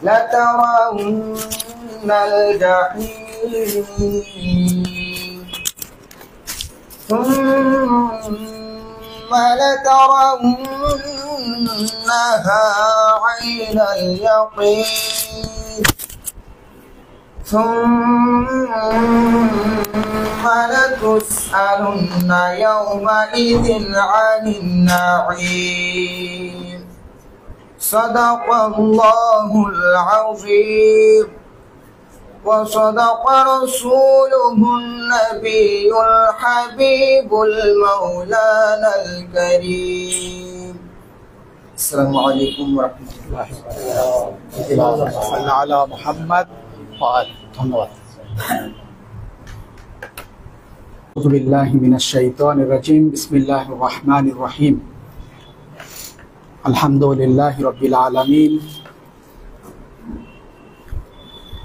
لترون الجحيم ثم لترونها عين اليقين ثم لتسألن يومئذ عن النعيم صدق الله العظيم وصدق رسوله النبي الحبيب المولانا الكريم السلام عليكم ورحمة الله وبركاته صلى على محمد وآله ধন্যবাদ أعوذ بالله من الشيطان الرجيم بسم الله الرحمن الرحيم الحمد لله رب العالمين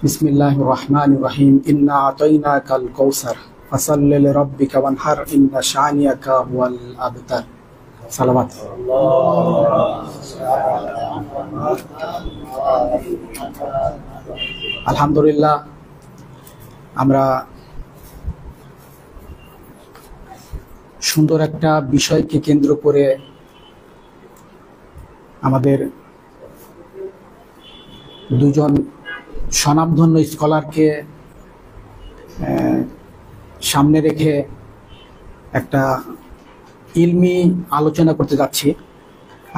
بسم الله الرحمن الرحيم إنا أعطيناك الكوثر فصل لربك وانحر إن شانئك هو الأبتر صلوات আলহামদুলিল্লাহ আমরা সুন্দর একটা বিষয়কে কেন্দ্র করে আমাদের দুজন স্বনামধন্য স্কলারকে সামনে রেখে একটা ইলমি আলোচনা করতে যাচ্ছি।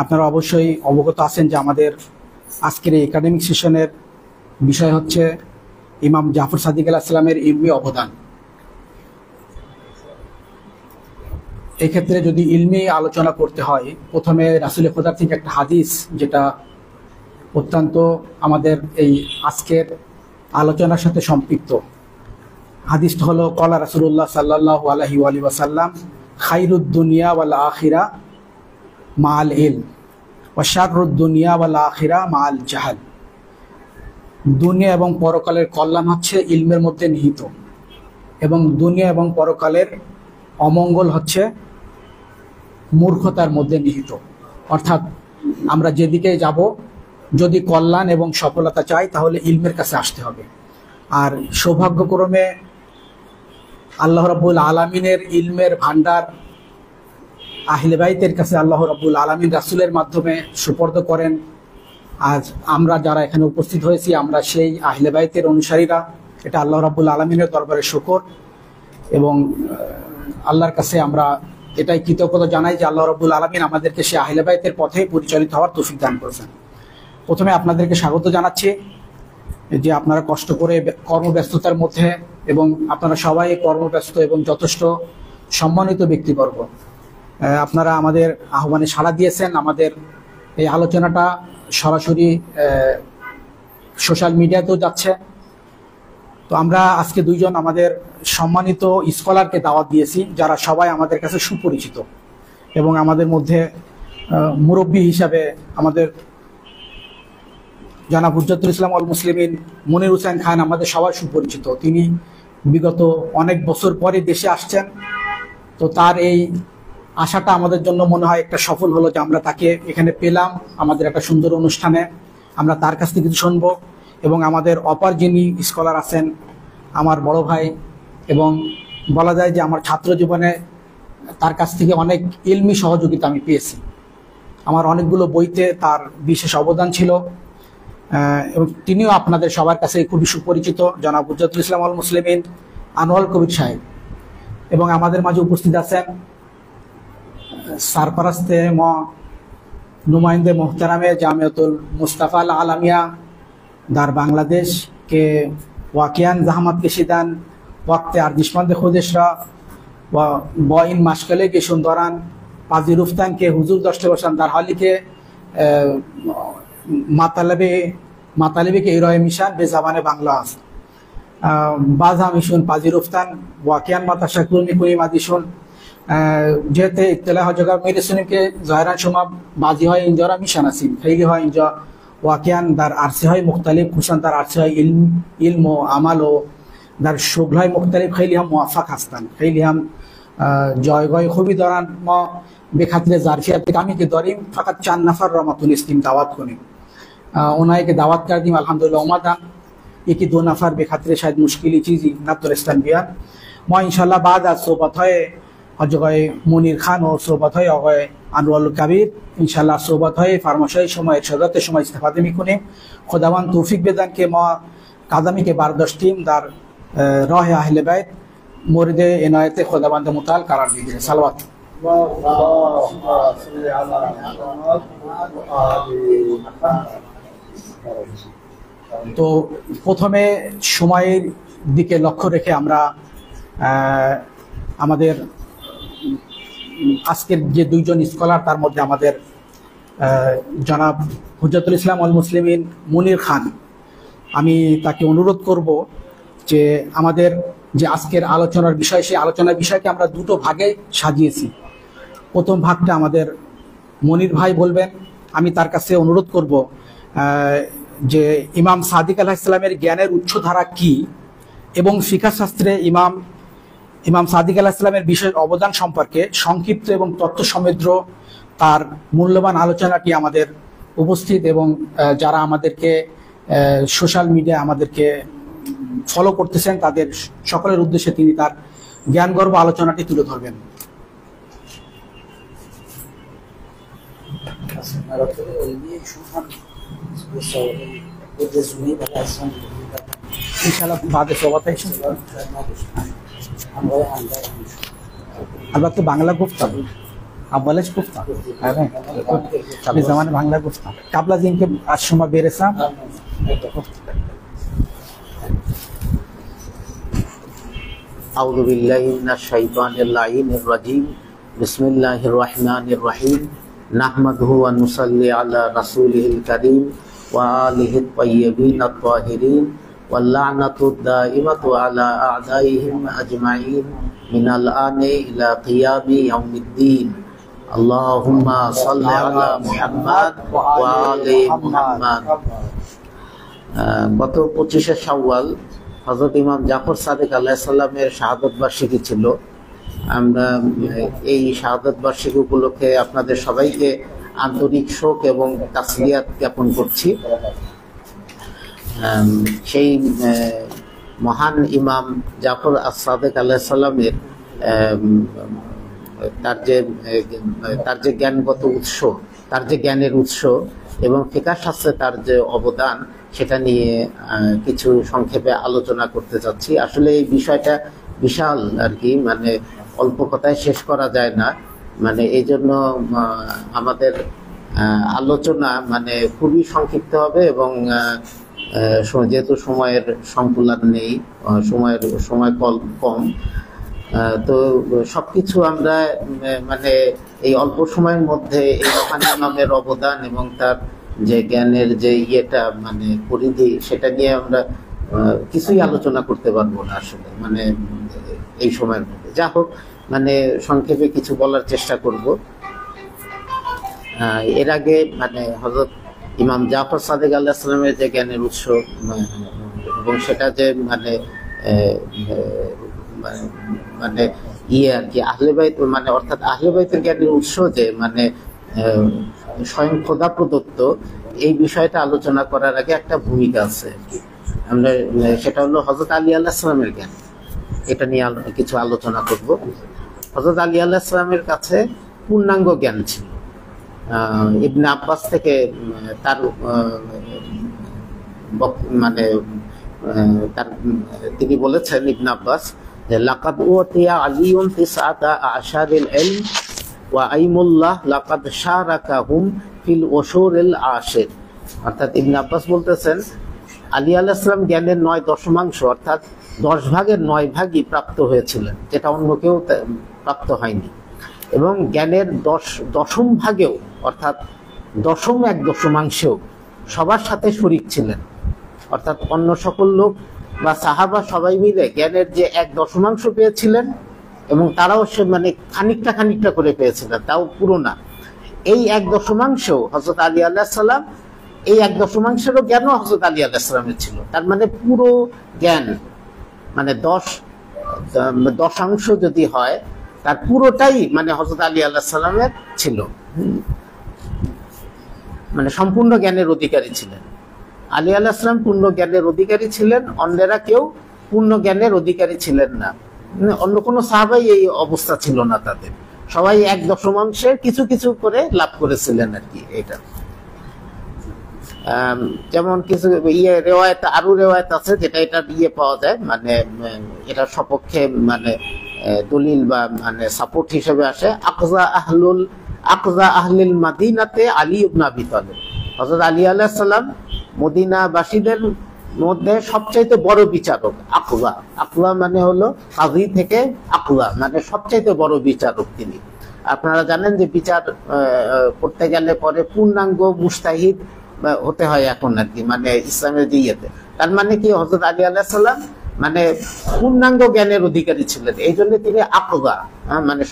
আপনারা অবশ্যই অবগত আছেন যে আমাদের আজকের এই একাডেমিক সেশনের বিষয় হচ্ছে ইমাম জাফর সাদিক আলাইহিস সালামের ইলমি অবদান। এক্ষেত্রে যদি ইলমি আলোচনা করতে হয়, প্রথমে রাসূল খোদার থেকে একটা হাদিস যেটা অত্যন্ত আমাদের এই আজকের আলোচনার সাথে সম্পৃক্ত। হাদিসটা হলো ক্বালা রাসূলুল্লাহ সাল্লাল্লাহু আলাইহি ওয়াসাল্লাম খায়রুদ দুনিয়া ওয়াল আখিরা মাআল ইলম ওয়া শাররুদ দুনিয়া ওয়াল আখিরা মাআল জাহাল। দুনিয়া এবং পরকালের কল্যাণ হচ্ছে ইলমের মধ্যে নিহিত, এবং দুনিয়া এবং পরকালের অমঙ্গল হচ্ছে মূর্খতার মধ্যে নিহিত। অর্থাৎ আমরা যেদিকে যাব, যদি কল্যাণ এবং সফলতা চাই তাহলে ইলমের কাছে আসতে হবে। আর সৌভাগ্যক্রমে আল্লাহ রাব্বুল আলামিনের ইলমের ভান্ডার আহলে বাইতের কাছে আল্লাহ রাব্বুল আলামিন রাসূলের মাধ্যমে সুপর্দ করেন। আজ আমরা যারা এখানে উপস্থিত হয়েছি আমরা সেই আহলে বাইতের অনুসারীরা। এটা আল্লাহ রাব্বুল আলামিনের দরবারে শুকর, এবং আল্লাহর কাছে আমরা এটাই কৃতজ্ঞতা জানাই যে আল্লাহ রাব্বুল আলামিন আমাদেরকে সেই আহলে বাইতের পথে পরিচালিত হওয়ার তৌফিক দান করেছেন। প্রথমে আপনাদেরকে স্বাগত জানাচ্ছি যে আপনারা কষ্ট করে কর্মব্যস্ততার মধ্যে, এবং আপনারা সবাই কর্মব্যস্ত এবং যথেষ্ট সম্মানিত ব্যক্তিবর্গ, আপনারা আমাদের আহ্বানে সাড়া দিয়েছেন। আমাদের এই আলোচনাটা সরাসরি সোশ্যাল মিডিয়াতেও যাচ্ছে। তো আমরা আজকে দুইজন আমাদের সম্মানিত স্কলারকে দাওয়াত দিয়েছি, যারা সবাই আমাদের কাছে সুপরিচিত, এবং আমাদের মধ্যে মুরব্বী হিসাবে আমাদের জনাব হুজ্জাতুল ইসলাম ওয়াল মুসলিমিন মনির হোসেন খান আমাদের সবার সুপরিচিত। তিনি বিগত অনেক বছর পরে দেশে আসছেন। তো তার এই আশাটা আমাদের জন্য মনে হয় একটা সফল হলো যে আমরা তাকে এখানে পেলাম আমাদের একটা সুন্দর অনুষ্ঠানে। আমরা তার কাছ থেকে কিছু শুনবো, এবং আমাদের অপার যিনি স্কলার আছেন আমার বড় ভাই, এবং বলা যায় যে আমার ছাত্র জীবনে তার কাছ থেকে অনেক ইলমি সহযোগিতা আমি পেয়েছি। আমার অনেকগুলো বইতে তার বিশেষ অবদান ছিল, এবং তিনিও আপনাদের সবার কাছে খুবই সুপরিচিত, জনাব হুজ্জাতুল ইসলাম ওয়াল মুসলিমিন আনোয়ার কবির সাহেব। এবং আমাদের মাঝে উপস্থিত আছেন सरपरस्ते नुमाइंदे मोहतरम जामियातुल मुस्तफ़ा अल आलमिया दार बांग्लादेश के वाक़ियान जहमत कशीदान वक्त अर्जिशमंद खुदशरा व इन मशगले के शुन पाजिरुफ्तान के हुजूर दश्ते बशान दार हाली के मातालबे के इराए मिशान बेज़बान बांग्ला बाज़ हमिशुन पाजिरुफ्तान वाक़ियान मतशक्कुल मिकुनी मादिशुन जेते इत्तला जगह मेरे सुनिम के ज़ाहिरान शुमा बाजी है इंजरा मिशान आसिम खैली है इंजा वाक़ियान दार आरसे है मुख्तलिफ खुशान दार आरसे है इल्म अमल दार शुगल है मुख्तलिफ खैली हम मुआफ़क़ हस्तान खैली हम जयगय खूबी दौरान बेखातिर ज़ारफियत कामी के दौरीम फ़कत चांद नफ़र रमतुल इस्तीम दावत कोनी ओनाए के दावत कर दी अल्हम्दुलिल्लाह उमदा ये कि 2 नफर बेखातिर शायद मुश्किल चीज़ नब्दुल इस्लाम बियान मैं इंशाल्लाह बाद आज सोबत है अजय मुनीर खान और सोबत है अगय আনোয়ারুল কবির ইনশাআল্লাহ সোহবত হয় ফার্মাশাই সময় সদতে সময় ইস্তেফাদে মিকুনে খোদাওয়ান তৌফিক বেদান के मा कादमी के बारदस्तीम दार राह अहले बैत मुरीदे इनायत खुदावंद मुताल करार दीजिए सलवात। तो प्रथमे সময়ের দিকে লক্ষ্য রেখে আমরা আমাদের আজকের যে দুইজন স্কলার তার মধ্যে আমাদের জনাব হুজ্জাতুল ইসলাম ওয়াল মুসলিমিন মুনির খান, আমি তাকে অনুরোধ করব যে আমাদের যে আজকের আলোচনার বিষয় সেই আলোচনার বিষয়কে আমরা দুটো ভাগে সাজিয়েছি। প্রথম ভাগটা আমাদের মনির ভাই বলবেন। আমি তার কাছে অনুরোধ করব যে ইমাম সাদিক আলাইহিস সালামের জ্ঞানের উচ্চধারা কি এবং ফিকহ শাস্ত্রে ইমাম সাদিক আলাইহিস সালামের বিশেষ অবদান সম্পর্কে সংক্ষিপ্ত এবং তথ্য সমৃদ্ধ তার মূল্যবান আলোচনাটি আমাদের উপস্থিত এবং যারা আমাদেরকে সোশ্যাল মিডিয়া আমাদেরকে ফলো করতেছেন তাদের সকলের উদ্দেশ্যে তিনি তার জ্ঞানগর্ভ আলোচনাটি তুলে ধরবেন। इंशाल्लाह बाद में सोबत है अलबत्ता बांग्ला गुफ्ता अव्वलच गुफ्ता अरे अभी ज़माने बांग्ला गुफ्ता काबला दिन के आश्रमा बेरेसा أعوذ بالله من الشيطان اللعين الرجيم بسم الله الرحمن الرحيم نحمده ونصلي على رسوله الكريم وآله الطيبين الطاهرين واللعنة الدائمة على أعدائهم أجمعين من الآن إلى قيام يوم الدين اللهم صل على محمد وآل محمد। গত 25 শাওয়াল হযরত ইমাম জাফর সাদিক আলাইহিস সালামের শাহাদাত বার্ষিকী ছিল। আমরা এই শাহাদাত বার্ষিকী উপলক্ষে আপনাদের সবাইকে আন্তরিক শোক এবং তাসলিয়াত জ্ঞাপন করছি। সেই মহান ইমাম জাফর সাদিক আলাইহিস সালামের তার যে জ্ঞানগত উৎস, তার যে জ্ঞানের উৎস এবং ফিকহ শাস্ত্রে তার যে অবদান সেটা নিয়ে কিছু সংক্ষেপে আলোচনা করতে চাচ্ছি। আসলে এই বিষয়টা বিশাল আর কি, মানে অল্প কথায় শেষ করা যায় না। মানে এই জন্য আমাদের আলোচনা মানে খুবই সংক্ষিপ্ত হবে এবং যেহেতু সময়ের সংকুলান নেই, সময় কম, তো সবকিছু আমরা মানে এই অল্প সময়ের মধ্যে এই মহান ইমামের অবদান এবং তার যে জ্ঞানের যে ইয়েটা মানে পরিধি সেটা নিয়ে আমরা কিছুই আলোচনা করতে পারবো না আসলে মানে এই সময়ের মধ্যে। যা হোক, মানে সংক্ষেপে কিছু বলার চেষ্টা করব। এর আগে মানে হযরত ইমাম জাফর সাদিক আলাইহিস সালামের যে জ্ঞানের উৎস এবং সেটা যে মানে ইয়ে আর কি আহলে বাইত মানে অর্থাৎ আহলে বাইতের জ্ঞানের উৎস যে মানে স্বয়ং খোদা প্রদত্ত, এই বিষয়টা আলোচনা করার আগে একটা ভূমিকা আছে আমরা, সেটা হলো হযরত আলী আলাইহিস সালামের জ্ঞান। এটা নিয়ে কিছু আলোচনা করব। হযরত আলী আলাইহিস সালামের কাছে পূর্ণাঙ্গ জ্ঞান ছিল। ইবনে আব্বাস থেকে তার মানে তিনি বলেছেন, ইবনে আব্বাস, যে লাকাদ উতিয়া আলিউন তিসআতা আশারিল ইলম ওয়া আইমুল্লাহ লাকাদ শারাকাহুম ফিল উশুরিল আশির। অর্থাৎ ইবনে আব্বাস বলতেছেন আলী আলাইহিস সালাম জ্ঞানের 9/10 অর্থাৎ 10 ভাগের 9 ভাগই প্রাপ্ত হয়েছিলেন, যেটা অন্য কেউ প্রাপ্ত হয়নি। এবং জ্ঞানের 10ম ভাগেও অর্থাৎ 10ম 1/10 সবার সাথে শরীক ছিলেন। অর্থাৎ অন্য সকল লোক বা সাহাবা সবাই মিলে জ্ঞানের যে 1/10 পেয়েছিলেন এবং তারাও সে মানে খানিকটা করে পেয়েছিলেন, তাও পুরো না। এই 1/10 হযরত আলী আলাইহিস সালাম, এই 1/10 জ্ঞানও হযরত আলী আলাইহিস সালামের ছিল। তার মানে পুরো জ্ঞান মানে 10 যদি হয় তার পুরোটাই মানে হযরত আলী আলাইহিস সালামের ছিল। মানে সম্পূর্ণ জ্ঞানের অধিকারী ছিলেন। আলী আলাইহিস সালাম পূর্ণ জ্ঞানের অধিকারী ছিলেন, অন্যেরা কেউ পূর্ণ জ্ঞানের অধিকারী ছিলেন না। অন্য কোনো সাহাবাই এই অবস্থা ছিল না তাদের, সবাই এক দশমাংশের কিছু কিছু করে লাভ করেছিলেন আর কি। এটা যেমন কিছু রেওয়ায়ত, আরো রেওয়ায়ত আছে যেটা এটা পাওয়া যায়, মানে এটা সপক্ষে মানে দলিল বা মানে সাপোর্ট হিসেবে আসে। আকজা আহলিল মাদিনাতে আলী ইবনে আবি তালিব, হযরত আলী আলাইহিস সালাম মদিনাবাসীদের মধ্যে সবচাইতে বড় বিচারক। আকজা মানে হলো কাজী থেকে আকজা মানে সবচাইতে বড় বিচারক তিনি। আপনারা জানেন যে বিচার করতে গেলে পরে পূর্ণাঙ্গ মুস্তাহিদ হতে হয় এখন আর কি, মানে ইসলামের যে ইয়েতে। তার মানে কি হযরত আলী আলাইহিস সালাম মানে পূর্ণাঙ্গ জ্ঞানের অধিকারী ছিলেন, এই জন্য তিনি আকজা মানে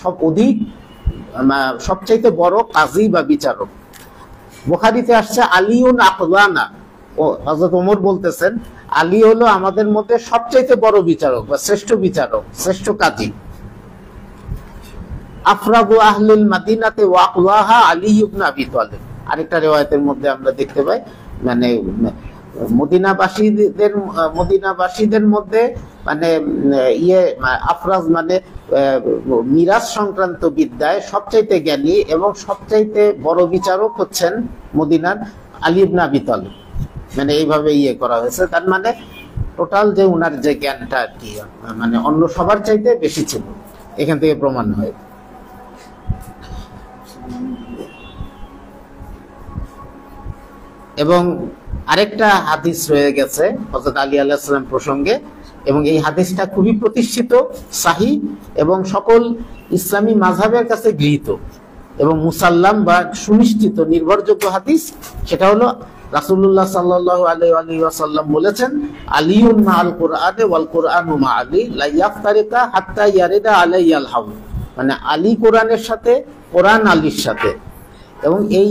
সবচাইতে বড় কাজী বা বিচারক। বুখারীতে আসছে আলীউন আকজানা, ও হযরত ওমর বলতেছেন আলী হলো আমাদের মধ্যে সবচাইতে বড় বিচারক বা শ্রেষ্ঠ বিচারক, শ্রেষ্ঠ কাজী। আফরাদু আহলিল মাদিনাতে ওয়া আকওয়াহা আলী ইবনে আবি তালিব। আরেকটা রিওয়ায়াতের মধ্যে আমরা দেখতে পাই মানে মদিনাবাসীদের মধ্যে মানে আফরাজ মানে মিরাজ সংক্রান্ত বিদ্যায় সবচাইতে জ্ঞানী এবং সবচাইতে বড় বিচারক হচ্ছেন মদিনার আলী ইবনে আবি তালিব। মানে এইভাবে করা হয়েছে, তার মানে টোটাল যে উনার যে জ্ঞানটা আর কি মানে অন্য সবার চাইতে বেশি ছিল, এখান থেকে প্রমাণ হয়। এবং আরেকটা হাদিস রয়ে গেছে হযরত আলী আলাইহিস সালাম প্রসঙ্গে, এবং এই হাদিসটা খুবই প্রতিষ্ঠিত, সহিহ এবং সকল ইসলামী মাযহাবের কাছে গৃহীত এবং মুসাল্লাম বা সুনিশ্চিত নির্ভরযোগ্য হাদিস। সেটা হলো রাসূলুল্লাহ সাল্লাল্লাহু আলাইহি ওয়াসাল্লাম বলেছেন, আলিউন মাআল কুরআনে ওয়াল কুরআনু মা আলী লা ইয়াফতারিকা হাত্তা ইয়ারিদা আলাইয়াল হাউল। মানে আলী কোরআনের সাথে, কোরআন আলীর সাথে, এবং এই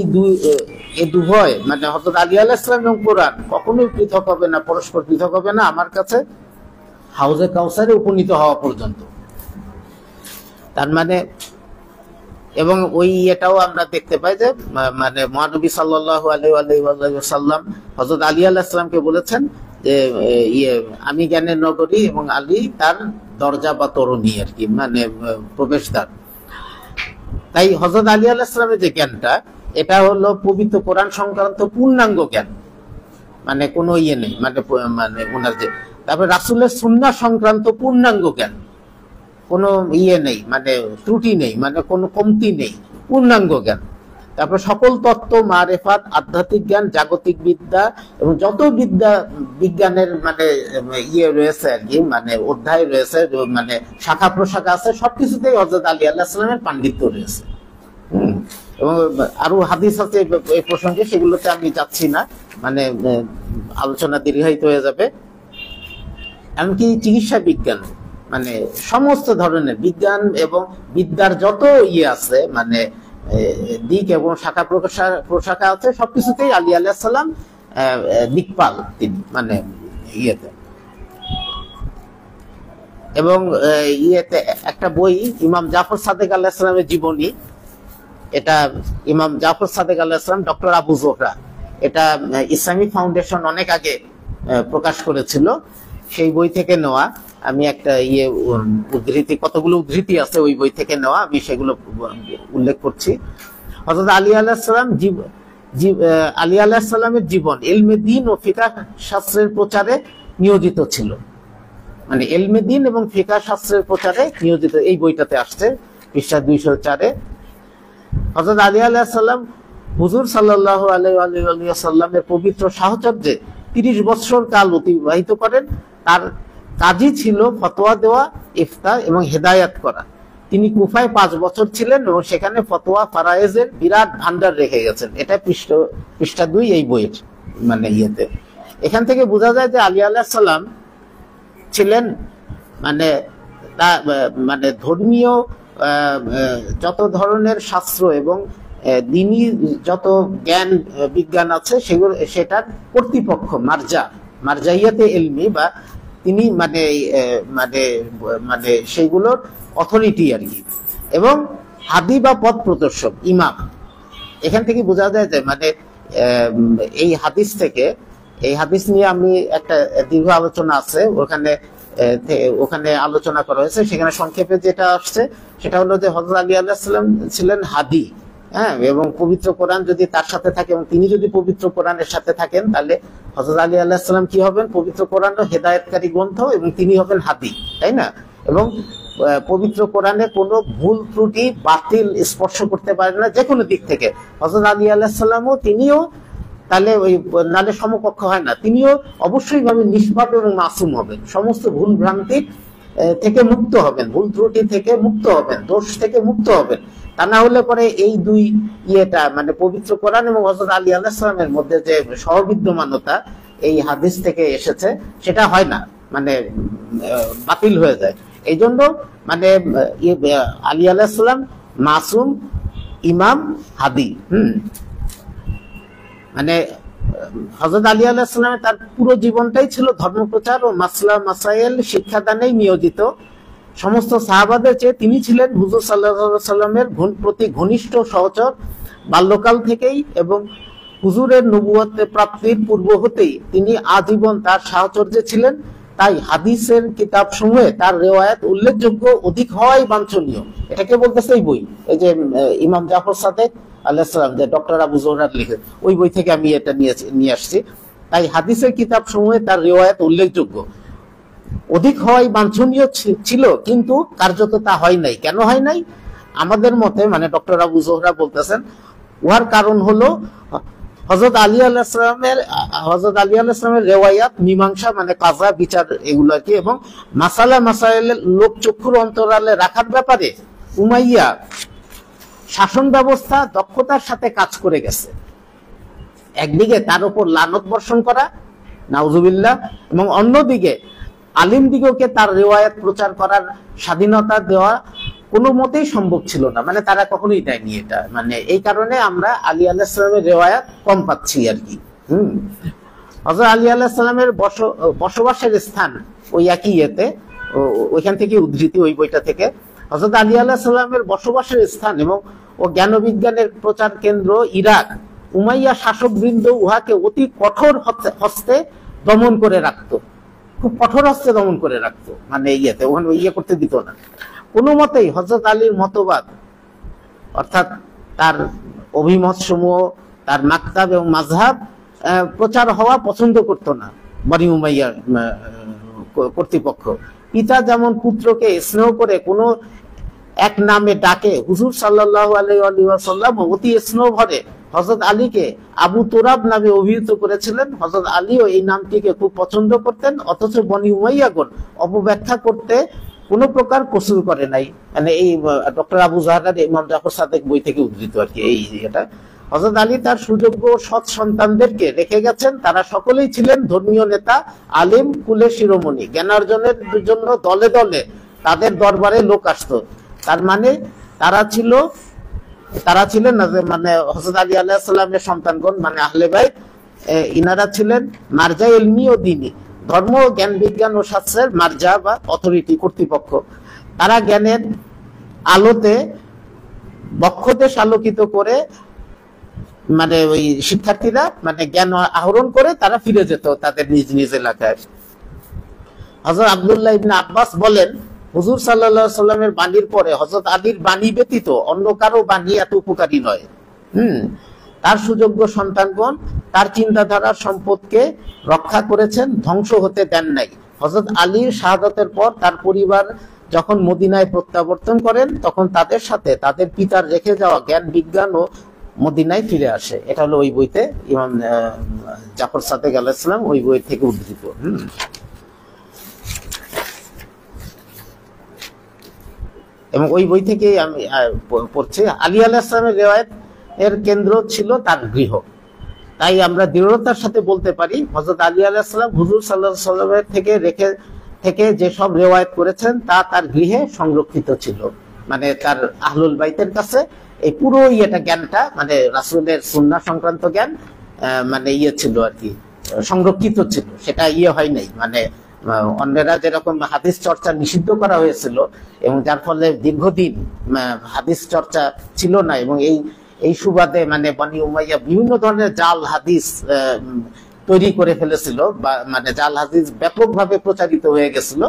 দুভয় মানে হযরত আলী আলাইহিস সালাম এবং কোরআন কখনোই পৃথক হবে না, পরস্পর পৃথক হবে না আমার কাছে হাউজে কাউসারে উপনীত হওয়া পর্যন্ত। তার মানে এবং এটাও আমরা দেখতে পাই যে মানে মহানবী সাল্লাল্লাহু আলাইহি ওয়াসাল্লাম হযরত আলী আলাইহিস সালামকে বলেছেন যে আমি জ্ঞানের নগরী এবং আলী তার দরজা বা তরুণী আর কি, মানে প্রবেশদ্বার। তাই হযরত আলী আলাইহিস সালামের যে জ্ঞানটা, এটা হলো পবিত্র কোরআন সংক্রান্ত পূর্ণাঙ্গ জ্ঞান, মানে কোনো নেই, মানে ওনার যে। তারপরে রাসূলের সুন্নাহ সংক্রান্ত পূর্ণাঙ্গ জ্ঞান, কোনো নেই, মানে ত্রুটি নেই, মানে কোনো কমতি নেই, পূর্ণাঙ্গ জ্ঞান। তারপর সকল তত্ত্ব, মারেফাত, আধ্যাত্মিক জ্ঞান, জাগতিক বিদ্যা এবং যত বিজ্ঞানের মানে রয়েছে আর কি, মানে অধ্যায় রয়েছে, মানে শাখা প্রশাখা আছে, সবকিছুতেই হযরত আলী আলাইহিস সালামের পাণ্ডিত্য রয়েছে। এবং আরো হাদিস আছে এই প্রসঙ্গে, সেগুলোতে আমি যাচ্ছি না, মানে আলোচনা দীর্ঘায়িত হয়ে যাবে। এমনকি চিকিৎসা বিজ্ঞান, মানে সমস্ত ধরনের বিজ্ঞান এবং বিদ্যার যত আছে মানে দিক এবং শাখা প্রশাখা আছে, সবকিছুতেই আলী আলাইহিস সালাম দিকপাল তিনি, মানে এবং একটা বই ইমাম জাফর সাদেক আলাইহিস সালামের জীবনী, এটা ইমাম জাফর সাদেক আলাইহিস সালাম ডক্টর আবু জোহরা, এটা ইসলামিক ফাউন্ডেশন অনেক আগে প্রকাশ করেছিল, সেই বই থেকে নেওয়া। আমি একটা কতগুলো উদ্ধৃতি আছে ওই বই থেকে নেওয়া, আমি সেগুলো উল্লেখ করছি। হযরত আলী আলাইহিস সালামের জীবন ইলমে দ্বীন ও ফিকহ শাস্ত্রের প্রচারে নিয়োজিত ছিল, মানে ইলমে দ্বীন এবং ফিকহ শাস্ত্রের প্রচারে নিয়োজিত। এই বইটাতে আসছে পৃষ্ঠা 204-এ। হযরত আলী আলাইহিস সালাম হুজুর সাল্লাল্লাহু আলাইহি ওয়াসাল্লামের পবিত্র সাহচর্যে 30 বছর কাল অতিবাহিত করেন। তার কাজই ছিল ফতোয়া দেওয়া, ইফতা এবং হেদায়াত করা। তিনি কুফায় 5 বছর ছিলেন এবং সেখানে ফতোয়া ফারায়েজের বিরাট ভান্ডার রেখে গেছেন। এটা পৃষ্ঠা 2 এই বইয়ের মানে এখান থেকে বোঝা যায় যে আলী আলাইহিস সালাম ছিলেন মানে ধর্মীয় যত ধরনের শাস্ত্র এবং দিনী যত জ্ঞান বিজ্ঞান আছে সেটার কর্তৃপক্ষ, মারজাইয়াতে ইলমি, বা তিনি মানে মানে মানে সেইগুলোর অথরিটি আর কি, এবং হাদি বা পথ প্রদর্শক, ইমাম। এখান থেকে বোঝা যায় যে মানে এই হাদিস থেকে, এই হাদিস নিয়ে আমি একটা দীর্ঘ আলোচনা আছে ওখানে আলোচনা করা হয়েছে। সেখানে সংক্ষেপে যেটা আসছে সেটা হলো যে হযরত আলী আলাইহিস সালাম ছিলেন হাদি, হ্যাঁ, এবং পবিত্র কোরআন যদি তার সাথে থাকে এবং তিনি যদি পবিত্র কোরআনের সাথে থাকেন, তাহলে হযরত আলী আলাইহিস সালাম কি হবেন? পবিত্র কোরআনও হেদায়েতকারী গ্রন্থ এবং তিনি হবেন হাদি, তাই না? এবং পবিত্র কোরআনে কোনো ভুল ত্রুটি বাতিল স্পর্শ করতে পারে না যে কোনো দিক থেকে। হযরত আলী আলাইহিস সালামও তিনিও তাহলে ওই নালে সমকক্ষ হয় না, তিনিও অবশ্যই ভাবে নিষ্পাপ এবং মাসুম হবেন, সমস্ত ভুল ভ্রান্তি থেকে মুক্ত হবেন, ভুল ত্রুটি থেকে মুক্ত হবেন, দোষ থেকে মুক্ত হবেন। তা না হলে পরে এই দুই মানে পবিত্র কোরআন এবং হযরত আলী আলাইহিস সালামের মধ্যে যে সহবিদ্যমানতা এই হাদিস থেকে এসেছে সেটা হয় না, মানে বাতিল হয়ে যায়। এই জন্য মানে আলী আলাইহিস সালাম মাসুম, ইমাম, হাদি। মানে হযরত আলী আলাইহিস সালাম তার পুরো জীবনটাই ছিল ধর্মপ্রচার ও মাসলা মাসাইল শিক্ষাদানেই নিয়োজিত। সমস্ত সাহাবাদের চেয়ে তিনি ছিলেন হুজুর সাল্লাল্লাহু আলাইহি ওয়াসাল্লামের প্রতি ঘনিষ্ঠ সহচর বাল্যকাল থেকেই, এবং হুজুরের নবুয়ত প্রাপ্তির পূর্ব হতেই তিনি আজীবন তার সাহচর্যে ছিলেন। তাই হাদিসের কিতাব সমূহে তার রিওয়ায়াত উল্লেখযোগ্য অধিক হওয়াই বাঞ্ছনীয়। এটাকে বলতেছে এই বই, এই যে ইমাম জাফর সাদেক আলাইহিস সালাম যে ডক্টর আবু জোহরার লিখে, ওই বই থেকে আমি এটা নিয়ে আসছি। তাই হাদিসের কিতাব সমূহে তার রিওয়ায়াত উল্লেখযোগ্য অধিক হওয়াই বাঞ্ছনীয় ছিল, কিন্তু কার্যত তা হয় নাই। কেন হয় নাই? আমাদের মতে, মানে ডক্টর আবু জোহরা বলতেছেন, উহার কারণ হলো হযরত আলী আলাইহিস সালামের রিওয়ায়াত মীমাংসা মানে কাজা বিচার এগুলো কি, এবং মাসালা মাসাইলের লোক চক্ষুর অন্তরালে রাখার ব্যাপারে উমাইয়া শাসন ব্যবস্থা দক্ষতার সাথে কাজ করে গেছে। একদিকে তার উপর লানত বর্ষণ করা, নাউজুবিল্লাহ, এবং অন্যদিকে আলিম দিগকে তার রিওয়ায়াত প্রচার করার স্বাধীনতা দেওয়া কোনো মতেই সম্ভব ছিল না, মানে তারা কখনোই দেয়নি এটা। মানে এই কারণে আমরা আলী আলাইহিস সালামের রিওয়ায়াত কম পাচ্ছি আর কি। হযরত আলী আলাইহিস সালামের বসবাসের স্থান ওই একই ওইখান থেকে উদ্ধৃতি, ওই বইটা থেকে। হযরত আলী আলাইহিস সালামের বসবাসের স্থান এবং জ্ঞান বিজ্ঞানের প্রচার কেন্দ্র ইরাক। উমাইয়া শাসকবৃন্দ উহাকে অতি কঠোর হস্তে দমন করে রাখতো, খুব কঠোর হস্তে দমন করে রাখতো, মানে ওখানে করতে দিত না কোনো মতেই। হযরত আলীর মতবাদ অর্থাৎ তার অভিমত সমূহ, তার মাকতাব এবং মাযহাব প্রচার হওয়া পছন্দ করত না বনি উমাইয়া কর্তৃপক্ষ। পিতা যেমন পুত্রকে স্নেহ করে কোনো এক নামে ডাকে, হুজুর সাল্লাল্লাহু আলাইহি ওয়াসাল্লাম অতি স্নেহ ভরে হযরত আলীকে আবু তুরাব নামে অভিহিত করেছিলেন। হযরত আলীও এই নামটিকে খুব পছন্দ করতেন, অথচ বনি উমাইয়াগণ অপব্যাখ্যা করতে কোনো প্রকার কসুর করে নাই। মানে এই ডক্টর আবু জোহরার ইমাম জাফর সাদেক বই থেকে উদ্ধৃত আর কি এটা। হযরত আলী তার সুযোগ্য সৎ সন্তানদেরকে রেখে গেছেন, তারা সকলেই ছিলেন ধর্মীয় নেতা, আলিম, কুলে শিরোমণি। জ্ঞানার্জনের জন্য দলে দলে তাদের দরবারে লোক আসতো। তার মানে তারা ছিলেন মানে হযরত আলী আলাইহিস সালামের সন্তানগণ, মানে আহলে বাইত, ইনারা ছিলেন মারজা ইলমি ও দ্বীনি, ধর্ম, জ্ঞান, বিজ্ঞান ও শাস্ত্রের মারজা বা অথরিটি, কর্তৃপক্ষ। তারা জ্ঞানের আলোতে বক্ষদেশ আলোকিত করে, মানে ওই শিক্ষার্থীরা মানে জ্ঞান আহরণ করে তারা ফিরে যেত তাদের নিজ নিজ এলাকায়। হযরত আব্দুল্লাহ ইবনে আব্বাস বলেন, হুজুর সাল্লাল্লাহু আলাইহি সাল্লামের বাণীর পরে হযরত আলীর বাণী ব্যতীত অন্য কারো বাণী এত উপকারী নয়। তার সুযোগ্য সন্তানগণ তার চিন্তাধারার সম্পদকে রক্ষা করেছেন, ধ্বংস হতে দেন নাই। হযরত আলীর শাহাদাতের পর তার পরিবার যখন মদিনায় প্রত্যাবর্তন করেন, তখন তাদের সাথে তাদের পিতার রেখে যাওয়া জ্ঞান বিজ্ঞান ও মদিনায় ফিরে আসে। এটা হলো ওই বইতে ইমাম জাফর সাদেক আলাইহিস সালাম ওই বই থেকে উদ্ধৃত। এবং ওই বই থেকে আমি পড়ছি। আলী আলাইহিস সালামের রিওয়ায়াত এর কেন্দ্র ছিল তার গৃহ। তাই আমরা দৃঢ়তার সাথে বলতে পারি হযরত আলী আলাইহিস সালাম হুজুর সাল্লাল্লাহু আলাইহি ওয়াসাল্লামের থেকে যে সব রিওয়ায়াত করেছেন তা তার গৃহে সংরক্ষিত ছিল। মানে তার আহলুল বাইতের কাছে এই পুরো জ্ঞানটা, মানে রাসূলের সুন্নাহ সংক্রান্ত জ্ঞান, মানে ছিল আর কি, সংরক্ষিত ছিল, সেটা হয় নাই। মানে অন্যরা যেরকম হাদিস চর্চা নিষিদ্ধ করা হয়েছিল এবং যার ফলে দীর্ঘদিন হাদিস চর্চা ছিল না, এবং এই সুবাদে মানে বনি উমাইয়া বিভিন্ন ধরনের জাল হাদিস তৈরি করে ফেলেছিল, বা মানে জাল হাদিস ব্যাপকভাবে প্রচারিত হয়ে গেছিল।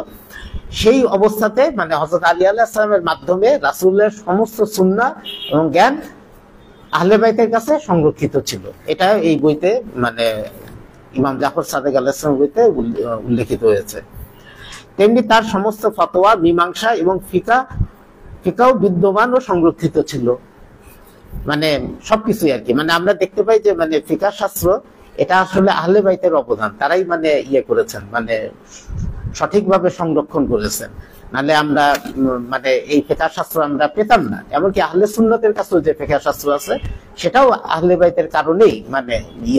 সেই অবস্থাতে মানে হযরত আলী আলাইহিস সালামের মাধ্যমে রাসূলের সমস্ত সুন্নাহ এবং জ্ঞান আহলে বাইতের কাছে সংরক্ষিত ছিল। এটা এই বইতে মানে ইমাম জাফর সাদেক আলাইহিস সালাম বইতে উল্লেখিত হয়েছে। তেমনি তার সমস্ত ফতোয়া, মীমাংসা এবং ফিকাও বিদ্যমান ও সংরক্ষিত ছিল, মানে সবকিছুই আর কি। মানে আমরা দেখতে পাই যে মানে ফিকাহ শাস্ত্র এটা আসলে আহলে বাইতের অবদান, তারাই মানে করেছেন, মানে সঠিকভাবে সংরক্ষণ করেছেন। নাহলে আমরা মানে এই ফিকাহ শাস্ত্র আমরা পেতাম না। এমনকি আহলে সুন্নতের কাছেও যে ফিকাহ শাস্ত্র আছে সেটাও আহলে বাইতের কারণেই মানে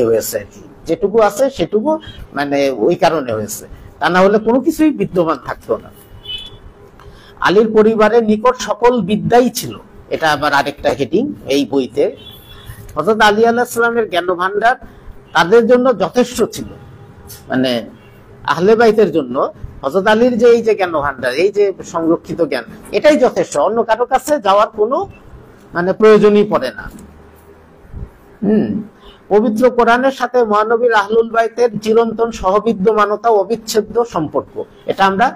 হয়েছে আর কি। যেটুকু আছে সেটুকু মানে ওই কারণে হয়েছে, তা না হলে কোনো কিছুই বিদ্যমান থাকতো না। আলীর পরিবারের নিকট সকল বিদ্যাই ছিল, এটা আবার আরেকটা হেডিং এই বইতে। হযরত আলী আলাইহিস সালামের জ্ঞান ভান্ডার তাদের জন্য যথেষ্ট ছিল, মানে আহলে বাইতের জন্য হযরত আলীর যে এই যে জ্ঞান ভান্ডার, এই যে সংরক্ষিত জ্ঞান, এটাই যথেষ্ট, অন্য কারো কাছে যাওয়ার কোনো মানে প্রয়োজনই পড়ে না। পবিত্র কোরআনের সাথে মহানবীর আহলুল বাইতের চিরন্তন সহবিদ্যমানতা ও অবিচ্ছেদ্য সম্পর্ক, এটা আমরা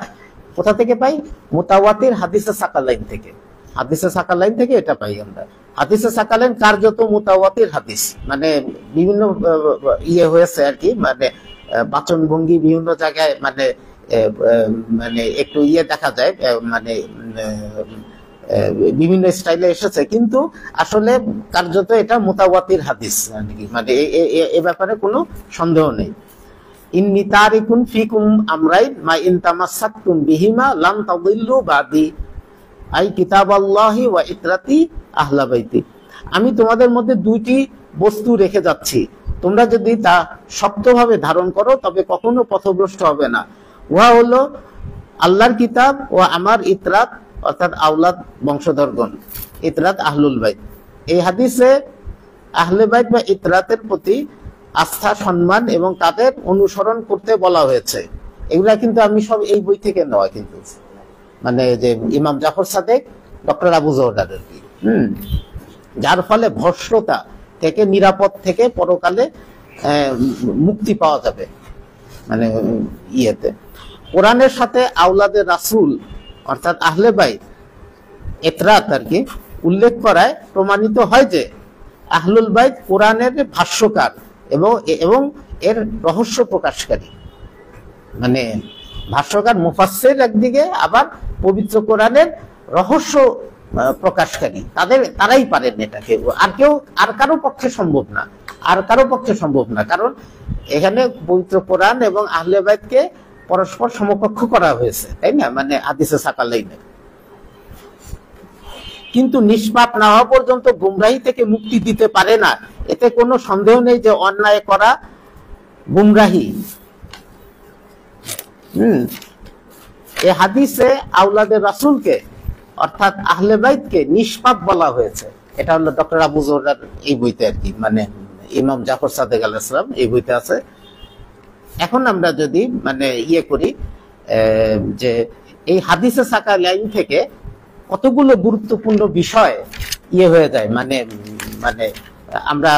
কোথা থেকে পাই? মুতাওয়াতির হাদিসে সাকালাইন থেকে। হাদিসে সাকালাইন থেকে এটা পাই আমরা। হাদিসে সাকালাইন কার্যত মুতাওয়াতির হাদিস, মানে বিভিন্ন হয়েছে আর কি, মানে বাচন ভঙ্গি বিভিন্ন জায়গায় মানে মানে একটু দেখা যায়, মানে বিভিন্ন স্টাইলে এসেছে, কিন্তু আসলে কার্যত এটা মুতাওয়াতির হাদিস, মানে এ ব্যাপারে কোনো সন্দেহ নেই। ইন্নী তারিকুন ফিকুম আমরাইন মা ইন তামাসসাকতুম বিহিমা লাম তাদিল্লু বাদি, আই কিতাবাল্লাহি ওয়া ইতরাতি আহলা বাইতি। আমি তোমাদের মধ্যে দুইটি বস্তু রেখে যাচ্ছি, তোমরা যদি তা শক্তভাবে ধারণ করো তবে কখনো পথভ্রষ্ট হবে না। উহা হলো আল্লাহর কিতাব ও আমার ইতরাত, অর্থাৎ আওলাদ বংশধরগণ, ইতরাত আহলুল বাইত। এই হাদিসে আহলে বাইত বা ইতরাতের প্রতি আস্থা, সম্মান এবং তাদের অনুসরণ করতে বলা হয়েছে। এগুলা কিন্তু আমি সব এই বই থেকে নেওয়া, কিন্তু মানে যে ইমাম জাফর সাদেক, ডক্টর আবু জোহরার আর কি। যার ফলে ভ্রষ্টতা থেকে নিরাপদ থেকে পরকালে মুক্তি পাওয়া যাবে, মানে কোরআনের সাথে আওলাদের রাসূল অর্থাৎ আহলে বাইত ইতরাত আর কি উল্লেখ করায় প্রমাণিত হয় যে আহলুল বাইত কোরআনের ভাষ্যকার এবং এর রহস্য প্রকাশকারী, মানে ভাষ্যকার মুফাসসির একদিকে, আবার পবিত্র কোরআনের রহস্য প্রকাশকারী, তারাই পারেন এটাকে। আর কারো পক্ষে সম্ভব না, কারণ এখানে পবিত্র কোরআন এবং আহলে বাইতকে পরস্পর সমকক্ষ করা হয়েছে, তাই না, মানে হাদিসে সাকালাইনে। কিন্তু নিষ্পাপ না হওয়া পর্যন্ত গুমরাহি থেকে মুক্তি দিতে পারে না, এতে কোনো সন্দেহ নেই যে অন্যায় করা গুমরাহি। এই হাদিসে আওলাদের রাসূলকে অর্থাৎ আহলে বাইতকে নিষ্পাপ বলা হয়েছে। এটা হলো ডক্টর আবু জোহরার এই বইতে আর কি, মানে ইমাম জাফর সাদেক আলাইহিস সালাম এই বইতে আছে। এখন আমরা যদি মানে করি যে এই হাদিসে সাকালাইন থেকে কতগুলো গুরুত্বপূর্ণ বিষয় হয়ে যায়, মানে আমরা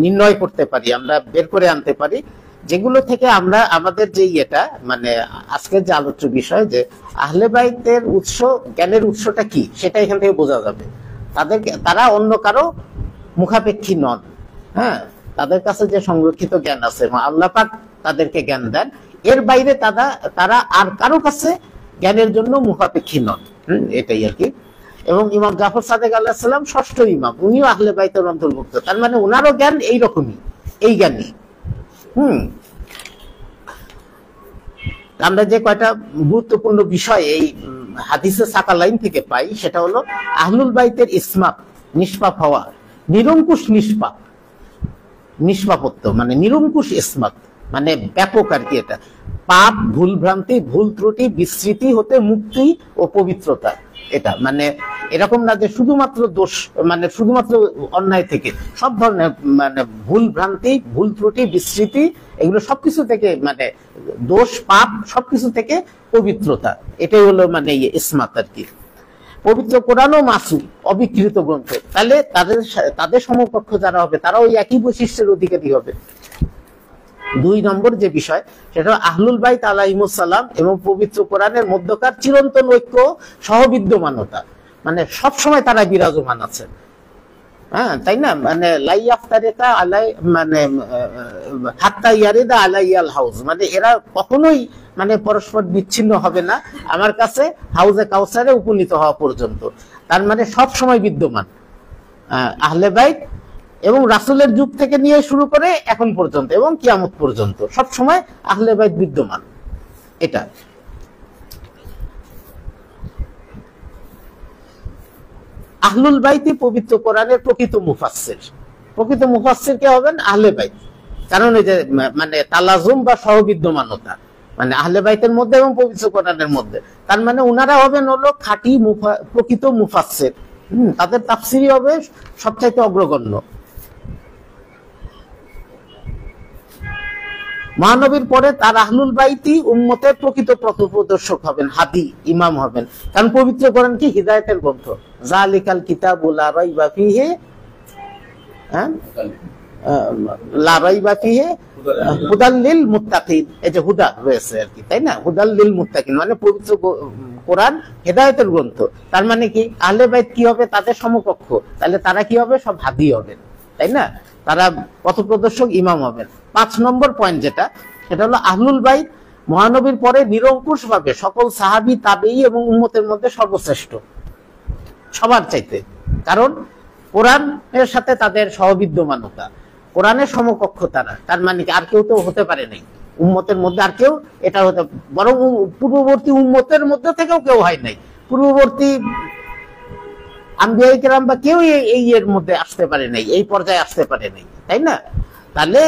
নির্ণয় করতে পারি, আমরা বের করে আনতে পারি, যেগুলো থেকে আমরা আমাদের যে মানে আজকের যে আলোচ্য বিষয় যে আহলে বাইতের উৎস, জ্ঞানের উৎসটা কি, সেটা এখান থেকে বোঝা যাবে। তারা অন্য কারো মুখাপেক্ষী নন, হ্যাঁ, তাদের কাছে যে সংরক্ষিত জ্ঞান আছে আল্লাহ পাক তাদেরকে জ্ঞান দেন, এর বাইরে তারা আর কারো কাছে জ্ঞানের জন্য মুখাপেক্ষী নন, এটাই আর কি। এবং ইমাম জাফর সাদেক আলাইহিস সালাম ষষ্ঠ ইমাম, উনিও আহলে বাইতের অন্তর্ভুক্ত, তার মানে ওনারও জ্ঞান এইরকমই, এই জ্ঞানী। আমরা যে কয়টা গুরুত্বপূর্ণ বিষয় এই হাদিসে সাকালাইন থেকে পাই, সেটা হলো আহলুল বাইতের ইসমাত, নিষ্পাপ হওয়া, নিরঙ্কুশ নিষ্পাপত্ব, মানে নিরঙ্কুশ ইসমাত, মানে ব্যাপক আর কি। এটা পাপ, ভুল ভ্রান্তি, ভুল ত্রুটি, বিস্মৃতি হতে মুক্তি ও পবিত্রতা। এটা মানে এরকম না যে শুধুমাত্র দোষ, মানে শুধুমাত্র অন্যায় থেকে, সব ধরনের মানে ভুল ভ্রান্তি, ভুল ত্রুটি, বিস্মৃতি, এগুলো সবকিছু থেকে, মানে দোষ, পাপ, সবকিছু থেকে পবিত্রতা, এটাই হলো মানে ইসমাত আর কি। পবিত্র কোরআনও মাসুম, অবিকৃত গ্রন্থ, তাহলে তাদের সমকক্ষ যারা হবে তারাও একই বৈশিষ্ট্যের অধিকারী হবে। 2 নম্বর যে বিষয় সেটা আহলুল বাইত আলাইহিমুস সালাম এবং পবিত্র কোরআনের মধ্যকার চিরন্তন ঐক্য সহবিদ্যমানতা, মানে সব সময় তারা বিরাজমান আছেন। হ্যাঁ, তাই না? মানে লাইয়াফতারিকা আলাই, মানে হাত্তা ইয়ারিদা আলাইয়াল হাউজ, মানে এরা কখনোই মানে পরস্পর বিচ্ছিন্ন হবে না আমার কাছে হাউজে কাউসারে উপনীত হওয়া পর্যন্ত। তার মানে সব সময় বিদ্যমান আহলে বাইত, এবং রাসূলের যুগ থেকে নিয়ে শুরু করে এখন পর্যন্ত এবং কিয়ামত পর্যন্ত সব সময় আহলে বাইত বিদ্যমান। এটা আহলুল বাইতই পবিত্র কোরআনের প্রকৃত মুফাসসির। প্রকৃত মুফাসসির কে হবেন? আহলে বাইত। কারণ এই যে মানে তালাজুম বা সহবিদ্যমানতা, মানে আহলে বাইতের মধ্যে এবং পবিত্র কোরআনের মধ্যে, তার মানে উনারা হবেন হলো খাঁটি প্রকৃত মুফাসসির। তাদের তাফসিরই হবে সবচাইতে অগ্রগণ্য। মহানবীর পরে তার আহলুল বাইতই উম্মতের প্রকৃত পথপ্রদর্শক হবেন, হাদি, ইমাম হবেন। কারণ পবিত্র কোরআন কি হিদায়াতের গ্রন্থ। যালিকাল কিতাবু লা রাইবা ফিহি, লা রাইবা ফিহি হুদাল লিল মুত্তাকিন। এই যে হুদা রয়েছে আর কি, তাই না? হুদাল লিল মুত্তাকিন মানে পবিত্র কোরআন হেদায়েতের গ্রন্থ। তার মানে কি আহলে বাইত কি হবে? তাদের সমকক্ষ। তাহলে তারা কি হবে? সব হাদি হবেন, তাই না? তারা পথপ্রদর্শক, ইমাম হবেন। 5 নম্বর পয়েন্ট যেটা, সেটা হলো আহলুল বাইত মহানবীর পরে নিরঙ্কুশ ভাবে সকল সাহাবী, তাবেঈ এবং উম্মতের মধ্যে সর্বশ্রেষ্ঠ, সবার চাইতে। কারণ কোরআনের সাথে তাদের সহবিদ্যমানতা, কোরআনের সমকক্ষ তারা। তার মানে কি আর কেউ তো হতে পারে নাই উম্মতের মধ্যে, আর কেউ এটা হতে, বরং পূর্ববর্তী উম্মতের মধ্যে থেকেও কেউ হয় নাই। পূর্ববর্তী আম্বিয়া কিরাম বা কেউ এই এর মধ্যে আসতে পারে নাই, এই পর্যায়ে আসতে পারে নাই, তাই না? তাহলে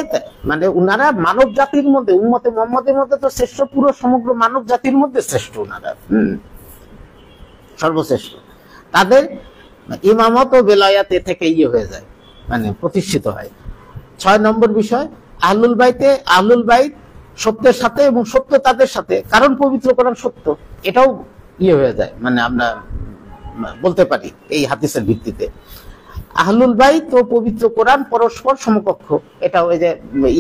মানে উনারা মানব জাতির মধ্যে, উম্মতে মুহাম্মদের মধ্যে তো শ্রেষ্ঠ, পুরো সমগ্র মানব জাতির মধ্যে শ্রেষ্ঠ, উনারা সর্বশ্রেষ্ঠ। তাদের ইমামত ও বেলায়াতে থেকে হয়ে যায়, মানে প্রতিষ্ঠিত হয়। 6 নম্বর বিষয়, আহলুল বাইত সত্যের সাথে এবং সত্য তাদের সাথে, কারণ পবিত্র কোরআন সত্য, এটাও হয়ে যায়, মানে আমরা বলতে পারি এই হাদিসের ভিত্তিতে। আহলুল বাইত ও পবিত্র কোরআন পরস্পর সমকক্ষ। এটা ওই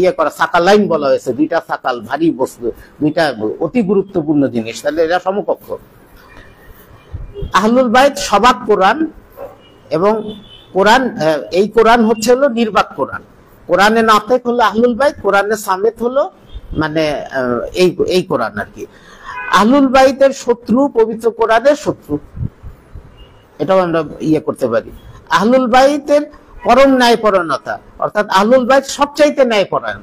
যে করা সাকালাইন বলা হয়েছে, 2টা সাকাল, ভারী বস্তু, 2টা অতি গুরুত্বপূর্ণ জিনিস, তাহলে এরা সমকক্ষ। আহলুল বাইত সবাক কোরআন, এবং কোরআন, এই কোরআন হচ্ছে হলো নির্বাক কোরআন। কোরআনে নাতেক হলো আহলুল বাইত, কোরআনে সামেত হলো মানে এই কোরআন আর কি। আহলুল বাইতের শত্রু পবিত্র কোরআনের শত্রু, এটাও আমরা করতে পারি। আহলুল বাইতের পরম ন্যায়পরায়ণতা, অর্থাৎ আহলুল বাইত সবচাইতে ন্যায়পরায়ণ,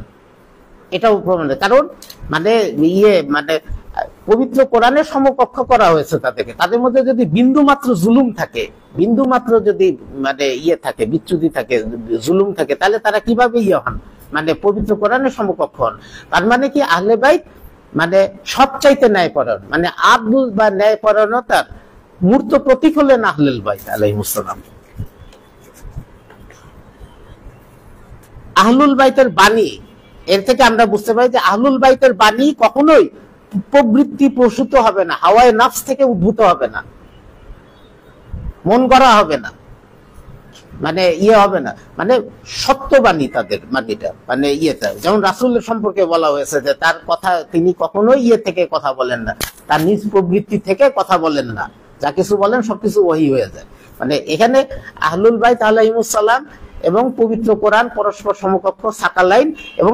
এটাও প্রমাণ। কারণ মানে মানে পবিত্র কোরআনের সমকক্ষ করা হয়েছে তাদেরকে। তাদের মধ্যে যদি বিন্দু মাত্র জুলুম থাকে, বিন্দু মাত্র যদি মানে থাকে, বিচ্যুতি থাকে, জুলুম থাকে, তাহলে তারা কিভাবে হন? মানে পবিত্র কোরআনের সমকক্ষ হন। তার মানে কি আহলে বাইত মানে সবচাইতে ন্যায়পরায়ণ, মানে আদল বা ন্যায়পরায়ণতার মূর্ত প্রতীক হলেন আহলুল বাইত আলাইহিমুস সালাম। আহলুল বাইতের বাণী, এর থেকে আমরা বুঝতে পারি যে আহলুল বাইতের বাণী কখনোই প্রবৃত্তি প্রসূত হবে না, হাওয়ায়ে নাফস থেকে উদ্ভূত হবে না, মন গড়া হবে না, মানে হবে না, মানে সত্যবাণী তাদের বাণীটা, মানে যেমন রাসূলের সম্পর্কে বলা হয়েছে যে তার কথা, তিনি কখনোই থেকে কথা বলেন না, তার নিজ প্রবৃত্তি থেকে কথা বলেন না, যা কিছু বলেন সবকিছু ওহী হয়ে যায়। মানে এখানে আহলুল বাইত আলাইহিমুস সালাম এবং পবিত্র কোরআন পরস্পর সমকক্ষ, সাকালাইন, এবং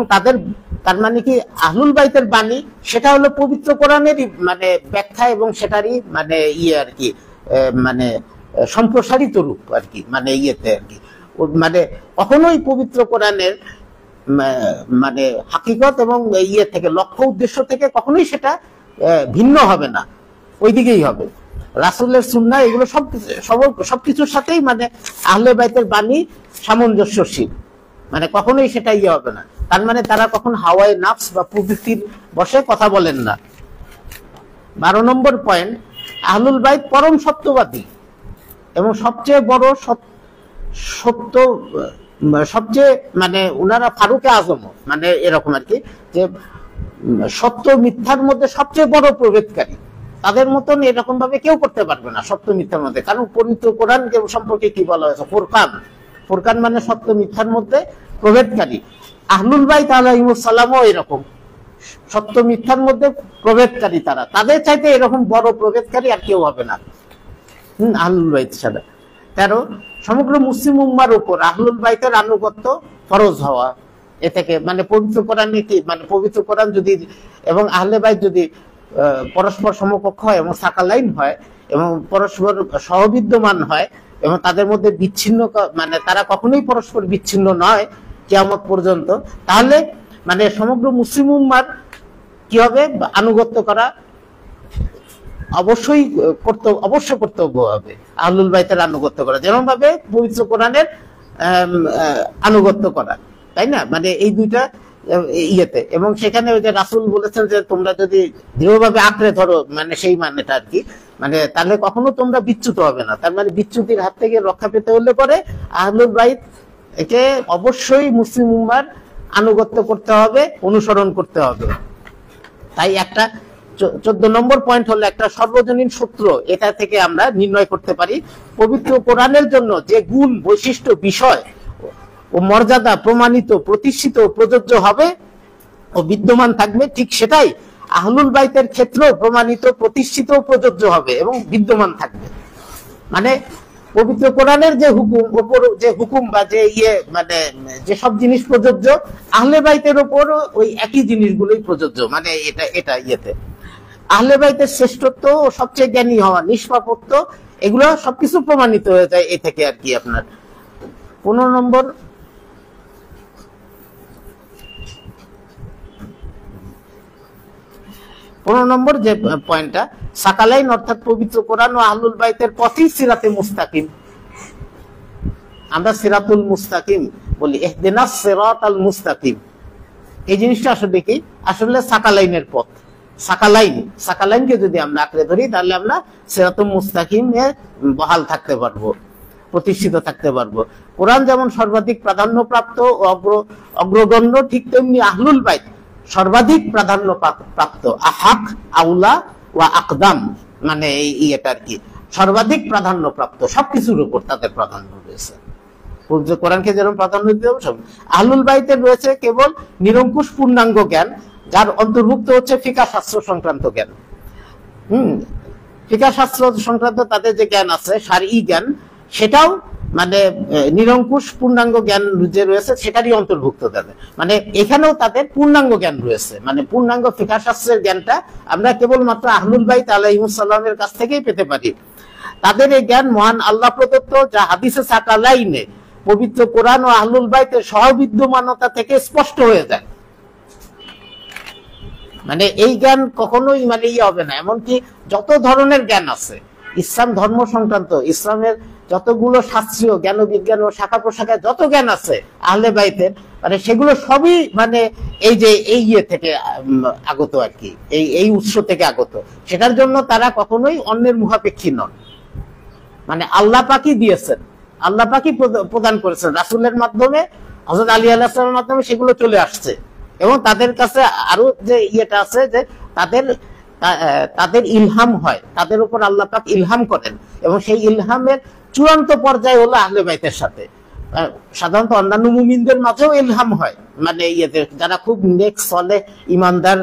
তার মানে কি আহলুল বাইতের বাণী সেটা হলো পবিত্র কোরআনেরই মানে ব্যাখ্যা এবং সেটারই মানে আর কি মানে সম্প্রসারিত রূপ আর কি, মানে আর কি, মানে কখনোই পবিত্র কোরআনের মানে হাকিকত এবং থেকে, লক্ষ্য উদ্দেশ্য থেকে কখনোই সেটা ভিন্ন হবে না, ওই দিকেই হবে। রাসূলের সুন্নাহ এগুলো সবকিছুর সাথেই মানে আহলে বাইতের বাণী সামঞ্জস্যশীল, মানে কখনোই সেটা হবে না। তার মানে তারা কখন হাওয়ায়ে নাফস বা প্রবৃত্তির বশে কথা বলেন না। 12 নম্বর পয়েন্ট, আহলুল বাইত পরম সত্যবাদী এবং সবচেয়ে বড় সত্য, সবচেয়ে মানে উনারা ফারুকে আজম, মানে এরকম আর কি, যে সত্য মিথ্যার মধ্যে সবচেয়ে বড় প্রভেদকারী, তাদের মতন এরকম ভাবে কেউ করতে পারবে না সত্য মিথ্যার মধ্যে। কারণ পবিত্র কোরআন সম্পর্কে কি বলা হয়েছে? ফুরকান। ফুরকান মানে সত্য মিথ্যার মধ্যে প্রভেদকারী। আহলুল বাইত আলাইহিমুস সালামও এরকম সত্য মিথ্যার মধ্যে প্রভেদকারী। তারা তাদের চাইতে এরকম বড় প্রভেদকারী আর কেউ হবে না আহলুল বাইত ছাড়া। 13 সমগ্র মুসলিম উম্মার উপর আহলুল বাইতের আনুগত্য ফরজ হওয়া। এ থেকে মানে পবিত্র কোরআনে কি মানে পবিত্র কোরআন যদি এবং আহলে বাইত যদি পরস্পর সমকক্ষ হয় এবং সাকালাইন হয় এবং পরস্পর সহবিদ্যমান হয় এবং তাদের মধ্যে বিচ্ছিন্ন মানে তারা কখনোই পরস্পর বিচ্ছিন্ন নয় কিয়ামত পর্যন্ত, তাহলে মানে সমগ্র মুসলিম উম্মার কি হবে? আনুগত্য করা অবশ্যই কর্তব্য হবে। আহলুল বাইতের আনুগত্য করা যেমন ভাবে পবিত্র কোরআনের আনুগত্য করা, তাই না? মানে এই দুইটা ইয়েতে। এবং সেখানে ওই যে রাসূল বলেছেন যে তোমরা যদি দৃঢ়ভাবে আঁকড়ে ধরো, মানে সেই মানেটা আর কি, মানে তাহলে কখনো তোমরা বিচ্যুত হবে না। তার মানে বিচ্যুতির হাত থেকে রক্ষা পেতে হলে পরে আহলুল বাইত একে অবশ্যই মুসলিম উম্মার আনুগত্য করতে হবে, অনুসরণ করতে হবে। তাই একটা 14 নম্বর পয়েন্ট হলো একটা সর্বজনীন সূত্র। এটা থেকে আমরা নির্ণয় করতে পারি পবিত্র কোরআনের জন্য যে গুণ, বৈশিষ্ট্য, বিষয় ও মর্যাদা প্রমাণিত, প্রতিষ্ঠিত, প্রযোজ্য হবে ও বিদ্যমান থাকবে, ঠিক সেটাই আহলুল বাইতের ক্ষেত্রেও প্রমাণিত, প্রতিষ্ঠিত, প্রযোজ্য হবে এবং বিদ্যমান থাকবে। মানে পবিত্র কোরআনের যে হুকুম বা যে মানে যে সব জিনিস প্রযোজ্য, আহলে বাইতের উপর ওই একই জিনিসগুলোই প্রযোজ্য। মানে এটা ইয়েতে আহলে বাইতের শ্রেষ্ঠত্ব ও সবচেয়ে জ্ঞানী হওয়া, নিষ্পাপত্ব, এগুলো সবকিছু প্রমাণিত হয়ে যায় এই থেকে আর কি। আপনার 15 নম্বর যে পয়েন্টটা, সাকালাইন অর্থাৎ পবিত্র কোরআন ও আহলুল বাইতের পথই সিরাতে মুস্তাকিম। আমরা সিরাতুল মুস্তাকিম বলি, ইহদিনাস সিরাতাল মুস্তাকিম। এই জিনিসটা আসলে কি? আসলে সাকালাইনের পথ। সাকালাইনকে যদি আমরা আঁকড়ে ধরি তাহলে আমরা সিরাতুল মুস্তাকিমে বহাল থাকতে পারবো, প্রতিষ্ঠিত থাকতে পারবো। কোরআন যেমন সর্বাধিক প্রাধান্যপ্রাপ্ত ও অগ্রগণ্য, ঠিক তেমনি আহলুল বাইত সর্বাধিক প্রাধান্য প্রাপ্ত। আহাক, আউলা ওয়া আকদাম, মানে এটা আর কি সর্বাধিক প্রাধান্য প্রাপ্ত। সবকিছুর উপর তাদের প্রাধান্য রয়েছে। কোরআনকে যেরকম প্রাধান্য দিতে হবে সব। আহলুল বাইতের রয়েছে কেবল নিরঙ্কুশ পূর্ণাঙ্গ জ্ঞান, যার অন্তর্ভুক্ত হচ্ছে ফিকাহ শাস্ত্র সংক্রান্ত জ্ঞান। ফিকাহ শাস্ত্র সংক্রান্ত তাদের যে জ্ঞান আছে, শারঈ জ্ঞান, সেটাও মানে নিরঙ্কুশ পূর্ণাঙ্গ জ্ঞান যে রয়েছে সেটারই অন্তর্ভুক্ত তাদের। মানে এখানেও তাদের পূর্ণাঙ্গ জ্ঞান রয়েছে। মানে পূর্ণাঙ্গ ফিকাহ শাস্ত্রের জ্ঞানটা আমরা কেবলমাত্র আহলুল বাইত আলাইহিমুস সালামের কাছ থেকেই পেতে পারি। তাদের এই জ্ঞান মহান আল্লাহ প্রদত্ত, যা হাদিসে সাকালাইনে পবিত্র কোরআন ও আহলুল বাইতের সহবিদ্যমানতা থেকে স্পষ্ট হয়ে যায়। মানে এই জ্ঞান কখনোই মানে হবে না। এমনকি যত ধরনের জ্ঞান আছে ইসলাম ধর্ম সংক্রান্ত, ইসলামের যতগুলো শাস্ত্রীয় জ্ঞান বিজ্ঞান ও শাখা প্রশাখায় যত জ্ঞান আছে আহলে বাইতের, মানে সেগুলো সবই মানে এই যে এই থেকে আগত আর কি, এই উৎস থেকে আগত। সেটার জন্য তারা কখনোই অন্যের মুখাপেক্ষী নন। মানে আল্লাহ পাকই দিয়েছেন, আল্লাহ পাকই প্রদান করেছেন রাসূলের মাধ্যমে, হযরত আলী আলাইহিস সালামের মাধ্যমে সেগুলো চলে আসছে। এবং তাদের কাছে আরো যে ইয়েটা আছে যে তাদের ইলহাম হয়, তাদের উপর আল্লাহ পাক ইলহাম করেন এবং সেই ইলহামের চূড়ান্ত পর্যায়ে হলো আহলে বাইতের সাথে। সাধারণত অন্যান্য মুমিনদের মাঝেও ইলহাম হয়, মানে যারা খুব নেক, সালেহ, ঈমানদার,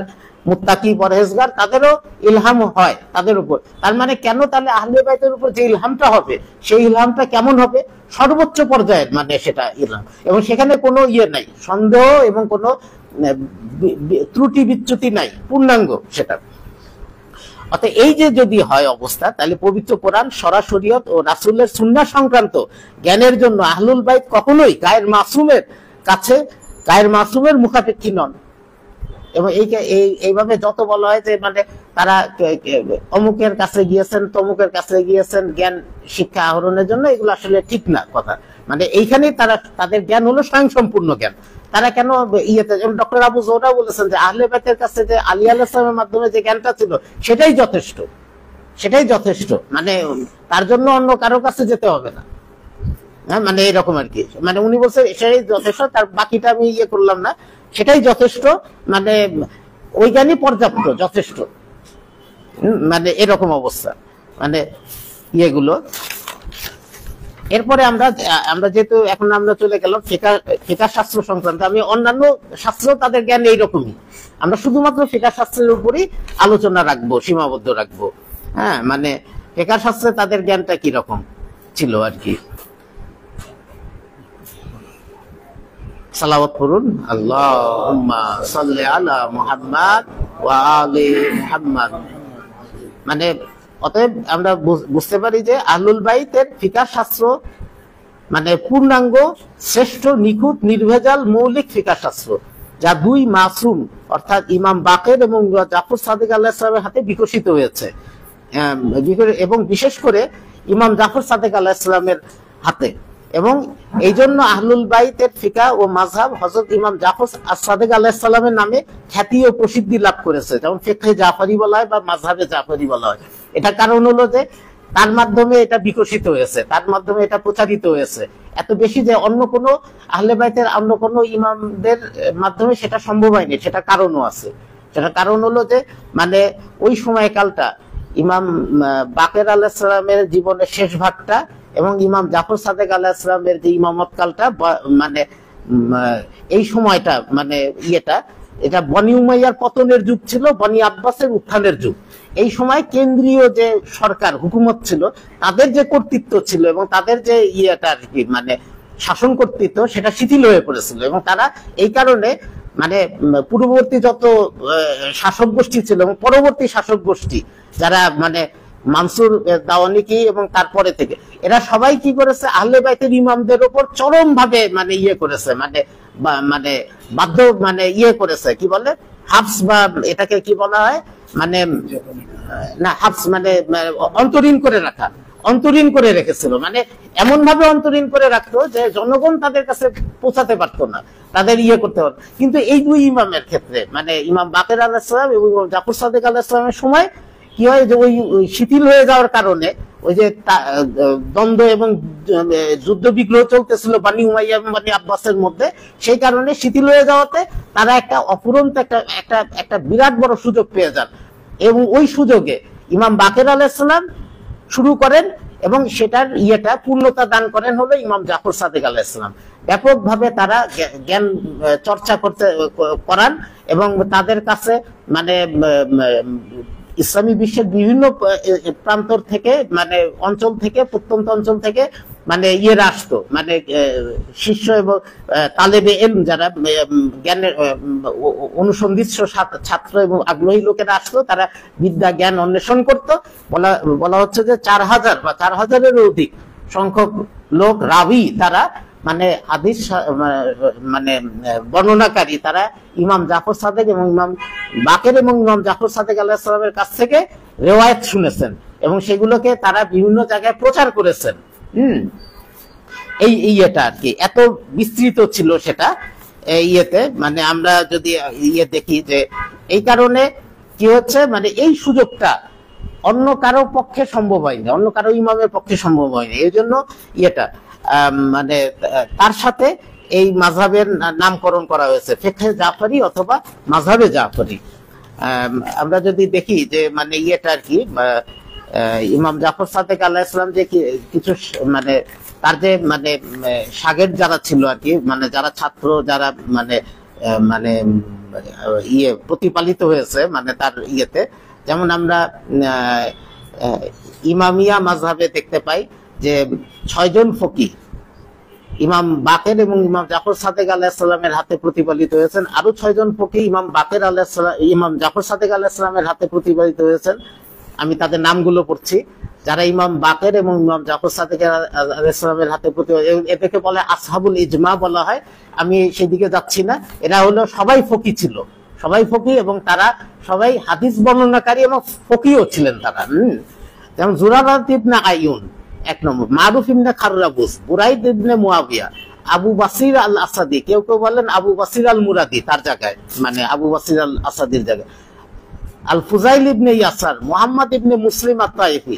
মুত্তাকি, পরহেজগার, তাদেরও ইলহাম হয় তাদের উপর। তার মানে কেন তাহলে আহলে বাইতের উপর যে ইলহামটা হবে সেই ইলহামটা কেমন হবে? সর্বোচ্চ পর্যায়ের মানে সেটা ইলহাম, এবং সেখানে কোনো নাই, সন্দেহ এবং কোনো ত্রুটি বিচ্যুতি নাই, পূর্ণাঙ্গ সেটা। অর্থাৎ এই যে যদি হয় অবস্থা, তাহলে পবিত্র কোরআন, শরিয়ত ও রাসূলের সুন্নাহ সংক্রান্ত জ্ঞানের জন্য আহলুল বাইত কখনোই গায়ের মাসুমের মুখাপেক্ষী নন। এবং এইভাবে যত বলা হয় যে মানে তারা অমুকের কাছে গিয়েছেন, তমুকের কাছে গিয়েছেন জ্ঞান শিক্ষা আহরণের জন্য, এগুলো আসলে ঠিক না কথা। মানে এইখানেই তাদের জ্ঞান হলো স্বয়ংসম্পূর্ণ জ্ঞান। তারা কেন ডক্টর আবু জোহরা বলেছেন যে আহলে বাইতের কাছে যে আলী আলাইহিস সালামের মাধ্যমে যে জ্ঞানটা ছিল সেটাই যথেষ্ট, মানে তার জন্য অন্য কারো কাছে যেতে হবে না। হ্যাঁ, মানে এরকম আর কি। মানে উনি বলছেন সেটাই যথেষ্ট, তার বাকিটা আমি করলাম না, সেটাই যথেষ্ট, মানে ওই জ্ঞানই পর্যাপ্ত, যথেষ্ট। মানে এরকম অবস্থা, মানে ইয়েগুলো। এরপরে আমরা যেহেতু এখন আমরা চলে গেলাম ফিকাহ শাস্ত্র সংক্রান্ত, আমি অন্যান্য শাস্ত্র তাদের জ্ঞান এইরকমই, আমরা শুধুমাত্র ফিকাহ শাস্ত্রের উপরই আলোচনা রাখবো, সীমাবদ্ধ রাখবো। হ্যাঁ, মানে ফিকাহ শাস্ত্রে তাদের জ্ঞানটা কি রকম ছিল আর কি। সালাওয়াত পড়ুন, আল্লাহুম্মা সাল্লি আলা মুহাম্মাদ ওয়া আলি মুহাম্মাদ। মানে অতএব আমরা বুঝতে পারি যে আহলুল বাইতের ফিকাহ শাস্ত্র মানে পূর্ণাঙ্গ, শ্রেষ্ঠ, নিখুঁত, নির্ভেজাল, মৌলিক ফিকাহ শাস্ত্র, যা দুই মাসুম অর্থাৎ ইমাম বাকের এবং জাফর সাদিক আলাইহিস সালামের হাতে বিকশিত হয়েছে, এবং বিশেষ করে ইমাম জাফর সাদিক আলাইহিস সালামের হাতে। এবং এই জন্য আহলুল বাইতের ফিকাহ ও মাযহাব হযরত ইমাম জাফর সাদিক আলাইহিস সালামের নামে খ্যাতি ও প্রসিদ্ধি লাভ করেছে, যেমন ফিকহে জাফরি বলা হয় বা মাযহাবে জাফরি বলা হয়। এটা কারণ হলো যে তার মাধ্যমে এটা বিকশিত হয়েছে, তার মাধ্যমে এটা প্রচারিত হয়েছে এত বেশি যে অন্য কোনো আহলে বাইতের অন্য কোনো ইমামদের মাধ্যমে সেটা সম্ভব হয়নি। সেটা কারণও আছে। সেটা কারণ হলো যে মানে ওই সময়কালটা ইমাম বাকের আলাইহিস সালামের জীবনের শেষ ভাগটা এবং ইমাম জাফর সাদিক আলাইহিস সালামের যে ইমামত কালটা, মানে এই সময়টা মানে এটা বনি উমাইয়ার পতনের যুগ ছিল, বনি আব্বাসের উত্থানের যুগ। এই সময় কেন্দ্রীয় যে সরকার হুকুমত ছিল, তাদের যে কর্তৃত্ব ছিল এবং তাদের যে মানে শাসন কর্তৃত্ব, সেটা শিথিল হয়ে পড়েছিল। এবং তারা এই কারণে মানে পূর্ববর্তী যত শাসক গোষ্ঠী ছিল এবং পরবর্তী শাসক গোষ্ঠী যারা মানে মানসুর দাওয়ানিকি এবং তারপরে থেকে, এরা সবাই কি করেছে, আহলে বাইতের ইমামদের উপর চরম ভাবে মানে করেছে, মানে বাধ্য মানে করেছে, কি বলে হাফস, বা এটাকে কি বলা হয়, মানে না হাফস মানে অন্তরীণ করে রাখা, অন্তরীণ করে রেখেছিল। মানে এমন ভাবে অন্তরীণ করে রাখতো যে জনগণ তাদের কাছে পৌঁছাতে পারতো না, তাদের করতে পারতো। কিন্তু এই দুই ইমামের ক্ষেত্রে, মানে ইমাম বাকের আলাইহিস সালাম এবং জাফর সাদিক আলাইহিস সালামের সময় কি হয় যে ওই শিথিল হয়ে যাওয়ার কারণে, ওই যে দ্বন্দ্ব এবং যুদ্ধ বিগ্রহ চলতেছিল বনি উমাইয়া এবং বনি আব্বাসের মধ্যে, সেই কারণে শিথিল হয়ে যাওয়াতে তারা একটা অফুরন্ত একটা বিরাট বড় সুযোগ পেয়ে যান। এবং ওই সুযোগে ইমাম বাকের আলাইহিস সালাম শুরু করেন এবং সেটার পূর্ণতা দান করেন হলো ইমাম জাফর সাদিক আলাইহিস সালাম। ব্যাপকভাবে তারা জ্ঞান চর্চা করান এবং তাদের কাছে মানে ইসলামী বিশ্বের বিভিন্ন প্রান্তর থেকে, মানে অঞ্চল থেকে, প্রত্যন্ত অঞ্চল থেকে মানে আসতো, মানে শিষ্য এবং তালেবে ইলম যারা জ্ঞানের অনুসন্ধিৎস ছাত্র এবং আগ্রহী লোকেরা আসতো, তারা বিদ্যা জ্ঞান অন্বেষণ করতো। বলা হচ্ছে যে 4000 বা 4000-এরও অধিক সংখ্যক লোক রাবি, তারা মানে হাদিস মানে বর্ণনাকারী, তারা ইমাম জাফর সাদিক এবং ইমাম বাকের এবং ইমাম জাফর সাদিক আলাইহিস সালামের কাছ থেকে রিওয়ায়াত শুনেছেন এবং সেগুলোকে তারা বিভিন্ন জায়গায় প্রচার করেছেন। এই আর কি এত বিস্তৃত ছিল সেটা মানে আমরা যদি দেখি যে এই কারণে কি হচ্ছে, মানে এই সুযোগটা অন্য কারো পক্ষে সম্ভব হয়নি, অন্য কারো ইমামের পক্ষে সম্ভব হয়নি। এই জন্য মানে তার সাথে এই মাযহাবের নামকরণ করা হয়েছে ফিকহে জাফরি অথবা মাযহাবে জাফরি। আমরা যদি দেখি যে মানে আর কি ইমাম জাফর সাদিক আলাইহিস সালাম যে কিছু মানে তার যে মানে শাগির্দ যারা ছিল আর কি, মানে যারা ছাত্র, যারা মানে মানে প্রতিপালিত হয়েছে মানে তার যেমন আমরা ইমামিয়া মাযহাবে দেখতে পাই যে 6 জন ফকিহ ইমাম বাকের এবং ইমাম জাফর সাদিক আলাইহিস সালামের হাতে প্রতিপালিত হয়েছেন। আরো 6 জন ফকিহ ইমাম বাকের আলাইহিস সালাম, ইমাম জাফর সাদিক আলাইহিস সালামের হাতে প্রতিপালিত হয়েছেন। আমি তাদের নামগুলো পড়ছি, যারা ইমাম বাকের এবং ইমাম জাফর সাদিক আলাইহিস সালামের হাতে এদেরকে বলে আসহাবুল ইজমা বলা হয়। আমি সেদিকে যাচ্ছি না। এরা হলো সবাই ফকিহ ছিল, সবাই ফকিহ এবং তারা সবাই হাদিস বর্ণনাকারী এবং ফকিহও ছিলেন তারা। যেমন জুরারাত ইবনে আইয়ুন 1 নম্বর, মারুফ ইবনে খাররাবুস, বুরাইদ ইবনে মুয়াবিয়া, আবু বাসির আল আসাদি, কেউ কেউ বলেন আবু বাসির আল মুরাদি, তার জায়গায় মানে আবু বাসির আল আসাদির জায়গায়, আল ফুজাইল ইবনে ইয়াসার, মুহাম্মদ ইবনে মুসলিম আত-তাইফি।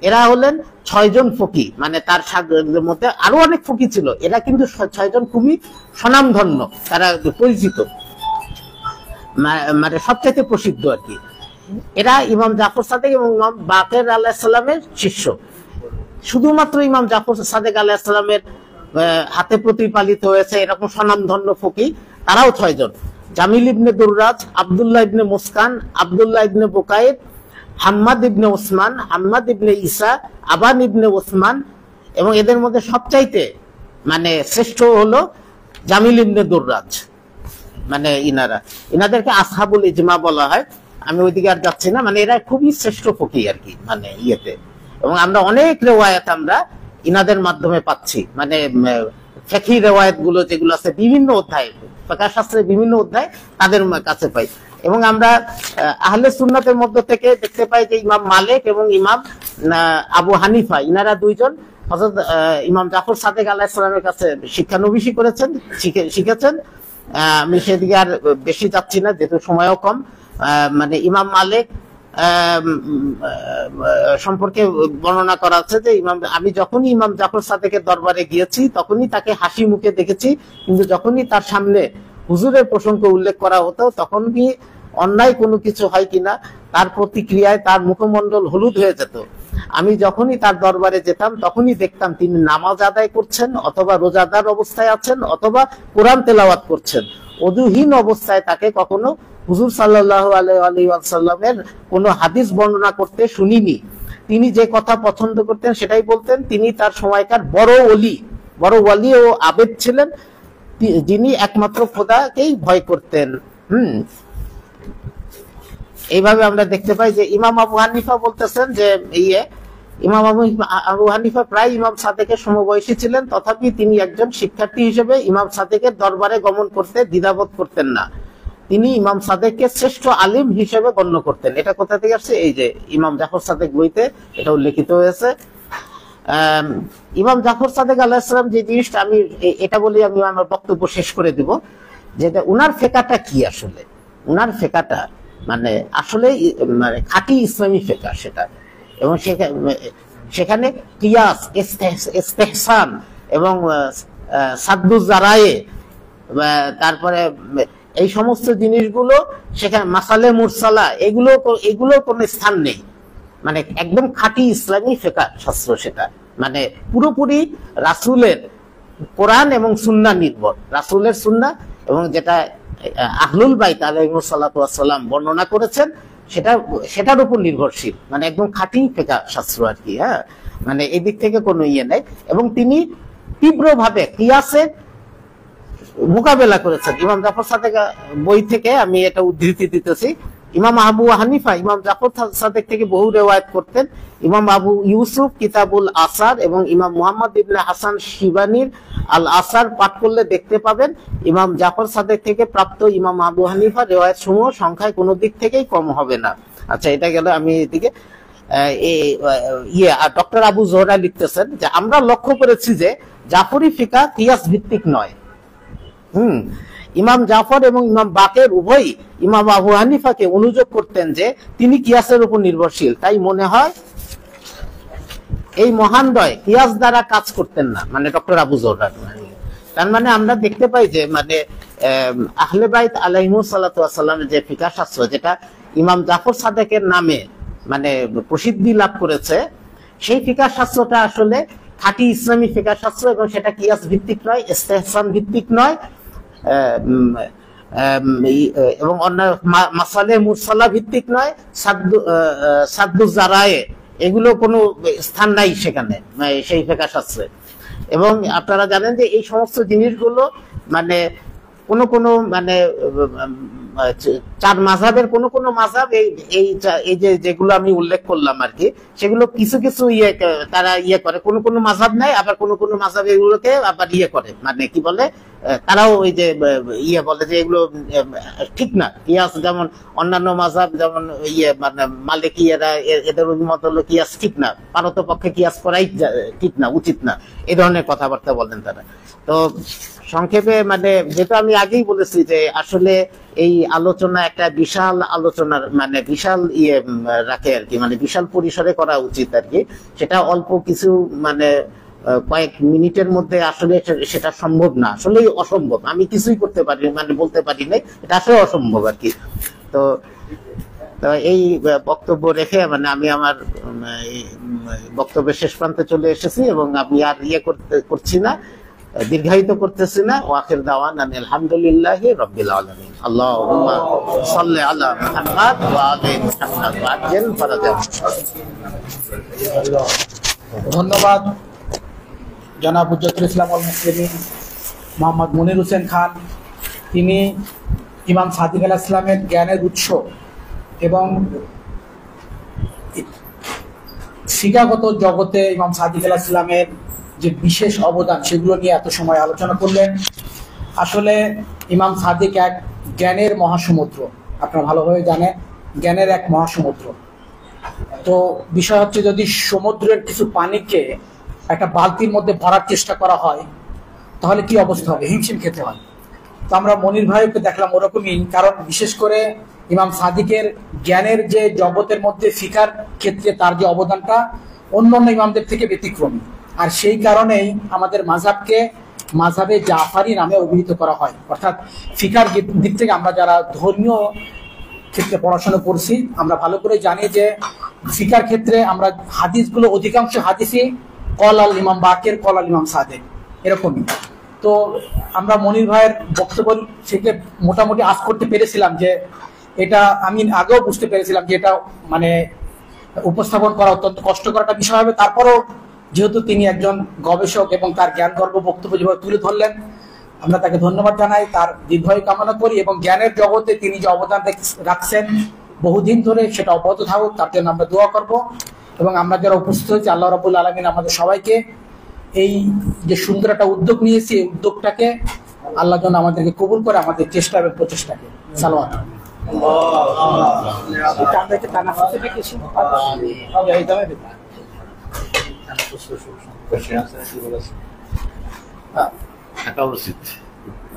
এরা হলেন 6 জন ফকিহ, মানে তার শাগির্দের মধ্যে আরো অনেক ফকিহ ছিল। এরা কিন্তু 6 জন খুবই স্বনামধন্য, তারা পরিচিত, মানে সবচেয়ে প্রসিদ্ধ আর কি। এরা ইমাম জাফর সাদেক এবং ইমাম বাকের আলাইহিস সালামের শিষ্য। শুধুমাত্র ইমাম জাফর সাদেক আলাইহিস সালামের হাতে প্রতিপালিত হয়েছে এরকম স্বনামধন্য ফকিহ, তারাও 6 জন। জামিল ইবনে দুররাজ, আব্দুল্লাহ ইবনে মুসকান, আব্দুল্লাহ ইবনে বুকাইর, হাম্মাদ ইবনে ওসমান, হাম্মাদ ইবনে ঈসা, আবান ইবনে ওসমান, এবং এদের মধ্যে সবচাইতে মানে শ্রেষ্ঠ হলো জামিল ইবনে দুররাজ। মানে ইনাদেরকে আসহাবুল ইজমা বলা হয়। আমি ওইদিকে আর যাচ্ছি না, মানে এরা খুবই শ্রেষ্ঠ ফকিহ আর কি মানে ইয়েতে। এবং আমরা অনেক রেওয়ায়াত আমরা ইনাদের মাধ্যমে পাচ্ছি, মানে ফিকহি রেওয়ায়াত গুলো যেগুলো আছে বিভিন্ন অধ্যায়, ফিকহ শাস্ত্রের বিভিন্ন অধ্যায় তাদের কাছে পাই। এবং আমরা আহলে সুন্নাতের মধ্য থেকে দেখতে পাই যে ইমাম মালিক এবং ইমাম আবু হানিফা ইনারা 2 জন হযরত ইমাম জাফর সাদেক আলাইহিস সালামের কাছে শিক্ষানবিশি করেছেন, শিখেছেন। আমি সেদিকে আর বেশি যাচ্ছি না যেহেতু সময়ও কম। মানে ইমাম মালিক সম্পর্কে বর্ণনা করা আছে যে আমি যখনই ইমাম জাফর সাদেকের দরবারে গিয়েছি তখনই তাকে হাসি মুখে দেখেছি, কিন্তু যখনই তার সামনে হুজুরের প্রসঙ্গ উল্লেখ করা হতো তখনই অন্যায় কোনো কিছু হয় কিনা তার প্রতিক্রিয়ায় তার মুখমণ্ডল হলুদ হয়ে যেত। আমি যখনই তার দরবারে যেতাম তখনই দেখতাম তিনি নামাজ আদায় করছেন, অথবা রোজাদার অবস্থায় আছেন, অথবা কোরআন তেলাওয়াত করছেন। ওযুহীন অবস্থায় তাকে কখনো হুজুর সাল্লাল্লাহু আলাইহি ওয়াসাল্লামের কোনো হাদিস বর্ণনা করতে শুনিনি। তিনি যে কথা পছন্দ করতেন সেটাই বলতেন। তিনি তার সময়কার বড় ওলি ও আবেদ ছিলেন, যিনি একমাত্র খোদাকেই ভয় করতেন। এইভাবে আমরা দেখতে পাই যে ইমাম আবু হানিফা বলতেছেন যে ইমাম আবু হানিফা প্রায় ইমাম সাদেকের সমবয়সী ছিলেন, তথাপি তিনি একজন শিক্ষার্থী হিসেবে ইমাম সাদেকের দরবারে গমন করতে দ্বিধাবোধ করতেন না। তিনি ইমাম সাদেককে শ্রেষ্ঠ আলিম হিসেবে গণ্য করতেন। এটা কোথা থেকে আসছে? এই যে ইমাম জাফর সাদেক বইতে এটা উল্লেখিত হয়েছে। ইমাম জাফর সাদেক আলাইহিস সালাম যে জিনিসটা, আমি এটা বলি আমি আমার বক্তব্য শেষ করে দিব, যেটা উনার ফিকহটা কি আসলে। উনার ফিকহটা মানে আসলে মানে খাঁটি ইসলামী ফিকহ সেটা। এবং সেখানে কিয়াস, ইস্তেহসান এবং সাদ্দুজ জারায়ে, তারপরে এই সমস্ত জিনিসগুলো সেখানে মাসালে মুরসালা এগুলো কোনো স্থান নেই। মানে একদম খাঁটি ইসলামী ফিকহ শাস্ত্র সেটা, মানে পুরোপুরি রাসূলের কোরআন এবং সুন্নাহ নির্ভর। রাসূলের সুন্নাহ এবং যেটা আহলুল বাইত আলাইহিমুস সালাতু ওয়াস সালাম বর্ণনা করেছেন সেটার উপর নির্ভরশীল, মানে একদম খাঁটি ফিকহ শাস্ত্র আর কি। হ্যাঁ, মানে এই দিক থেকে কোনো ইয়ে নাই। এবং তিনি তীব্রভাবে কিয়াসের মোকাবেলা করেছেন। ইমাম জাফর সাদেক বই থেকে আমি এটা উদ্ধৃতি দিতেছি। ইমাম আবু হানিফা ইমাম জাফর সাদেক থেকে বহু রেওয়ায়াত করতেন। ইমাম আবু ইউসুফ কিতাবুল আসার এবং ইমাম মুহাম্মদ ইবনে হাসান শিবানীর আল আসার পাঠ করলে দেখতে পাবেন ইমাম জাফর সাদেক থেকে প্রাপ্ত ইমাম আবু হানিফা রেওয়ায়াত সমূহ সংখ্যায় কোনো দিক থেকেই কম হবে না। আচ্ছা, এটা গেল। আমি এদিকে ডক্টর আবু জোহরা লিখতেছেন যে আমরা লক্ষ্য করেছি যে জাফরি ফিকহ কিয়াস ভিত্তিক নয়। ইমাম জাফর এবং ইমাম বাকের উভয়ই ইমাম আবু হানিফাকে অনুযোগ করতেন যে তিনি কিয়াসের উপর নির্ভরশীল। তাই মনে হয় এই মহানদয় কিয়াস দ্বারা কাজ করতেন না, মানে ডক্টর আবু জোহরা। তার মানে আমরা দেখতে পাই যে মানে আহলে বাইত আলাইহিমুস সালাতু ওয়াস সালামের যে ফিকহ শাস্ত্র, যেটা ইমাম জাফর সাদেকের নামে মানে প্রসিদ্ধি লাভ করেছে, সেই ফিকহ শাস্ত্রটা আসলে খাঁটি ইসলামী ফিকহ শাস্ত্র। এবং সেটা কিয়াস ভিত্তিক নয়, ইস্তেহসান ভিত্তিক নয়, এবং অন্য মাসালে মুরসালা ভিত্তিক নয়, সাদ্দুজ জারায়ে এগুলো কোনো স্থান নাই সেখানে সেই ফিকহ শাস্ত্রে। এবং আপনারা জানেন যে এই সমস্ত জিনিসগুলো মানে কোনো মানে 4 মাযহাবের কোনো মাযহাব এই যেগুলো আমি উল্লেখ করলাম আর কি, সেগুলো কিছু তারা করে, কোনো মাযহাব নাই, আবার কোনো মাযহাব এগুলোকে আবার করে, মানে কি বলে তারাও ওই যে বলে যে এগুলো ঠিক না। কিয়াস যেমন অন্যান্য মাযহাব যেমন মানে মালিকিয়ারা এদের অভিমত হলো কিয়াস ঠিক না, পারতপক্ষে কিয়াস করাই ঠিক না, উচিত না, এই ধরনের কথাবার্তা বলেন তারা। তো সংক্ষেপে মানে যেটা আমি আগেই বলেছি যে আসলে এই আলোচনা একটা বিশাল আলোচনার মানে বিশাল রাখে আর কি, মানে বিশাল পরিসরে করা উচিত আর কি। সেটা অল্প কিছু মানে কয়েক মিনিটের মধ্যে আসলে সেটা সম্ভব না, আসলেই অসম্ভব। আমি কিছুই করতে পারি মানে বলতে পারি না, এটা আসলে অসম্ভব আর কি। তো তো এই বক্তব্য রেখে মানে আমি আমার বক্তব্যের শেষ প্রান্তে চলে এসেছি এবং আমি আর করছি না, দীর্ঘায়িত করতেছি না। ওয়াখির দাওয়ানা আলহামদুলিল্লাহি রাব্বিল আলামিন। আল্লাহুম্মা সাল্লি আলা মুহাম্মাদ ওয়া আলি মুহাম্মাদ ওয়া আজ্জিল ফারাজাহ। ধন্যবাদ জনাব হুজ্জাতুল ইসলাম ওয়াল মুসলিমিন মোহাম্মদ মনির হোসেন খান। তিনি ইমাম সাদিক আলাইহিস সালামের জ্ঞানের উৎস এবং শিক্ষাগত জগতে ইমাম সাদিক আলাইহিস সালামের যে বিশেষ অবদান সেগুলো নিয়ে এত সময় আলোচনা করলেন। আসলে ইমাম সাদিক এক জ্ঞানের মহাসমুদ্র, আপনারা ভালোভাবে জানেন জ্ঞানের এক মহাসমুদ্র। তো বিষয় হচ্ছে যদি সমুদ্রের কিছু পানিকে একটা বালতির মধ্যে ভরার চেষ্টা করা হয় তাহলে কি অবস্থা হবে, হিমশিম খেতে হয়। তো আমরা মনির ভাইকে দেখলাম ওরকমই, কারণ বিশেষ করে ইমাম সাদিকের জ্ঞানের যে জগতের মধ্যে ফিকার ক্ষেত্রে তার যে অবদানটা অন্য অন্য ইমামদের থেকে ব্যতিক্রমী, আর সেই কারণেই আমাদের মাযহাবকে মাযহাবে জাফারি নামে অভিহিত করা হয়। অর্থাৎ ফিকার দিক থেকে আমরা যারা ধর্মীয় ক্ষেত্রে পড়াশোনা করছি আমরা ভালো করে জানি যে ফিকার ক্ষেত্রে আমরা হাদিসগুলো অধিকাংশ হাদিসই কল আল ইমাম বাকের, কল আল ইমাম সাদেক এরকমই। তো আমরা মনির ভাইয়ের বক্তব্য থেকে মোটামুটি আশ করতে পেরেছিলাম যে এটা, আমি আগেও বুঝতে পেরেছিলাম যে এটা মানে উপস্থাপন করা অত্যন্ত কষ্টকর একটা বিষয় হবে। তারপরও যেহেতু তিনি একজন গবেষক এবং তার জ্ঞানগর্ভ বক্তব্য যেভাবে তুলে ধরলেন আমরা তাকে ধন্যবাদ জানাই, তার দীর্ঘায়ু কামনা করি এবং জ্ঞানের জগতে তিনি যে অবদান রাখছেন বহুদিন ধরে সেটা অব্যাহত থাকুক, তার জন্য আমরা দোয়া করব। এবং আমরা যারা উপস্থিত হয়েছি আল্লাহ রাব্বুল আলামিন আমাদের সবাইকে এই যে সুন্দর একটা উদ্যোগ নিয়েছি এই উদ্যোগটাকে আল্লাহ যেন আমাদেরকে কবুল করে আমাদের চেষ্টা এবং প্রচেষ্টাকে। সালাওয়াত।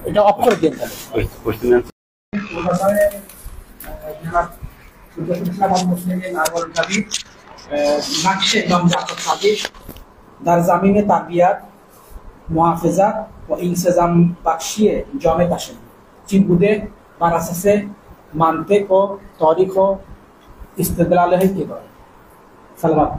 এটা অফ করে দিন در زمین تربیت محافظت و انسجام بخشی جامعه داشتن چین بوده بر اساس منطق و تاریخ و استدلال که داره. سلام.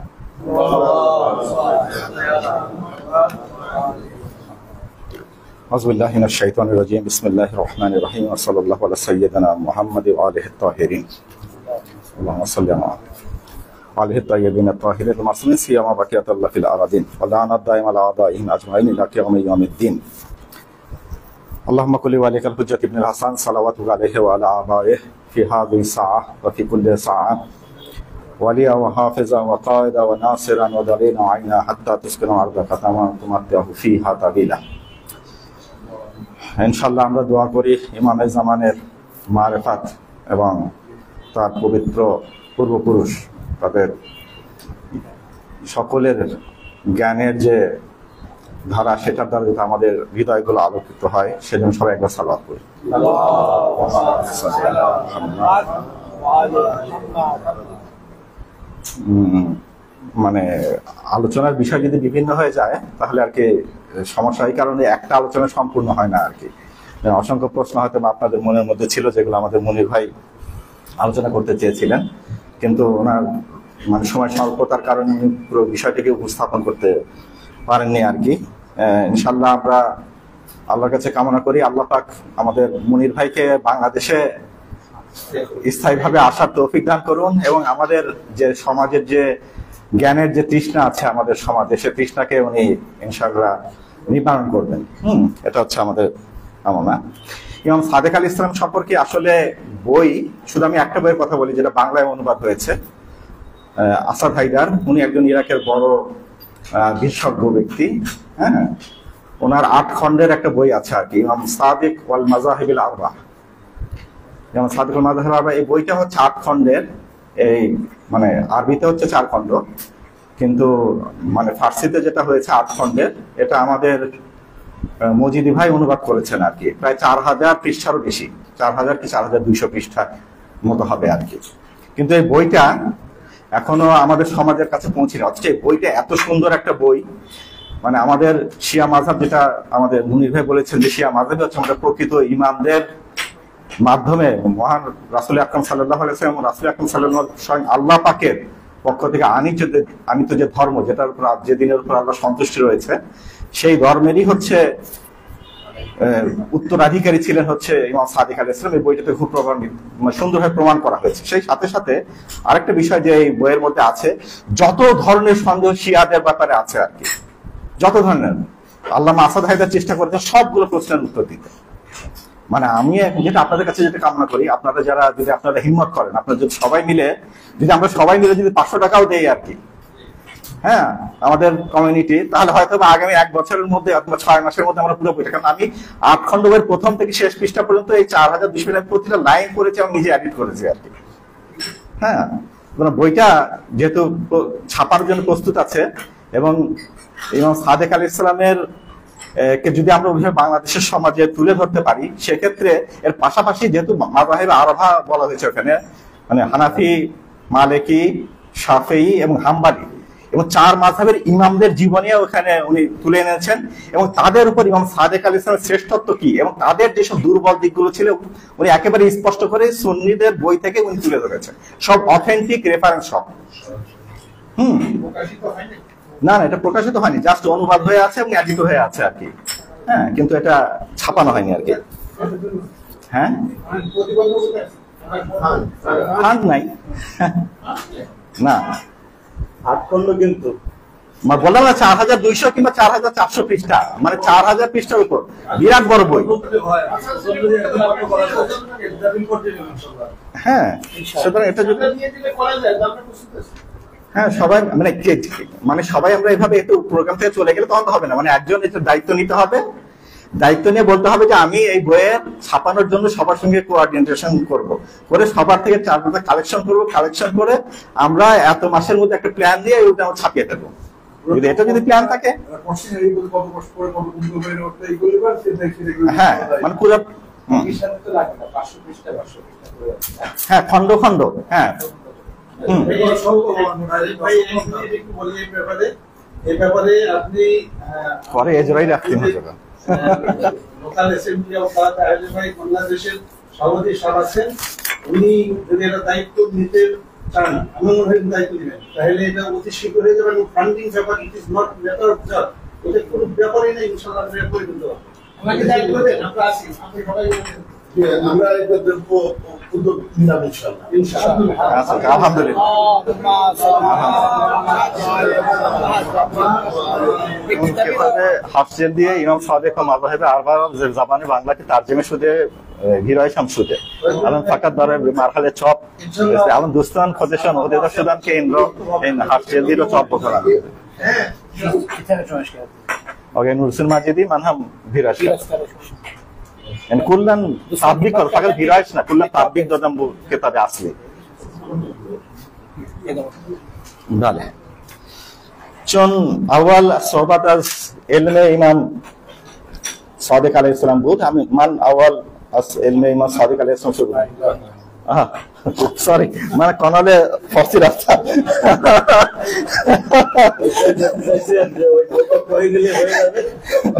أعوذ بالله من الشيطان الرجيم بسم الله الرحمن الرحيم وصلى الله على سيدنا محمد وآله الطاهرين اللهم صل على آله الطيبين الطاهرين المعصومين سيما بقية الله في الأراضين ولعنة دائمة على أعدائهم أجمعين إلى يوم الدين اللهم كل وليك الحجة ابن الحسن صلواتك عليه وعلى آبائه في هذه الساعة وفي كل ساعة وليا وحافظا وقائدا وناصرا ودليلا وعينا حتى تسكن أرضك كما تمتعه فيها طويلا। ইনশাআল্লাহ আমরা দোয়া করি ইমামে জামানের মারেফাত এবং তার পবিত্র পূর্বপুরুষ তাদের সকলের জ্ঞানের যে ধারা সেটার দ্বারা যাতে আমাদের হৃদয়গুলো আলোকিত হয় সেজন্য সবাই একবার সালাত করি। মানে আলোচনার বিষয় যদি বিভিন্ন হয়ে যায় তাহলে আর কি সমস্যা, এই কারণে একটা আলোচনা সম্পূর্ণ হয় না আর কি। অসংখ্য প্রশ্ন হয়তো আপনাদের মনের মধ্যে ছিল যেগুলো আমাদের মনির ভাই আলোচনা করতে চেয়েছিলেন, কিন্তু ওনার মানে সময় স্বল্পতার কারণে উনি পুরো বিষয়টিকে উপস্থাপন করতে পারেননি আর কি। ইনশাল্লাহ আমরা আল্লাহর কাছে কামনা করি আল্লাহ পাক আমাদের মনির ভাইকে বাংলাদেশে স্থায়ীভাবে আসার তৌফিক দান করুন এবং আমাদের যে সমাজের যে জ্ঞানের যে তৃষ্ণা আছে আমাদের সমাজে সে তৃষ্ণাকে উনি ইনশাআল্লাহ নিবারণ করবেন। এটা হচ্ছে আমাদের কামনা। ইমাম সাদেক আলী ইসলাম সম্পর্কে আসলে বই, শুধু আমি একটা বইয়ের কথা বলি যেটা বাংলায় অনুবাদ হয়েছে, আসাদ হায়দার, উনি একজন ইরাকের বড় বিশেষজ্ঞ ব্যক্তি। হ্যাঁ, ওনার 8 খণ্ডের একটা বই আছে আর কি, ইমাম সাদেক ওয়াল মাযাহিবিল আরবা। ইমাম সাদেক ওয়াল মাযাহিবিল আরবা, এই বইটা হচ্ছে 8 খণ্ডের। এই মানে আরবিতে হচ্ছে 4 খণ্ড, কিন্তু মানে ফার্সিতে যেটা হয়েছে 8 খণ্ডের, এটা আমাদের মজিদি ভাই অনুবাদ করেছেন আর কি। প্রায় 4000 পৃষ্ঠারও বেশি, 4000 কি 4200 পৃষ্ঠার মতো হবে আর কি। কিন্তু এই বইটা এখনো আমাদের সমাজের কাছে পৌঁছেনি। অথচ এই বইটা এত সুন্দর একটা বই, মানে আমাদের শিয়া মাযহাব, যেটা আমাদের মুনির ভাই বলেছেন যে শিয়া মাযহাব হচ্ছে আমাদের প্রকৃত ইমামদের মাধ্যমে মহান রাসূল আকরাম সাল্লাল্লাহু আলাইহি ওয়াসাল্লাম, রাসূল আকরাম সাল্লাল্লাহু আলাইহি ওয়াসাল্লাম স্বয়ং আল্লাহ পাকের পক্ষ থেকে আনিত যে ধর্ম, যেটার উপর যে দিনের উপর আল্লাহ সন্তুষ্টি রয়েছে, সেই ধর্মেরই হচ্ছে উত্তরাধিকারী ছিলেন হচ্ছে ইমাম সাদিক আলাইহিস সালাম। এই বইটাতে খুব সুন্দরভাবে প্রমাণ করা হয়েছে। সেই সাথে সাথে আরেকটা বিষয় যে এই বইয়ের মধ্যে আছে, যত ধরনের সন্দেহ শিয়াদের ব্যাপারে আছে আর কি, যত ধরনের, আল্লামা আসাদ হায়দার চেষ্টা করেছেন সবগুলো প্রশ্নের উত্তর দিতে। মানে আমি যেটা আপনাদের কাছে যেটা কামনা করি, আপনারা যারা যদি আপনারা হিম্মত করেন, আপনারা যদি সবাই মিলে আমরা সবাই মিলে যদি 500 টাকাও দেই আর কি, হ্যাঁ, আমাদের কমিউনিটি, তাহলে হয়তো আগামী 1 বছরের মধ্যে অথবা 6 মাসের মধ্যে আমরা পুরো বইটা, কারণ আমি 8 খণ্ড বইয়ের প্রথম থেকে শেষ পৃষ্ঠা পর্যন্ত এই 4200 লাইন প্রতিটা লাইন করেছি, আমি নিজে এডিট করেছি আর কি। হ্যাঁ, বইটা যেহেতু ছাপার জন্য প্রস্তুত আছে, এবং ইমাম সাদেক আলাইহিস সালামের কে যদি আমরা ওইভাবে বাংলাদেশের সমাজে তুলে ধরতে পারি, সেক্ষেত্রে এর পাশাপাশি যেহেতু মাযহাব আরবা বলা হয়েছে ওখানে, মানে হানাফি, মালিকি, শাফিঈ এবং হাম্বলি, এবং 4 মাযহাবের ইমামদের জীবনীও ওখানে উনি তুলে এনেছেন, এবং তাদের উপর ইমাম সাদেক আলাইহিস সালামের শ্রেষ্ঠত্ব কি এবং তাদের যেসব দুর্বল দিকগুলো ছিল উনি একেবারে স্পষ্ট করে সুন্নিদের বই থেকে উনি তুলে ধরেছেন, সব অথেন্টিক রেফারেন্স সব। না, এটা প্রকাশিত হয়নি, জাস্ট অনুবাদ হয়ে আছে এবং এডিট হয়ে আছে আর কি। হ্যাঁ, কিন্তু এটা ছাপানো হয়নি আর কি। হ্যাঁ, ফান্ড নাই না, 8 খণ্ড কিন্তু বললাম না 4200 কিংবা 4400 পৃষ্ঠা, মানে 4000 পৃষ্ঠার উপর, বিরাট বড় বই। হ্যাঁ, সুতরাং এটা যদি হ্যাঁ সবাই মানে সবাই আমরা এভাবে একটু প্রোগ্রাম থেকে চলে গেলে তখন তো হবে না, মানে একজন এটা দায়িত্ব নিতে হবে, দায়িত্ব নিয়ে বলতে হবে যে আমি এই বইয়ের ছাপানোর জন্য সবার সঙ্গে কোঅর্ডিনেশন করব, করে সবার থেকে 4-5টা কালেকশন করব, কালেকশন করে আমরা এত মাসের মধ্যে একটা প্ল্যান দিয়ে ওটা আমরা ছাপিয়ে দেবো। যদি এটা যদি প্ল্যান থাকে, হ্যাঁ, মানে পুরো হ্যাঁ খন্ড খন্ড, হ্যাঁ পরে এজরাই রাখতেন লোকাল অ্যাসেম্বলি অফ বাংলাদেশের সভাপতি সাহেব আছেন, উনি যদি এটা দায়িত্ব নিতে চান, আমি মনে হয় দায়িত্ব নেবেন, তাহলে এটা অতি শীঘ্র হয়ে যাবে। ফান্ডিং ব্যাপার, it is not matter of job, এটা কোনো ব্যাপারই নেই। ইনশাআল্লাহ আমরা করে দিতে পারবো। আমাকে দায়িত্ব দেন, আমরা আছি, আপনি সবাই আমরা এটা উদ্যোগ নিলাম ইনশাআল্লাহ। ইনশাআল্লাহ, আলহামদুলিল্লাহ। হাফজেল দিয়ে ইমাম সাদেক মাযহাবে আরবা জাবানে বাংলাকে তারজমে শুদে গিরায় শামসুদে আলম ফাকাত দারে মারহালে চপ আলম দুস্তান খোদেশন ওদেদা সুদান কেন্দ্র ইন হাফজেল দিয়ে চপ বকরা ওকে নুরসুল মাজিদি মানহাম ভিরাশ ان كلن تطبيق فقط هيراش না كلن تطبيق دادم bu kitabe asli بله چون اول صحبت از علم امام صادق علیه السلام بود من اول از علم امام صادق علیه السلام شروع সরি মানে কনালে ফসি রাস্তা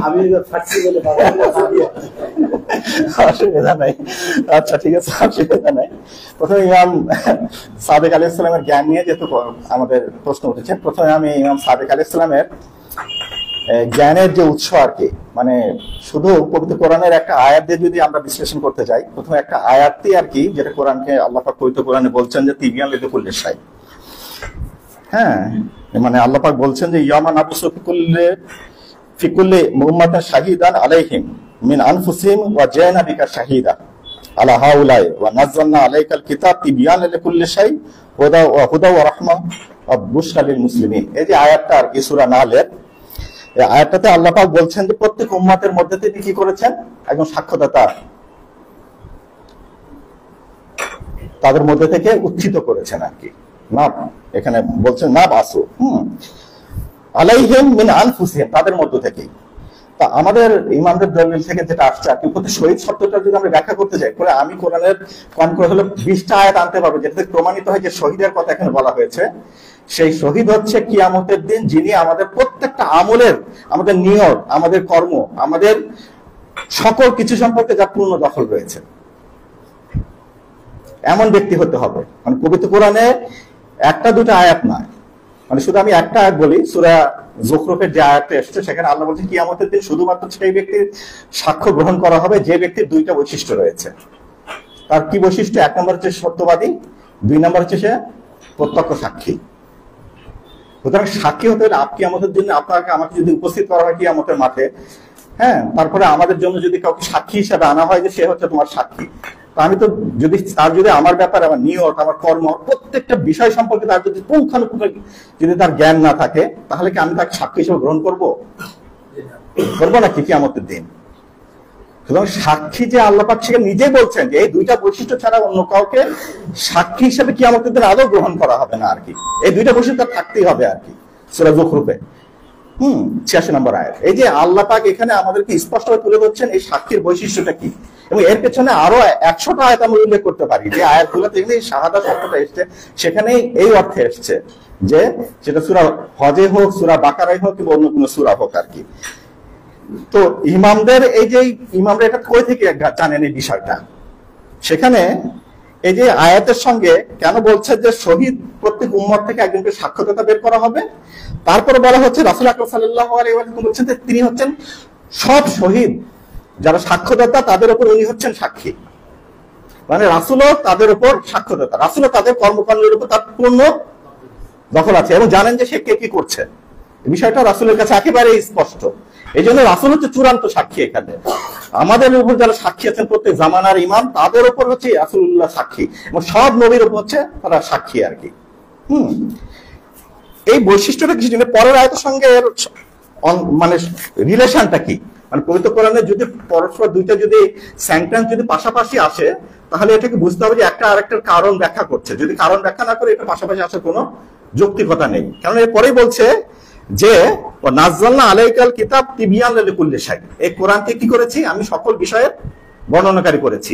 আমি ফাঁসি বলে অসুবিধা নাই, আচ্ছা ঠিক আছে, অসুবিধা নাই। প্রথমে ইমাম সাদেক আলাইহিস সালামের জ্ঞান নিয়ে যেহেতু আমাদের প্রশ্ন উঠেছে, প্রথমে আমি ইমাম সাদেক আলাইহিস সালামের জ্ঞানের যে উৎস আর কি, মানে শুধু পবিত্র কোরআনের একটা আয়াত দিয়ে যদি আমরা বিশ্লেষণ করতে যাই, প্রথমে একটা আয়াতই আর কি, যেটা কোরআনকে আল্লাহ পাক পবিত্র কোরআনে বলছেন যে তিবিয়ান লিকুল্লি শাই। হ্যাঁ, মানে আল্লাহ পাক বলছেন যে ইয়ামা নাবসু ফিকুল্লি মুহাম্মাদান শাহিদান আলাইহিম মিন আনফুসিহিম ওয়া জা'না বিকা শাহিদা আলা হাউলাই ওয়া নাযালনা আলাইকাল কিতাব তিবিয়ান লিকুল্লি শাই হুদা ওয়া রাহমা ওয়া বুশরা লিল মুসলিমিন। এই যে আয়াতটা আর কি সূরা নাহলের, এই আয়াতটাতে আল্লাহ পাক বলছেন যে প্রত্যেক উম্মতের মধ্যে তিনি কি করেছেন, একজন সাক্ষ্যদাতা তাদের মধ্যে থেকে উত্থিত করেছেন আর কি। না এখানে বলছেন না বাসু আলাইহিম মিন আনফুসিহিম, তাদের মধ্য থেকেই। তা আমাদের ইমামদের দলিল থেকে যেটা আসছে আর কি, প্রতি শহীদ শব্দটা যদি আমরা ব্যাখ্যা করতে যাই, করে আমি কোরআনের কম করে হলে 20টা আয়াত আনতে পারবো যেটাতে প্রমাণিত হয় যে শহীদের কথা এখানে বলা হয়েছে। সেই শহীদ হচ্ছে কিয়ামতের দিন যিনি আমাদের প্রত্যেকটা আমলের, আমাদের নিয়ত, আমাদের কর্ম, আমাদের সকল কিছু সম্পর্কে যার পূর্ণ দখল রয়েছে। এমন ব্যক্তি হতে হবে। মানে পবিত্র কোরআনে একটা দুটো আয়াত নয়, মানে শুধু আমি একটা আয়াত বলি, সূরা যুখরুফের যে আয়াতটা এসেছে সেখানে আল্লাহ বলছেন কিয়ামতের দিন শুধুমাত্র সেই ব্যক্তির সাক্ষ্য গ্রহণ করা হবে যে ব্যক্তির দুইটা বৈশিষ্ট্য রয়েছে। তার কি বৈশিষ্ট্য? এক নম্বর হচ্ছে সত্যবাদী, দুই নম্বর হচ্ছে সে প্রত্যক্ষ সাক্ষী। সুতরাং সাক্ষী হতে হলে কিয়ামতের দিন আপনাকে আমাকে যদি উপস্থিত করা হয় কিয়ামতের মাঠে, হ্যাঁ, তারপরে আমাদের জন্য যদি কাউকে সাক্ষী হিসাবে আনা হয় যে সে হচ্ছে তোমার সাক্ষী, তো আমি তো যদি আমার ব্যাপারে, আমার নিয়ত, আমার কর্ম, প্রত্যেকটা বিষয় সম্পর্কে তার যদি পুঙ্খানুপুঙ্খ যদি তার জ্ঞান না থাকে, তাহলে কি আমি তাকে সাক্ষী হিসেবে গ্রহণ করবো নাকি কিয়ামতের দিন? সুতরাং সাক্ষী যে আল্লাহ পাক সেখানে নিজে বলছেন যে এই দুইটা বৈশিষ্ট্য ছাড়া অন্য কাউকে সাক্ষী হিসেবে কিয়ামতের দিন আদৌ গ্রহণ করা হবে না আর কি। এই দুইটা বৈশিষ্ট্য থাকতেই হবে আর কি সূরা যুখরুফে 86 নম্বর আয়াত। এই যে আল্লাহ পাক এখানে আমাদেরকে স্পষ্টভাবে তুলে ধরছেন এই সাক্ষীর বৈশিষ্ট্যটা কি, এবং এর পেছনে আরো 100টা আয়াত আমরা উল্লেখ করতে পারি যে আয়াতগুলোতে এই শাহাদা শব্দটা এসছে, সেখানে এই অর্থে এসছে যে সেটা সূরা হজে হোক, সূরা বাকারায় হোক, কিংবা অন্য কোনো সূরা হোক আর কি। তো ইমামরা এটা কই থেকে জানেন এই বিষয়টা? সেখানে এই যে আয়াতের সঙ্গে কেন বলছে যে শহীদ প্রত্যেক উম্মত থেকে একজনকে সাক্ষ্যদাতা বের করা হবে, তারপরে বলা হচ্ছে রাসূল আকরাম সাল্লাল্লাহু আলাইহি ওয়াসাল্লাম বলছেন যে তিনি হচ্ছেন সব শহীদ যারা সাক্ষ্যদাতা তাদের উপর উনি হচ্ছেন সাক্ষী। মানে রাসূলও তাদের উপর সাক্ষ্যদাতা, রাসূলও তাদের কর্মকাণ্ডের উপর তার পূর্ণ দখল আছে এবং জানেন যে সে কে কি করছে। এই বিষয়টা রাসূলের কাছে একেবারে স্পষ্ট। এই জন্য রাসূল হচ্ছে চূড়ান্ত সাক্ষী। এখানে আমাদের উপর যারা সাক্ষী আছেন প্রত্যেক জামানার ইমাম, তাদের উপর হচ্ছে রাসূলুল্লাহ সাক্ষী, এবং সব নবীর উপর হচ্ছে তারা সাক্ষী আর কি। এই বৈশিষ্ট্যটা কি? পরের আয়াতের সঙ্গে মানে রিলেশনটা কি? মানে পবিত্র কোরআনে যদি পরস্পর দুইটা যদি সেন্টেন্স যদি পাশাপাশি আসে, তাহলে এটাকে বুঝতে হবে যে একটা আরেকটার কারণ ব্যাখ্যা করছে। যদি কারণ ব্যাখ্যা না করে এটা পাশাপাশি আসার কোনো যৌক্তিকতা নেই। কারণ এরপরেই বলছে যে নাযালনা আলাইকাল কিতাব তিবিয়ান লিকুল্লি শাই, এই কোরআনকে কি করেছি আমি সকল বিষয়ের বর্ণনাকারী করেছি।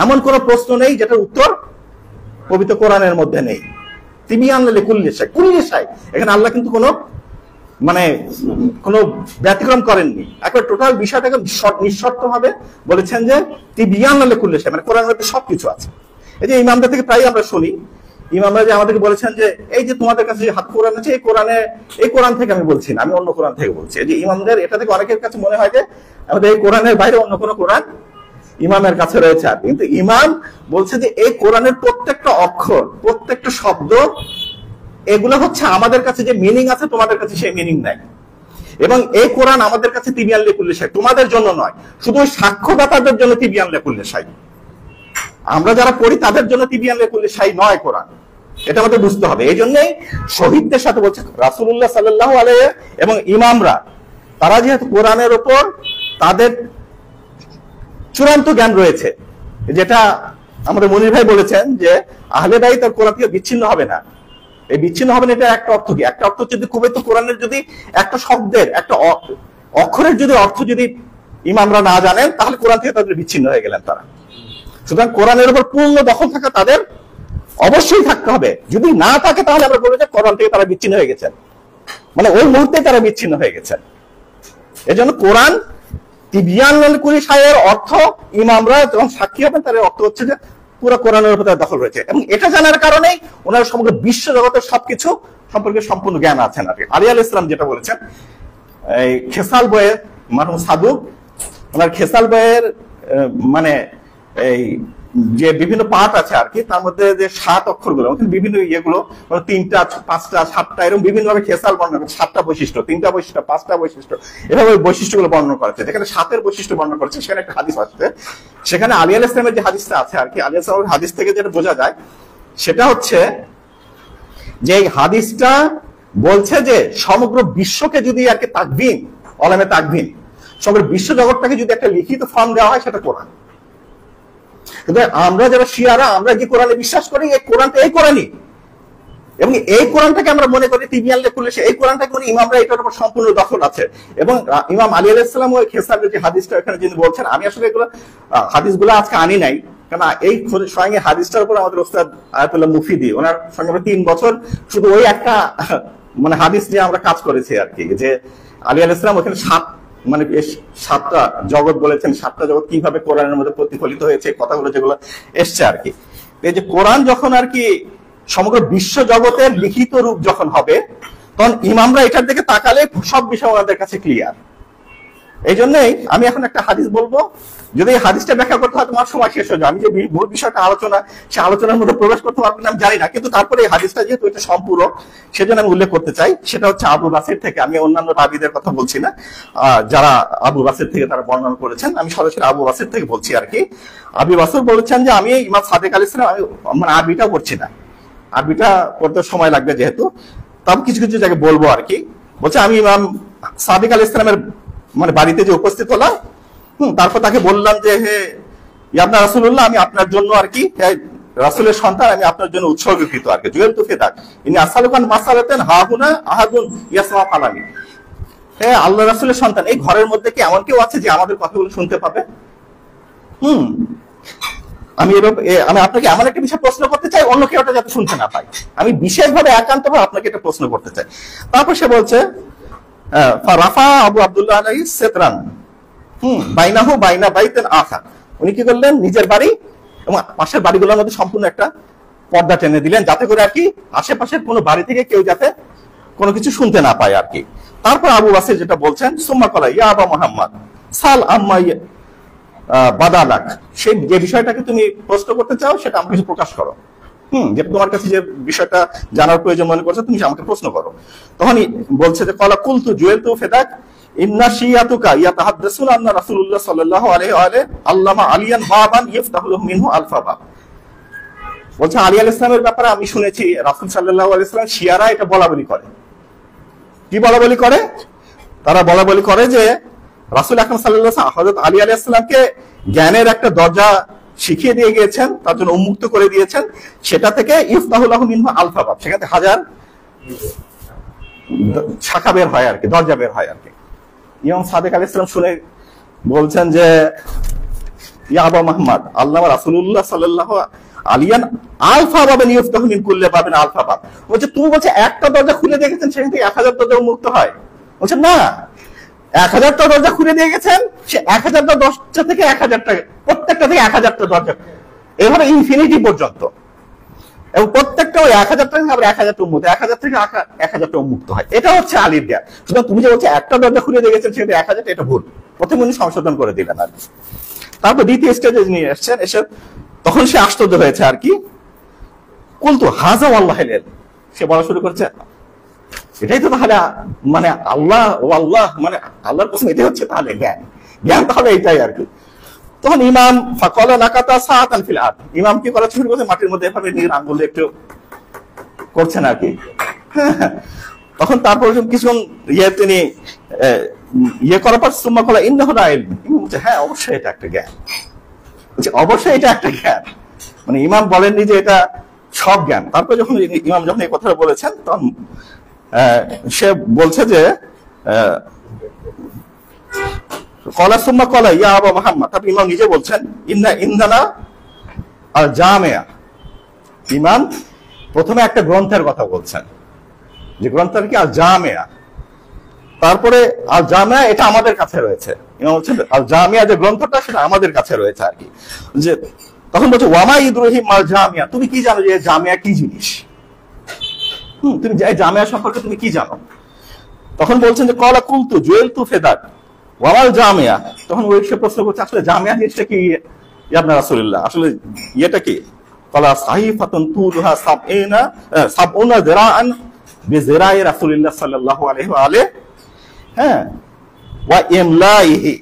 এমন কোন প্রশ্ন নেই যেটার উত্তর পবিত্র কোরআনের মধ্যে নেই। তিবিয়ান লিকুল্লি শাই, কুল্লি শাই, এখানে আল্লাহ কিন্তু কোনো ব্যতিক্রম করেননি। একবার টোটাল বিষয়টাকে নিঃশর্ত ভাবে বলেছেন যে তিবিয়ান লিকুল্লি শাই, মানে কোরআনের মধ্যে সবকিছু আছে। এই যে ইমামদের থেকে প্রায় আমরা শুনি, ইমামরা যে আমাদেরকে বলেছেন যে এই যে তোমাদের কাছে যে হাত কোরআন আছে, এই কোরআন থেকে আমি বলছি না, আমি অন্য কোরআন থেকে বলছি। এই যে ইমামদের এটা থেকে অনেকের কাছে মনে হয় যে আমাদের এই কোরআনের বাইরে অন্য কোনো কোরআন ইমামের কাছে রয়েছে। আর কিন্তু ইমাম বলছে যে এই কোরআনের প্রত্যেকটা অক্ষর, প্রত্যেকটা শব্দ, এগুলো হচ্ছে আমাদের কাছে যে মিনিং আছে তোমাদের কাছে সেই মিনিং নাই। এবং এই কোরআন আমাদের কাছে তিবিয়ান লিকুল্লি শাই, তোমাদের জন্য নয়, শুধু সাক্ষ্যদাতাদের জন্য তিবিয়ান লিকুল্লি শাই। আমরা যারা পড়ি তাদের জন্য তিবিয়ান লিকুল্লি শাই নয় কোরআন, এটা আমাদের বুঝতে হবে। এই জন্যই শহীদদের সাথে বলছে রাসূলুল্লাহ সাল্লাল্লাহু আলাইহি এবং ইমামরা, তারা যেহেতু কোরআনের উপর তাদের চূড়ান্ত জ্ঞান রয়েছে, যেটা আমাদের মনির ভাই বলেছেন যে আহলে বাইত আর কোরআন থেকে বিচ্ছিন্ন হবে না। এই বিচ্ছিন্ন হবে না, এটা একটা অর্থ কি? একটা অর্থ যদি পবিত্র কোরআনের যদি একটা শব্দের, একটা অক্ষরের যদি অর্থ যদি ইমামরা না জানেন, তাহলে কোরআন থেকে তাদের বিচ্ছিন্ন হয়ে গেলেন তারা। সুতরাং কোরআনের উপর পূর্ণ দখল থাকা তাদের অবশ্যই থাকতে হবে। যদি না থাকে তাহলে আমরা বলবো যে কোরআন থেকে তারা বিচ্ছিন্ন হয়ে গেছেন, মানে ওই মুহূর্তে তারা বিচ্ছিন্ন হয়ে গেছেন। এই জন্য কোরআন তিবিয়ান লিকুল্লি শাইয়ের অর্থ ইমামরা যখন সাক্ষী হবেন, তার অর্থ হচ্ছে যে পুরো কোরআনের উপর তার দখল রয়েছে। এবং এটা জানার কারণেই ওনার সমগ্র বিশ্ব জগতের সবকিছু সম্পর্কে সম্পূর্ণ জ্ঞান আছেন আর কি। আলী আলাইহিস সালাম যেটা বলেছেন, এই খেসাল বইয়ের মারহুম সাদুক, ওনার খেসাল বইয়ের মানে এই যে বিভিন্ন পাঠ আছে আর কি, তার মধ্যে যে 7 অক্ষরগুলো, বিভিন্ন ইয়েগুলো 3টা 5টা 7টা এরকম বিভিন্ন ভাবে খেসাল বর্ণনা করেছে। 7টা বৈশিষ্ট্য, 3টা বৈশিষ্ট্য, 5টা বৈশিষ্ট্য, এভাবে বৈশিষ্ট্যগুলো বর্ণনা করেছে। যেখানে 7এর বৈশিষ্ট্য বর্ণনা করেছে, সেখানে একটা হাদিস আসছে। সেখানে আলী আলাইহিস সালামের যে হাদিসটা আছে আর কি, আলী আলাইহিস সালামের হাদিস থেকে যেটা বোঝা যায় সেটা হচ্ছে যে এই হাদিসটা বলছে যে সমগ্র বিশ্বকে যদি আর কি তাকভিন, ওলামে তাকভিন, সমগ্র বিশ্ব জগৎটাকে যদি একটা লিখিত ফর্ম দেওয়া হয়, সেটা কোরআন। কিন্তু আমরা যারা শিয়ারা, আমরা যে কোরআনে বিশ্বাস করি, এই কোরআনটা এই কোরআনই, এবং এই কোরআনটাকে আমরা মনে করি তিবিয়ান লিকুল্লি শাই, এই কোরআনটাকে মানে ইমামরা এটার উপর সম্পূর্ণ দখল আছে। এবং ইমাম আলী আলাইহিস সালাম ওই খেসালের যে হাদিসটা এখানে যিনি বলছেন, আমি আসলে এগুলো হাদিসগুলো আজকে আনি নাই, কারণ এই স্বয়ং হাদিসটার উপর আমাদের ওস্তাদ আয়াতুল্লাহ মুফিদি, ওনার সঙ্গে আমরা 3 বছর শুধু ওই একটা মানে হাদিস নিয়ে আমরা কাজ করেছি আর কি, যে আলী আলাইহিস সালাম ওখানে 7টা জগৎ বলেছেন, 7টা জগৎ কিভাবে কোরআনের মধ্যে প্রতিফলিত হয়েছে, কথাগুলো যেগুলো এসছে আর কি। এই যে কোরআন যখন আর কি সমগ্র বিশ্ব জগতের লিখিত রূপ যখন হবে, তখন ইমামরা এটার দিকে তাকালে সব বিষয় ওনাদের কাছে ক্লিয়ার। এই জন্যই আমি এখন একটা হাদিস বলবো, যদি এই হাদিসটা ব্যাখ্যা করতে হয় তোমার সময় শেষ হয়ে যায়। আমি যে মূল বিষয়টা আলোচনা, সে আলোচনার মধ্যে প্রবেশ করতে পারবো না আমি জানি না, কিন্তু তারপরে এই হাদিসটা যেহেতু এটা সম্পূরক, সেজন্য আমি উল্লেখ করতে চাই। সেটা হচ্ছে আবু বাসির থেকে, আমি অন্যান্য রাবীদের কথা বলছি না, যারা আবু বাসির থেকে তারা বর্ণনা করেছেন, আমি সরাসরি আবু বাসির থেকে বলছি আর কি। আবু বাসির বলেছেন যে আমি ইমাম সাদেক আলাইহিস সালাম, আমি মানে আরবিটা পড়ছি না, আরবিটা পড়তে সময় লাগবে যেহেতু, তবে কিছু কিছু জায়গায় বলবো আর কি। বলছে আমি ইমাম সাদেক আলাইহিস সালামের মানে বাড়িতে যে উপস্থিত হলাম, তারপর তাকে বললাম যে হে ইবনে রাসূলুল্লাহ, আমি আপনার জন্য আর কি, রাসূলের সন্তান, আমি আপনার জন্য উৎসর্গীকৃত আর কি। জুয়েল তু ফিদাক ইনি আসালুকান মাসালাতেন হাহুনা আহাদুন ইয়াসমা কালামি। হে আল্লাহ রাসূলের সন্তান, এই ঘরের মধ্যে কি এমন কেউ আছে যে আমাদের কথাগুলো শুনতে পাবে? আমি আপনাকে এমন একটা বিষয় প্রশ্ন করতে চাই, অন্য কেউ যাতে শুনতে না পায়। আমি বিশেষভাবে একান্তভাবে আপনাকে এটা প্রশ্ন করতে চাই। তারপর সে বলছে রাফা আবু আব্দুল্লাহ আলাইহিস সিতরান বাইনাহু বাইনা বাইতিন আখা। উনি কি করলেন, নিজের বাড়ি এবং পাশের বাড়িগুলোর মধ্যে সম্পূর্ণ একটা পর্দা টেনে দিলেন, যাতে করে আর কি আশেপাশের কোনো বাড়ি থেকে কেউ যাতে কোনো কিছু শুনতে না পায় আর কি। তারপর আবু বাসির যেটা বলছেন, সুম্মা কলা ইয়া আবা মুহাম্মদ সাল আম্মা বাদালাক, সেই যে বিষয়টাকে তুমি প্রশ্ন করতে চাও সেটা আমাকে কিছু প্রকাশ করো। যে তোমার কাছে যে বিষয়টা জানার প্রয়োজন মনে করছো তুমি আমাকে প্রশ্ন করো। তখনই বলছে যে কলা কুলতু জুয়েলতু ফিদাক ইন্না শিয়াতুকা ইয়াতাহাদ্দাসুনা আন্না রাসূলুল্লাহ সাল্লাল্লাহু আলাইহি ওয়া আলিহি আল্লামা আলিয়ান বাবান ইফতাহু মিনহু আলফা বাব। বলছে আলী আলাইহিস সালামের ব্যাপারে আমি শুনেছি রাসূল সাল্লাল্লাহু আলাইহি ওয়াসাল্লাম শিয়ারা এটা বলাবলি করে। কি বলাবলি করে? তারা বলাবলি করে যে রাসূল আকরাম সাল্লাল্লাহু আলাইহি ওয়াসাল্লাম হযরত আলী আলাইহিস সালামকে জ্ঞানের একটা দরজা শিখিয়ে দিয়ে গিয়েছেন, তার জন্য উন্মুক্ত করে দিয়েছেন, সেটা থেকে ইফতাহু লাহু মিনহু আলফা বাব, সেখান থেকে 1000 শাখা বের হয় আর কি, দরজা বের হয় আর কি। ইমাম সাদেক আলাইহিস সালাম শুনে বলছেন যে ইয়া আবা মুহাম্মদ আল্লামা রাসূলুল্লাহ সাল্লাল্লাহু আলিয়ান আলফা বাবিন ইফতাহু মিন কুল্লি বাবিন আলফা বাব। বলছে তুমি বলছে একটা দরজা খুলে দেখেছেন সেখান থেকে 1000 দরজা উন্মুক্ত হয়? বলছে না, 1000টা দরজা খুলে দিয়ে গেছেন, সে 1000টা দরজা থেকে 1000টা, প্রত্যেকটা থেকে 1000টা দরজা, এভাবে ইনফিনিটি পর্যন্ত, এবং প্রত্যেকটা ওই 1000টা থেকে আবার 1000টা উন্মুক্ত, 1000 থেকে 1000টা উন্মুক্ত হয়। এটা হচ্ছে আলীর জ্ঞান। সুতরাং তুমি যে বলছো একটা দরজা খুলে দিয়ে গেছেন সেটা 1000টা, এটা ভুল। প্রথমে উনি সংশোধন করে দিলেন আর কি। তারপর দ্বিতীয় স্টেজে নিয়ে এসছেন, এসে তখন সে আশ্চর্য হয়েছে আর কি। কুলতু হাযা ওয়াল্লাহি ইলাইহি, সে বলা শুরু করছে এটাই তো তাহলে মানে আল্লাহ ও আল্লাহ মানে আল্লাহর কসম, এটাই হচ্ছে তাহলে জ্ঞান। জ্ঞান তাহলে এইটাই আর কি। তখন ইমাম ফাকালা নাকাতা সাআতান ফিল আরদ, ইমাম কি করা শুরু করছে, মাটির মধ্যে এভাবে নিজের আঙ্গুল একটু করছেন আর কি। তখন তারপর কিছুক্ষণ তিনি করার পর সুম্মা কলা ইন্নাহু ইলম, বলছে হ্যাঁ অবশ্যই এটা একটা জ্ঞান, বলছে অবশ্যই এটা একটা জ্ঞান। মানে ইমাম বলেননি যে এটা সব জ্ঞান। তারপর যখন ইমাম যখন এই কথাটা বলেছেন, তখন সে বলছে যে কলা সুম্মা কলা ইয়া আবা মুহাম্মদ, তারপর ইমাম নিজে বলছেন ইন্না ইন্দানা আল জামিয়া। ইমাম প্রথমে একটা গ্রন্থের কথা বলছেন, যে গ্রন্থের কি আল জামিয়া। তারপরে আল জামিয়া এটা আমাদের কাছে রয়েছে। ইমাম বলছেন আল জামিয়া যে গ্রন্থটা সেটা আমাদের কাছে রয়েছে আর কি। যে তখন বলছে ওয়ামা ইদরহিম আল জামিয়া, তুমি কি জানো যে জামিয়া কি জিনিস? তুমি জামিয়া সম্পর্কে তুমি কি জানো? তখন বলছেন যে কলা কুলতু জুয়েলতু ফিদাক ওয়াল জামিয়া। তখন ওই সে প্রশ্ন করছে আসলে জামিয়া জিনিসটা কি ইয়া রাসূলুল্লাহ, আসলে এটা কি? কলা সাহিফাতুন তুলহা সাবউনা যিরাআন বিযিরাই রাসূলুল্লাহ সাল্লাল্লাহু আলাইহি ওয়া আলিহি হ্যাঁ ওয়া ইমলাইহি।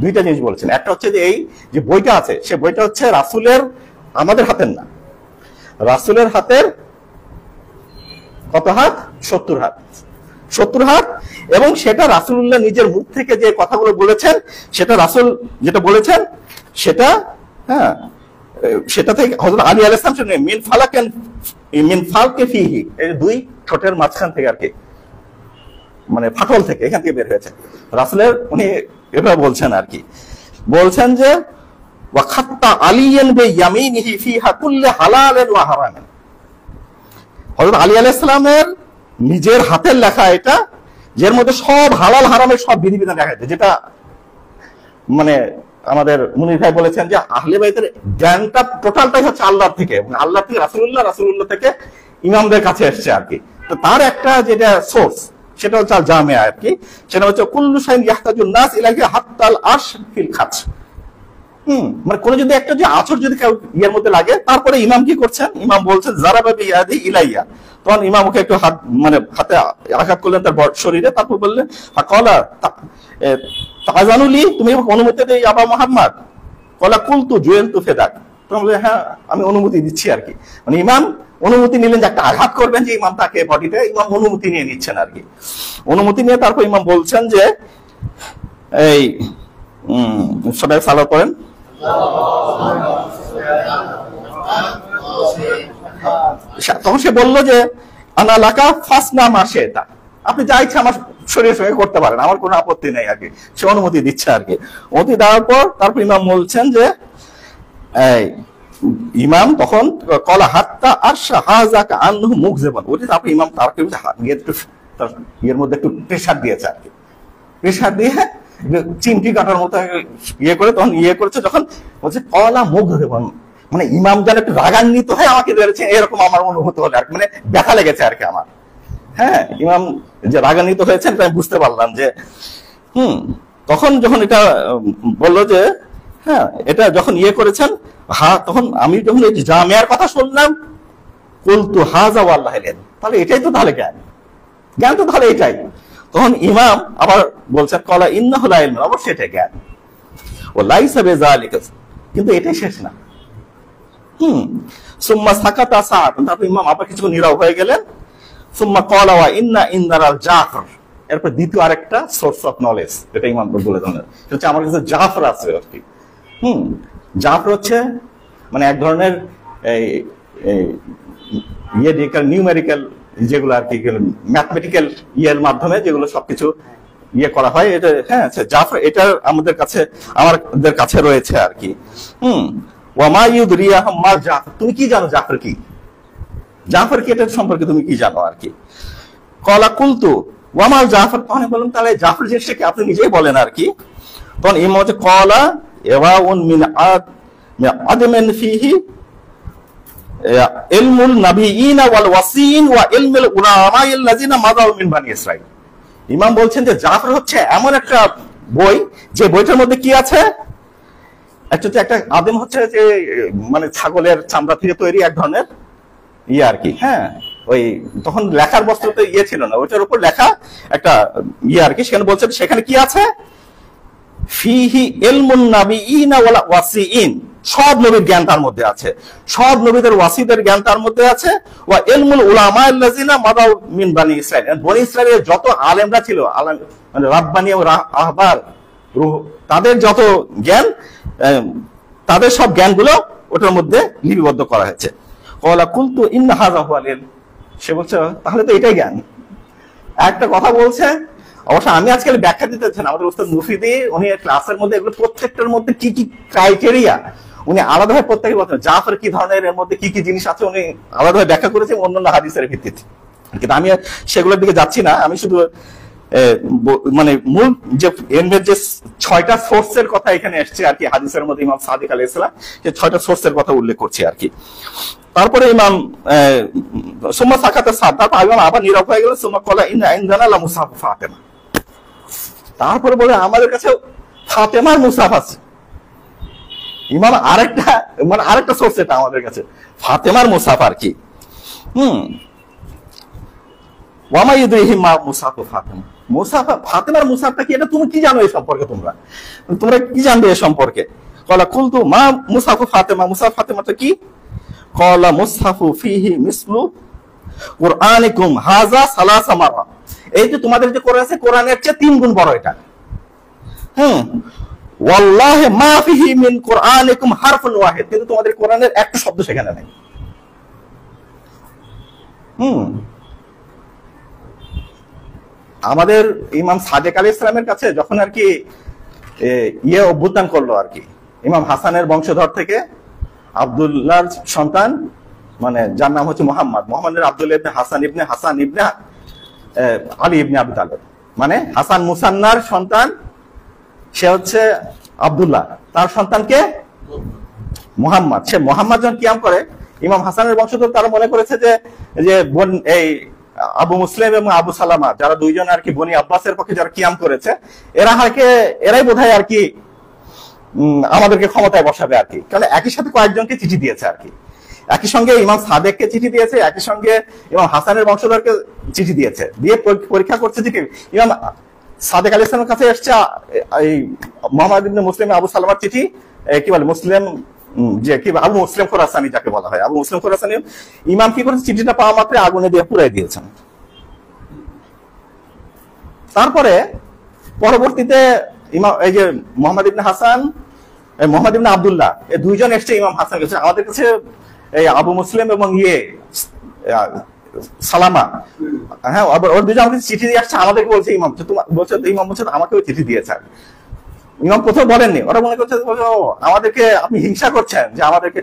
দুইটা জিনিস বলছেন, একটা হচ্ছে যে এই যে বইটা আছে সে বইটা হচ্ছে রাসূলের, আমাদের হাতের না, রাসূলের হাতের কত হাত? 70 হাত, 70 হাত। এবং সেটা রাসূলুল্লাহ নিজের মুখ থেকে যে কথাগুলো বলেছেন, সেটা রাসূল যেটা বলেছেন সেটা হ্যাঁ সেটা থেকে হযরত আলী আলাইহিস সালাম শুনে মিন ফালকে ফিহি, এই দুই ঠোঁটের মাঝখান থেকে আর কি, মানে ফাটল থেকে এখান থেকে বের হয়েছে। রাসূলের উনি এটা বলছেন আর কি, বলছেন যে ওয়া খাত্তা আলিয়ান বিয়ামিনিহি ফিহা কুল্লি হালালিন ওয়া হারামিন। হযরত আলী আলাইহিস সালামের নিজের হাতের লেখা এটা, যার মধ্যে সব হালাল হারামের সব বিধিবিধান লেখা আছে, যেটা মানে আমাদের মুনির ভাই বলেছেন যে আহলে বাইতের জ্ঞানটা টোটালটাই হচ্ছে আল্লাহর থেকে, এবং আল্লাহ থেকে রাসূলুল্লাহ, রাসূলুল্লাহ থেকে ইমামদের কাছে এসছে আর কি। তো তার একটা যেটা সোর্স সেটা হচ্ছে আল জামিয়া আর কি, সেটা হচ্ছে কুল্লু শাইইন ইয়াহতাজুন নাস ইলাইহি হাত্তাল আরশ ফিল খাচ। মানে কোন যদি একটা যে আছর যদি কেউ ইয়ের মধ্যে লাগে, তারপরে ইমাম কি করছেন, ইমাম বলছেন যারাবা বিয়াদি ইলাইয়া, তখন ইমাম ওকে একটু হাত মানে হাতে আঘাত করলেন তার শরীরে, তারপর বললেন কলা তাজানুলি, তুমি অনুমতি দেই আবা মুহাম্মদ, কলা কুলতু জুয়েলতু ফেদাক, তখন বলে হ্যাঁ আমি অনুমতি দিচ্ছি আর কি। মানে ইমাম অনুমতি নিলেন যে একটা আঘাত করবেন যে ইমাম তাকে বডিতে, ইমাম অনুমতি নিয়ে নিচ্ছেন আর কি। অনুমতি নিয়ে তারপর ইমাম বলছেন যে এই সবাই সালাত করেন। তখন সে বললো যে আনা লাকা ফাসনা মা শি'তা, আপনি যা ইচ্ছা আমার শরীরের সঙ্গে করতে পারেন, আমার কোনো আপত্তি নেই আর কি। সে অনুমতি দিচ্ছে আর কি। অনুমতি দেওয়ার পর তারপর ইমাম বলছেন যে এই ইমাম তখন কলা হাত্তা আরশা হাযাকা আনহু মুগযিবান, ওই তারপর ইমাম তারকে এর মধ্যে একটু প্রেসার দিয়েছে আর কি। প্রেসার দিয়ে চিমটি কাটার মতো ইয়ে করে তখন ইয়ে করেছে, যখন বলছে কলা মুগযিবান, মানে ইমাম যেন একটু রাগান্বিত হয়ে আমাকে ধরেছে, এরকম আমার অনুভূতি হলো আর কি, মানে ব্যথা লেগেছে আর কি আমার। হ্যাঁ, ইমাম যে রাগান্বিত হয়েছেন আমি বুঝতে পারলাম যে তখন যখন এটা বললো যে হ্যাঁ এটা যখন ইয়ে করেছেন, তখন আমি যখন এই জামিয়ার কথা শুনলাম, কুলতু হাযা ওয়াল্লাহি ইলম, তাহলে এটাই তো তাহলে জ্ঞান, জ্ঞান তো তাহলে এটাই। তখন ইমাম আবার বলছেন কলা ইন্নাহু লা ইলম, অবশ্যই এটা জ্ঞান, ও লাইসা বিযালিকা, কিন্তু এটাই শেষ না। সুম্মা সাকাতা সাআত, তারপর ইমাম আবার কিছু নীরব হয়ে গেলেন। সুম্মা ক্বালা ওয়া ইন্না ইনদারাল জাফর, এরপর দ্বিতীয় আরেকটা সোর্স অফ নলেজ যেটা ইমাম বলে দিলেন, সেটা হচ্ছে আমার কাছে জাফর আছে আর কি। জাফর হচ্ছে মানে এক ধরনের নিউমেরিক্যাল যেগুলো আর কি, ম্যাথমেটিক্যাল ইয়ের মাধ্যমে যেগুলো সবকিছু ইয়ে করা হয়, এটা হ্যাঁ জাফর, এটা আমাদের কাছে রয়েছে আর কি। ওয়ামা ইউদরিয়াহুম মা জাফর, তুমি কি জানো জাফর কি, জাফর কি এটার সম্পর্কে তুমি কি জানো আর কি। কলা কুলতু ওয়ামা জাফর, তখন বললাম তাহলে জাফর জিনিসটা কি আপনি নিজেই বলেন আর কি। তখন ইমাম হচ্ছে কলা এওয়াউন মিন আদমান ফিহি ইলমুল নাবিয়িনা ওয়াল ওয়াসিন ওয়া ইলমুল উলামাইল লাযিনা মাযাউ মিন বানি ইসরাঈল। ইমাম বলছেন যে জাফর হচ্ছে এমন একটা বই, যে বইটার মধ্যে কি আছে, একটা আদম হচ্ছে যে মানে ছাগলের চামড়া থেকে তৈরি এক ধরনের ইয়ে আর কি। হ্যাঁ, ওই তখন লেখার বস্ত্র তো ইয়ে ছিল না, ওইটার উপর লেখা একটা ইয়ে আর কি। সেখানে বলছেন সেখানে কি আছে, ফিহি ইলমুন নাবিয়িনা ওয়াল ওয়াসিন, সব নবীর জ্ঞান তার মধ্যে আছে, সব নবীদের ওয়াসিদের জ্ঞান তার মধ্যে আছে। ওয়া ইলমুল উলামা আল্লাযিনা মাদাউ মিন বানি ইসরাঈল, বনি ইসরাঈলের যত আলেমরা ছিল, মানে রাব্বানী ও আহবার রূহ, তাদের যত জ্ঞান, তাদের সব জ্ঞানগুলো ওটার মধ্যে লিপিবদ্ধ করা হয়েছে। কলা কুলতু ইন্না হাযা হুয়াল ইলম, সে বলছে তাহলে তো এটাই জ্ঞান। একটা কথা বলছে, অবশ্য আমি আজকাল ব্যাখ্যা দিতে চাচ্ছি না, আমাদের ওস্তাদ মুফিদি উনি ক্লাসের মধ্যে এগুলো প্রত্যেকটার মধ্যে কি কি ক্রাইটেরিয়া উনি আলাদাভাবে প্রত্যেকে বলছেন, জাফর কি ধরনের, এর মধ্যে কি কি জিনিস আছে উনি আলাদাভাবে ব্যাখ্যা করেছেন অন্যান্য হাদিসের ভিত্তিতে। কিন্তু আমি সেগুলোর দিকে যাচ্ছি না, আমি শুধু মানে মূল যে এর যে 6টা সোর্সের কথা এখানে এসছে আর কি, হাদিসের মধ্যে ইমাম সাদিক আলাইহিস সালাম যে 6টা সোর্সের কথা উল্লেখ করছি আর কি। তারপরে ইমাম সুম্মা সাকাতা সাদ, তারপর ইমাম আবার নীরব হয়ে গেল। সুম্মা ক্বালা ইন্না ইনদানা লা মুসাফ ফাতেমা, তারপরে বলে আমাদের কাছে ফাতেমার মুসাফ আছে। ইমাম আরেকটা সোর্স এটা আমাদের কাছে ফাতেমার মুসাফ আর কি। ওয়ামা ইউদরিহিম মা মুসাফ ফাতেমা, মুসাফ ফাতেমার মুসাফটা কি, এটা তুমি কি জানো এই সম্পর্কে, তোমরা কি জানবে এই সম্পর্কে। কলা কুলতু মা মুসাফ ফাতেমা, মুসাফ ফাতেমাটা কি। কলা মুসহাফু ফিহি মিসলু কুরআনিকুম হাযা সালাসা মাররা, এই যে তোমাদের যে কোরআন আছে, কোরআনের চেয়ে 3 গুণ বড় এটা। ওয়াল্লাহি মা ফিহি মিন কুরআনিকুম হারফুন ওয়াহিদ, কিন্তু তোমাদের কোরআনের একটা শব্দ সেখানে নাই। আমাদের ইমাম সাদেক আলাইহিস সালামের কাছে যখন আর কি ইয়ে অভ্যুত্থান করলো আর কি, ইমাম হাসানের বংশধর থেকে আব্দুল্লাহর সন্তান, মানে যার নাম হচ্ছে মোহাম্মদের আব্দুল্লাহ ইবনে হাসান ইবনে আলী ইবনে আবি তালেব, মানে হাসান মুসান্নার সন্তান, সে হচ্ছে আব্দুল্লাহ, তার সন্তানকে মুহাম্মদ। সে মুহাম্মদ যখন কিয়াম করে, ইমাম হাসানের বংশধর তারা মনে করেছে যে এই আবু মুসলিম এবং আবু সালামা, যারা দুইজন আর কি বনি আব্বাসের পক্ষে যারা কিয়াম করেছে, এরাই বোধহয় আর কি আমাদেরকে ক্ষমতায় বসাবে আর কি। কারণ একই সাথে কয়েকজনকে চিঠি দিয়েছে আর কি, একই সঙ্গে ইমাম সাদেককে চিঠি দিয়েছে, একই সঙ্গে ইমাম হাসানের বংশধরকে চিঠি দিয়েছে, দিয়ে পরীক্ষা করছে যে ইমাম সাদেক আলাইহিস সালামের কাছে এসছে এই মুহাম্মদ ইবনে মুসলিম আবু সালামার চিঠি, কি বলে মুসলিম যে কি আবু মুসলিম খোরাসানি যাকে বলা হয়, আবু মুসলিম খোরাসানি ইমাম কি করেছে, চিঠিটা পাওয়া মাত্র আগুনে দিয়ে পুড়াই দিয়েছেন। তারপরে পরবর্তীতে ইমাম এই যে মুহাম্মদ ইবনে হাসান, মুহাম্মদ ইবনে আব্দুল্লাহ, এই দুইজন এসছে ইমাম হাসান কাছে, আমাদের কাছে এই আবু মুসলিম এবং সালামা, হ্যাঁ ওর দুজন আমাকে চিঠি দিয়ে আসছে, আমাদেরকে বলছে ইমাম ইমাম বলছে আমাকেও চিঠি দিয়েছে। ইমাম কোথাও বলেননি, ওরা মনে করছে আমাদেরকে আপনি হিংসা করছেন যে আমাদেরকে।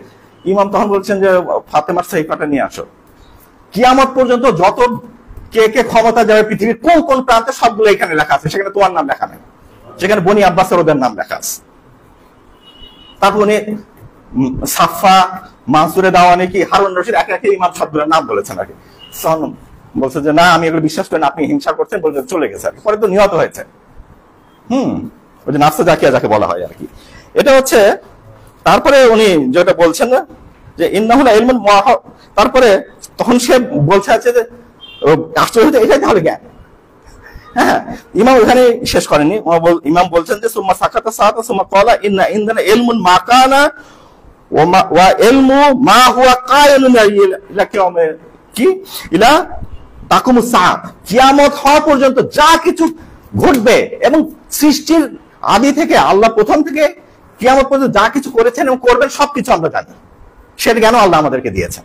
ইমাম তখন বলছেন যে ফাতেমার সাহিফাটা নিয়ে আসো, কিয়ামত পর্যন্ত যত কে কে ক্ষমতা যাবে পৃথিবীর কোন কোন প্রান্তে সবগুলো এখানে লেখা আছে, সেখানে তোমার নাম লেখা নেই, সেখানে বনি আব্বাসের ওদের নাম লেখা আছে। তারপর উনি সাফা, মানসুরে দাওয়ানি, কি হারুন রশিদ, একে একে ইমাম সবগুলোর নাম বলেছেন আর কি। বলছে যে না আমি এগুলো বিশ্বাস করি না, আপনি হিংসা করছেন, বলছে চলে গেছে আর কি। পরে তো নিহত হয়েছে। ওই যে নাফসে জাকিয়া যাকে বলা হয় আর কি। এটা হচ্ছে তারপরে উনি যেটা বলছেন না যে ইন্নাহুল ইলমুন, তারপরে তখন সে বলছে আছে যে আশ্চর্য, এটাই তাহলে জ্ঞান। হ্যাঁ, ইমাম ওখানে শেষ করেনি, ইমাম বলছেন যে সুম্মা সাকাতা সাআতা সুম্মা ক্বালা ইন্না ইনদানা ইলমুন মা কানা ওয়া ইলমু মা হুয়া কায়িনুন ইলা কিয়ামে কি ইলা তাকুমুস সাআত, কিয়ামত হওয়া পর্যন্ত যা কিছু ঘটবে এবং সৃষ্টির আদি থেকে আল্লাহ প্রথম থেকে কিয়ামত পর্যন্ত যা কিছু করেছেন এবং করবেন সবকিছু আমরা জানি, সেটা জ্ঞান আল্লাহ আমাদেরকে দিয়েছেন।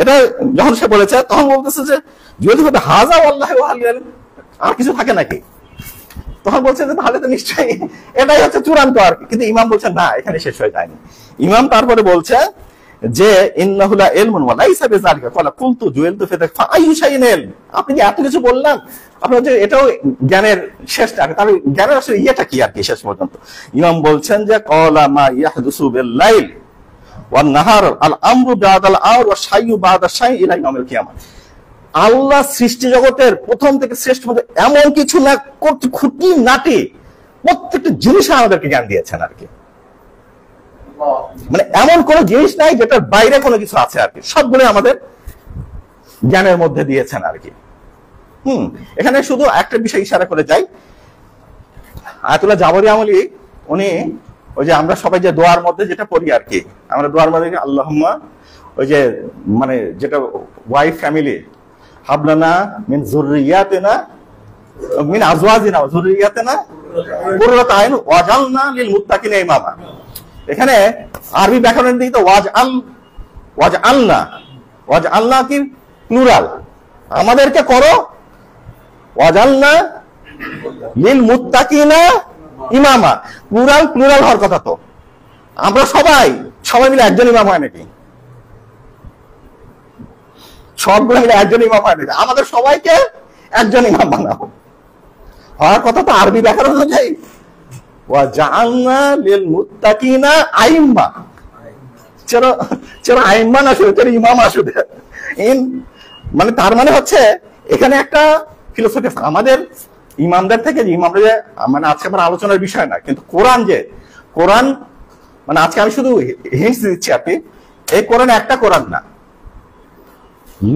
এটা যখন সে বলেছে তখন বলতেছে যে যদি বলতে হাজা আল্লাহ আর কিছু থাকে নাকি, তখন বলছে যে তাহলে তো নিশ্চয়ই এটাই হচ্ছে চূড়ান্ত আর কি। কিন্তু ইমাম বলছেন না, এখানে শেষ হয়ে যায়নি। ইমাম তারপরে বলছে যে ইন্নাহুলা ইলমুন ওয়া লাইসা বিযালিকা ক্বালা কুলতু জুইলতু ফিদা ফাআইয়ু শাইইন ইলম, আপনি যে এত কিছু বললাম, আপনার যে এটাও জ্ঞানের শেষটা, তাহলে জ্ঞানের আসলে ইয়েটা কি আর কি শেষ পর্যন্ত। ইমাম বলছেন যে ক্বালা মা ইয়াহদুসু বিল লাইল ওয়ান নাহার আল আমরু বাদাল আওর ওয়া শাইয়ু বাদা শাই ইলা ইয়াউমিল কিয়ামাহ, আল্লাহ সৃষ্টি জগতের প্রথম থেকে শেষ পর্যন্ত এমন কিছু না করতে খুঁটি নাটি প্রত্যেকটা জিনিস আমাদেরকে জ্ঞান দিয়েছেন আর কি। মানে এমন কোন জিনিস নাই যেটার বাইরে কোনো কিছু আছে আর কি, সবগুলো আমাদের জ্ঞানের মধ্যে দিয়েছেন আর কি। এখানে শুধু একটা বিষয় ইশারা করে যাই, আয়াতুল্লাহ জাবরি আমলি উনি ওই যে আমরা সবাই যে দোয়ার মধ্যে যেটা পড়ি আর কি, আমরা দোয়ার মধ্যে আল্লাহুম্মা ওই যে মানে যেটা ওয়াইফ ফ্যামিলি হাবলানা মিন যুররিয়াতিনা মিন আজওয়াজিনা ওয়া যুররিয়াতিনা কুররাতা আইন ওয়াজআলনা লিল মুত্তাকিনা ইমামা। এখানে আরবি ব্যাকরণের দিকে তো ওয়াজআলনা কি প্লুরাল, আমাদেরকে করো, ওয়াজআলনা লিল মুত্তাকিনা ইমামা, প্লুরাল হওয়ার কথা। তো আমরা সবাই মিলে একজন ইমাম হয় নাকি? সবগুলো মিলে একজন ইমাম হয় নাকি? আমাদের সবাইকে একজন ইমাম বানাও, হওয়ার কথা তো আরবি ব্যাকরণ অনুযায়ী ওয়াজআলনা লিল মুত্তাকিনা আইম্মা, চলো আইম্মা না শুধু ইমাম আসুন। মানে তার মানে হচ্ছে এখানে একটা ফিলোসফি আমাদের ইমামদের থেকে, যে ইমামরা যে মানে আজকে আমার আলোচনার বিষয় না, কিন্তু কোরআন মানে আজকে আমি শুধু হিন্টস দিচ্ছি আর কি, এই কোরআন একটা কোরআন না,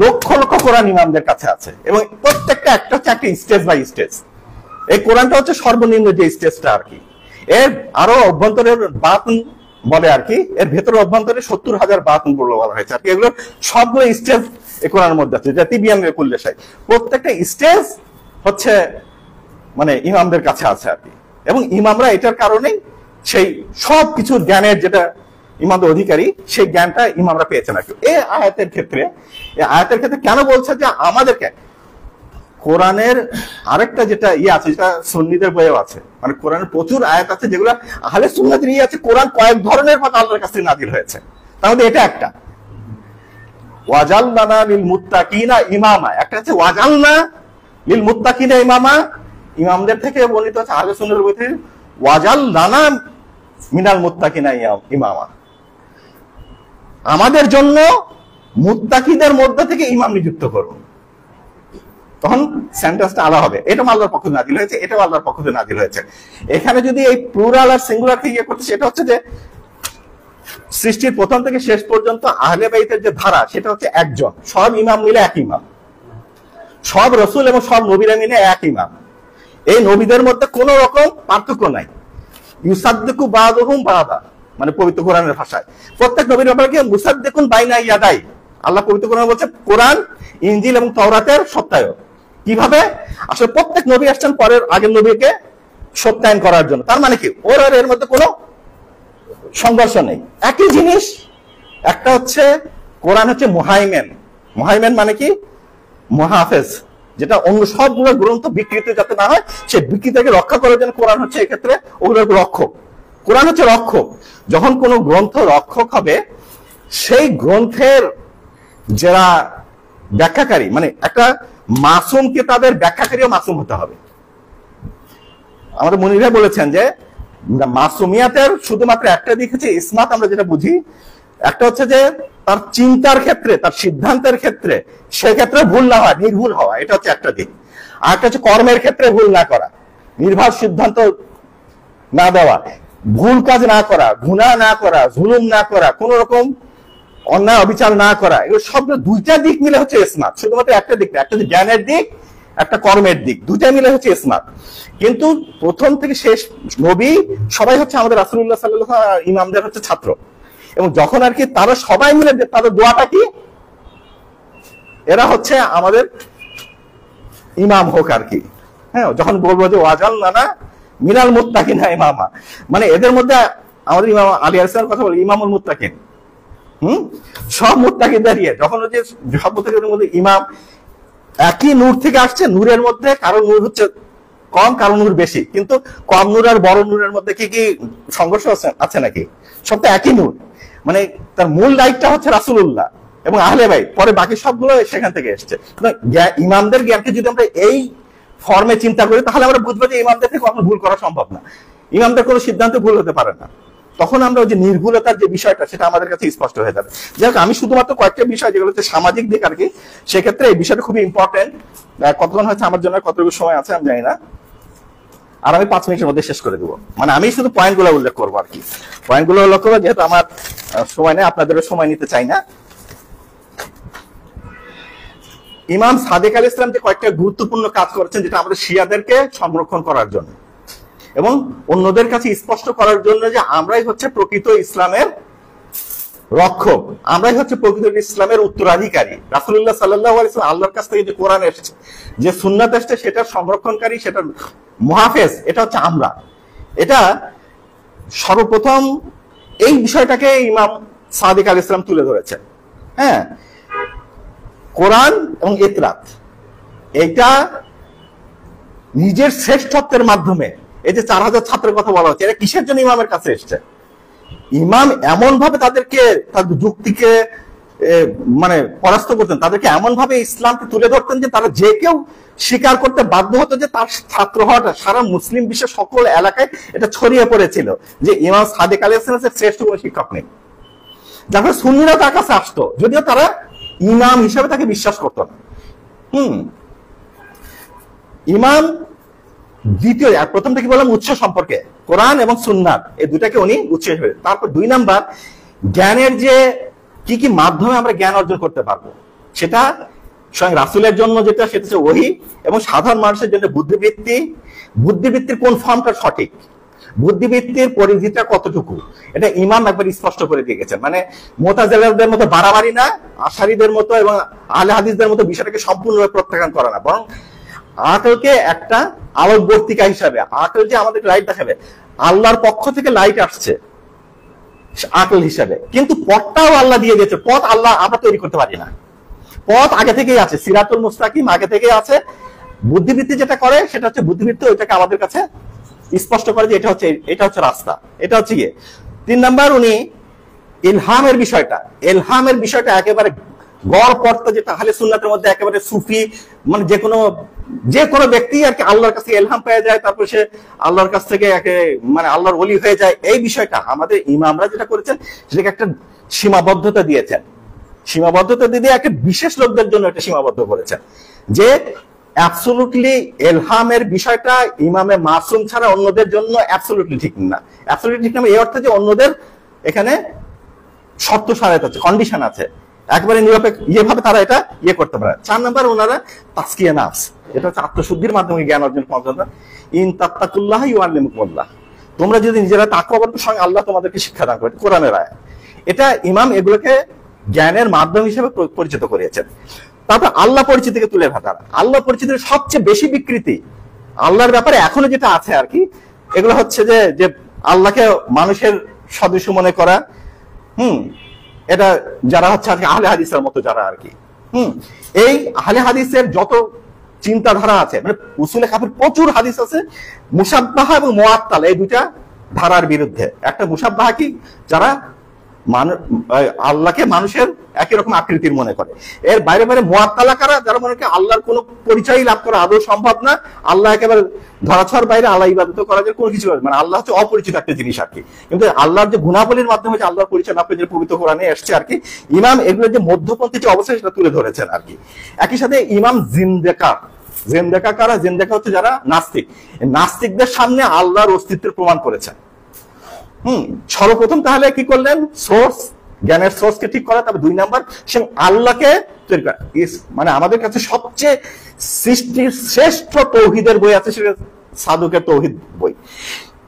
লক্ষ লক্ষ কোরআন ইমামদের কাছে আছে এবং প্রত্যেকটা একটা হচ্ছে একটা স্টেজ বাই স্টেজ। এই কোরআনটা হচ্ছে সর্বনিম্ন যে স্টেজটা আর কি, এর আরো অভ্যন্তরের বাতুন বলে আর কি, এর ভেতরে অভ্যন্তরে 70,000 বাতুন বলা হয়েছে আর কি। এগুলো সবগুলো স্টেজ এই কোরআনের মধ্যে আছে, যা তিবিয়ান কুল্লেশাই, প্রত্যেকটা স্টেজ হচ্ছে মানে ইমামদের কাছে আছে আর কি। এবং ইমামরা এটার কারণেই সেই সব কিছুর জ্ঞানের যেটা ইমামদের অধিকারী, সেই জ্ঞানটা ইমামরা পেয়েছেন আর কি। এই আয়াতের ক্ষেত্রে কেন বলছে যে আমাদেরকে কোরআনের আরেকটা যেটা আছে, যেটা সুন্নিদের বইয়েও আছে, মানে কোরআনের প্রচুর আয়াত আছে যেগুলো আহলে সুন্নাতের আছে। কোরআন কয়েক ধরনের ভাবে আল্লাহর কাছে নাযিল হয়েছে, তার মধ্যে এটা একটা ওয়াজআলনা লিল মুত্তাকিনা ইমামা, একটা আছে ওয়াজআলনা লিল মুত্তাকিনা ইমামা। ইমামদের থেকে বর্ণিত আছে আহলে সুন্নাতের বই থেকে ওয়াজাল লানা মিনাল মুত্তাকিনা ইমামা, আমাদের জন্য মুত্তাকিদের মধ্যে থেকে ইমাম নিযুক্ত করুন। তখন সেন্টেন্সটা আলাদা হবে। এটা আল্লাহর পক্ষ থেকে নাযিল হয়েছে, এটাও আল্লাহর পক্ষ থেকে নাযিল হয়েছে। এখানে যদি এই প্লুরাল আর সিঙ্গুলার থেকে করতে, সেটা হচ্ছে যে সৃষ্টির প্রথম থেকে শেষ পর্যন্ত আহলে বাইতের যে ধারা, সেটা হচ্ছে একজন, সব ইমাম মিলে এক ইমাম, সব রসুল এবং সব নবীরা মিলে এক ইমাম। এই নবীদের মধ্যে কোনো রকম পার্থক্য নাই। ইউসাদ্দিকু বাযুহুম বাযা, মানে পবিত্র কোরআনের ভাষায় প্রত্যেক নবীর ব্যাপারে কি মুসাদ্দিকুন বাইনা ইয়াদাই, আল্লাহ পবিত্র কোরআনে বলছে কোরআন, ইনজিল এবং তাওরাতের সত্যায়ন। কিভাবে? আসলে প্রত্যেক নবী আসছেন পরের আগের নবীকে সত্যায়ন করার জন্য। তার মানে কি ওর আর এর মধ্যে কোনো সংঘর্ষ নেই, একই জিনিস। একটা হচ্ছে কোরআন হচ্ছে মুহাইমেন, মুহাইমেন মানে কি মুহাফেজ, যেটা অন্য সবগুলো গ্রন্থ বিকৃত যাতে না হয় সেই বিকৃতিকে রক্ষা করার জন্য কোরআন হচ্ছে এক্ষেত্রে ওগুলোর রক্ষক। কোরআন হচ্ছে রক্ষক। যখন কোনো গ্রন্থ রক্ষক হবে, সেই গ্রন্থের যারা ব্যাখ্যাকারী, মানে একটা মাসুম কিতাবের ব্যাখ্যাকারীও মাসুম হতে হবে। আমাদের মুনিরা বলেছেন যে মাসুমিয়াতের শুধুমাত্র একটা দিক হচ্ছে ইসমাত, আমরা যেটা বুঝি, একটা হচ্ছে যে তার চিন্তার ক্ষেত্রে, তার সিদ্ধান্তের ক্ষেত্রে সেক্ষেত্রে ভুল না হয়, নির্ভুল হওয়া, এটা হচ্ছে একটা দিক। আর একটা হচ্ছে কর্মের ক্ষেত্রে ভুল না করা, নির্ভুল সিদ্ধান্ত না দেওয়া, ভুল কাজ না করা, গুনাহ না করা, জুলুম না করা, কোন রকম অন্যায় অবিচার না করা, এগুলো সব দুইটা দিক মিলে হচ্ছে ইসমাত। শুধুমাত্র একটা দিক না, একটা হচ্ছে জ্ঞানের দিক, একটা কর্মের দিক, দুইটা মিলে হচ্ছে ইসমাত। কিন্তু প্রথম থেকে শেষ নবী সবাই হচ্ছে আমাদের রাসূলুল্লাহ সাল্লাল্লাহু আলাইহি ওয়াসাল্লাম ইমামদের হচ্ছে ছাত্র, এবং যখন আর কি তারা সবাই মিলে তাদের দোয়াটা কি, এরা হচ্ছে আমাদের ইমাম হোক আর কি। হ্যাঁ, যখন বলবো যে ওয়াজাল লানা মিনাল মুত্তাকিনা ইমামা, মানে এদের মধ্যে আমাদের ইমাম আলী আলাইহিস সালামের কথা বলি, ইমামুল মুত্তাকিন, সব মুত্তাকিন দাঁড়িয়ে, যখন হচ্ছে সব মুত্তাকিনের মধ্যে ইমাম একই নূর থেকে আসছে, নূরের মধ্যে কারো নূর হচ্ছে কম, কারো নূর বেশি, কিন্তু কম নূর আর বড় নূরের মধ্যে কি কি সংঘর্ষ আছে নাকি? সব তো একই নূর, মানে তার মূল লাইটটা হচ্ছে রাসূলুল্লাহ এবং আহলে বাইত, পরে বাকি সবগুলো সেখান থেকে এসছে। ইমামদের জ্ঞানকে যদি আমরা এই ফর্মে চিন্তা করি, তাহলে আমরা বুঝবো যে ইমামদের থেকে কখনো ভুল করা সম্ভব না, ইমামদের কোনো সিদ্ধান্ত ভুল হতে পারে না। তখন আমরা ওই যে নির্ভুলতার যে বিষয়টা, সেটা আমাদের কাছে স্পষ্ট হয়ে যাবে। যাই হোক, আমি শুধুমাত্র কয়েকটা বিষয় যেগুলো হচ্ছে সামাজিক দিক আর কি, সেক্ষেত্রে এই বিষয়টা খুবই ইম্পর্টেন্ট। কতক্ষণ হচ্ছে আমার জন্য, কতটুকু সময় আছে আমি জানি না, আর আমি 5 মিনিটের মধ্যে শেষ করে দেবো। মানে আমি শুধু পয়েন্টগুলো উল্লেখ করবো আর কি, পয়েন্টগুলো উল্লেখ করবো, যেহেতু আমার সময় নেই, আপনাদেরও সময় নিতে চাই না। ইমাম সাদিক আলাইহিস সালাম যে কয়েকটা গুরুত্বপূর্ণ কাজ করেছেন, যেটা আমাদের শিয়াদেরকে সংরক্ষণ করার জন্য এবং অন্যদের কাছে স্পষ্ট করার জন্য যে আমরাই হচ্ছে প্রকৃত ইসলামের রক্ষক, আমরাই হচ্ছে প্রকৃত ইসলামের উত্তরাধিকারী। রাসূলুল্লাহ সাল্লাল্লাহু আলাইহি ওয়াসাল্লাম আল্লাহর কাছ থেকে যে কোরআন এসেছে, যে সুন্নাত এসেছে, সেটার সংরক্ষণকারী, সেটার মুহাফেজ, এটা হচ্ছে আমরা। এটা সর্বপ্রথম এই বিষয়টাকে ইমাম সাদিক আলাইহিস সালাম তুলে ধরেছে। হ্যাঁ, কোরআন এবং ইতরাত, এটা নিজের শ্রেষ্ঠত্বের মাধ্যমে, এই যে 4000 ছাত্রের কথা বলা হচ্ছে, এটা কিসের জন্য ইমামের কাছে এসছে? ইমাম এমন ভাবে তাদেরকে, তাদের যুক্তিকে মানে পরাস্ত করতেন, তাদেরকে এমন ভাবে ইসলামকে তুলে ধরতেন যে তারা যে কেউ স্বীকার করতে বাধ্য হতো যে তার ছাত্র হওয়াটা। সারা মুসলিম বিশ্বের সকল এলাকায় এটা ছড়িয়ে পড়েছিল যে ইমাম সাদিক আলাইহিস সালামের শ্রেষ্ঠ কোনো শিক্ষক নেই। যার ফলে সুন্নিরা তার কাছে আসতো, যদিও তারা ইমাম হিসেবে তাকে বিশ্বাস করতো না। ইমাম দ্বিতীয়, প্রথম থেকে বললাম উৎস সম্পর্কে, কোরআন এবং সুন্নাত, এই দুটাকে উনি উৎস হিসেবে। তারপর 2 নাম্বার, জ্ঞানের যে কি কি মাধ্যমে আমরা জ্ঞান অর্জন করতে পারবো, সেটা স্বয়ং রাসূলের জন্য যেটা, সেটা হচ্ছে ওহী, এবং সাধারণ মানুষের জন্য বুদ্ধিবৃত্তি। বুদ্ধিবৃত্তির কোন ফর্মটা সঠিক, বুদ্ধিবৃত্তির পরিধিটা কতটুকু, এটা ইমাম একবার স্পষ্ট করে দিয়ে গেছেন। মানে মুতাজিলাদের মতো বাড়াবাড়ি না, আশারীদের মতো এবং আহলে হাদিসদের মতো বিষয়টাকে সম্পূর্ণভাবে প্রত্যাখ্যান করা না, বরং আকলকে একটা আলোকবর্তিকা হিসাবে, আকল যে আমাদের লাইট দেখাবে, আল্লাহর পক্ষ থেকে লাইট আসছে আকল হিসাবে, কিন্তু পথটাও আল্লাহ দিয়ে দিয়েছে। পথ আল্লাহ, আমরা তৈরি করতে পারি না, পথ আগে থেকেই আছে, সিরাতুল মুস্তাকিম আগে থেকেই আছে। বুদ্ধিবৃত্তি যেটা করে, সেটা হচ্ছে বুদ্ধিবৃত্তি ওইটাকে আমাদের কাছে স্পষ্ট করে যে এটা হচ্ছে রাস্তা, এটা হচ্ছে গিয়ে। 3 নাম্বার, উনি ইলহামের বিষয়টা, একেবারে গড় পড়তা যেটা আহলে সুন্নাতের মধ্যে একেবারে সুফি, মানে যে কোনো ব্যক্তি আর কি আল্লাহর কাছে ইলহাম পেয়ে যায়, তারপর সে আল্লাহর কাছ থেকে মানে আল্লাহর ওলি হয়ে যায়। এই বিষয়টা আমাদের ইমামরা যেটা করেছেন সেটাকে একটা সীমাবদ্ধতা দিয়েছেন, সীমাবদ্ধতা দিয়ে একটা বিশেষ লোকদের জন্য একটা সীমাবদ্ধ করেছেন, যে অ্যাবসলিউটলি ইলহামের বিষয়টা ইমামে মাসুম ছাড়া অন্যদের জন্য অ্যাবসলিউটলি ঠিক না। অ্যাবসলিউটলি ঠিক না এই অর্থে যে অন্যদের এখানে শর্ত সারাইতে আছে, কন্ডিশন আছে, একবারে নিরপেক্ষ ইয়েভাবে তারা এটা করতে পারে। 4 নম্বর ওনারা তাসকিয়া নাফস, এটা হচ্ছে আত্মশুদ্ধির মাধ্যমে জ্ঞান অর্জন করা। ইন তাত্তাকুল্লাহ ইউআল্লিমুকুমুল্লাহ, তোমরা যদি নিজেরা তাকওয়া করবে সঙ্গে আল্লাহ তোমাদেরকে শিক্ষা দান করে, কোরআনের আয়াত। এটা ইমাম এগুলোকে জ্ঞানের মাধ্যম হিসেবে পরিচিত করিয়েছেন। তারপর আল্লাহ পরিচিতিকে তুলে ধরা, আল্লাহ পরিচিতির সবচেয়ে বেশি বিকৃতি আল্লাহর ব্যাপারে এখনো যেটা আছে আর কি, এগুলো হচ্ছে যে আল্লাহকে মানুষের সদস্য মনে করা। এটা যারা হচ্ছে আজকে আহলে হাদিসের মতো যারা আর কি, এই আহলে হাদিসের যত চিন্তাধারা আছে, মানে উসুলে কাফের প্রচুর হাদিস আছে মুসাব্বাহা এবং মুআত্তালা, এই দুইটা ধারার বিরুদ্ধে। একটা মুসাব্বাহা কি, যারা আল্লাহকে মানুষের একই রকম আকৃতির মনে করে। এর বাইরে বাইরে মুআত্তালা কারা, যারা মনে করে আল্লাহর কোনো পরিচয় লাভ করা আদৌ সম্ভব না, আল্লাহ একেবারে ধরাছোঁয়ার বাইরে, আল্লাহ ইবাদত করা যায় কোনো কিছু, মানে আল্লাহ হচ্ছে অপরিচিত একটা জিনিস আর কি। কিন্তু আল্লাহর যে গুণাবলীর মাধ্যমে যে আল্লাহর পরিচয় লাভ করে যে পবিত্র কোরআনে এসছে আর কি, ইমাম এগুলো যে মধ্যপন্থী যে অবস্থা সেটা তুলে ধরেছেন আর কি। একই সাথে ইমাম জিন্দেকা কারা, জিন্দেকা হচ্ছে যারা নাস্তিক, নাস্তিকদের সামনে আল্লাহর অস্তিত্বের প্রমাণ করেছেন। সর্বপ্রথম তাহলে কি করলেন, সোর্স, জ্ঞানের সোর্সকে ঠিক করা। তারপর 2 নাম্বার সে আল্লাহকে তৈরি করা। মানে আমাদের কাছে সবচেয়ে সৃষ্টির শ্রেষ্ঠ তৌহিদের বই আছে, সেটা সাদুকের তৌহিদ বই।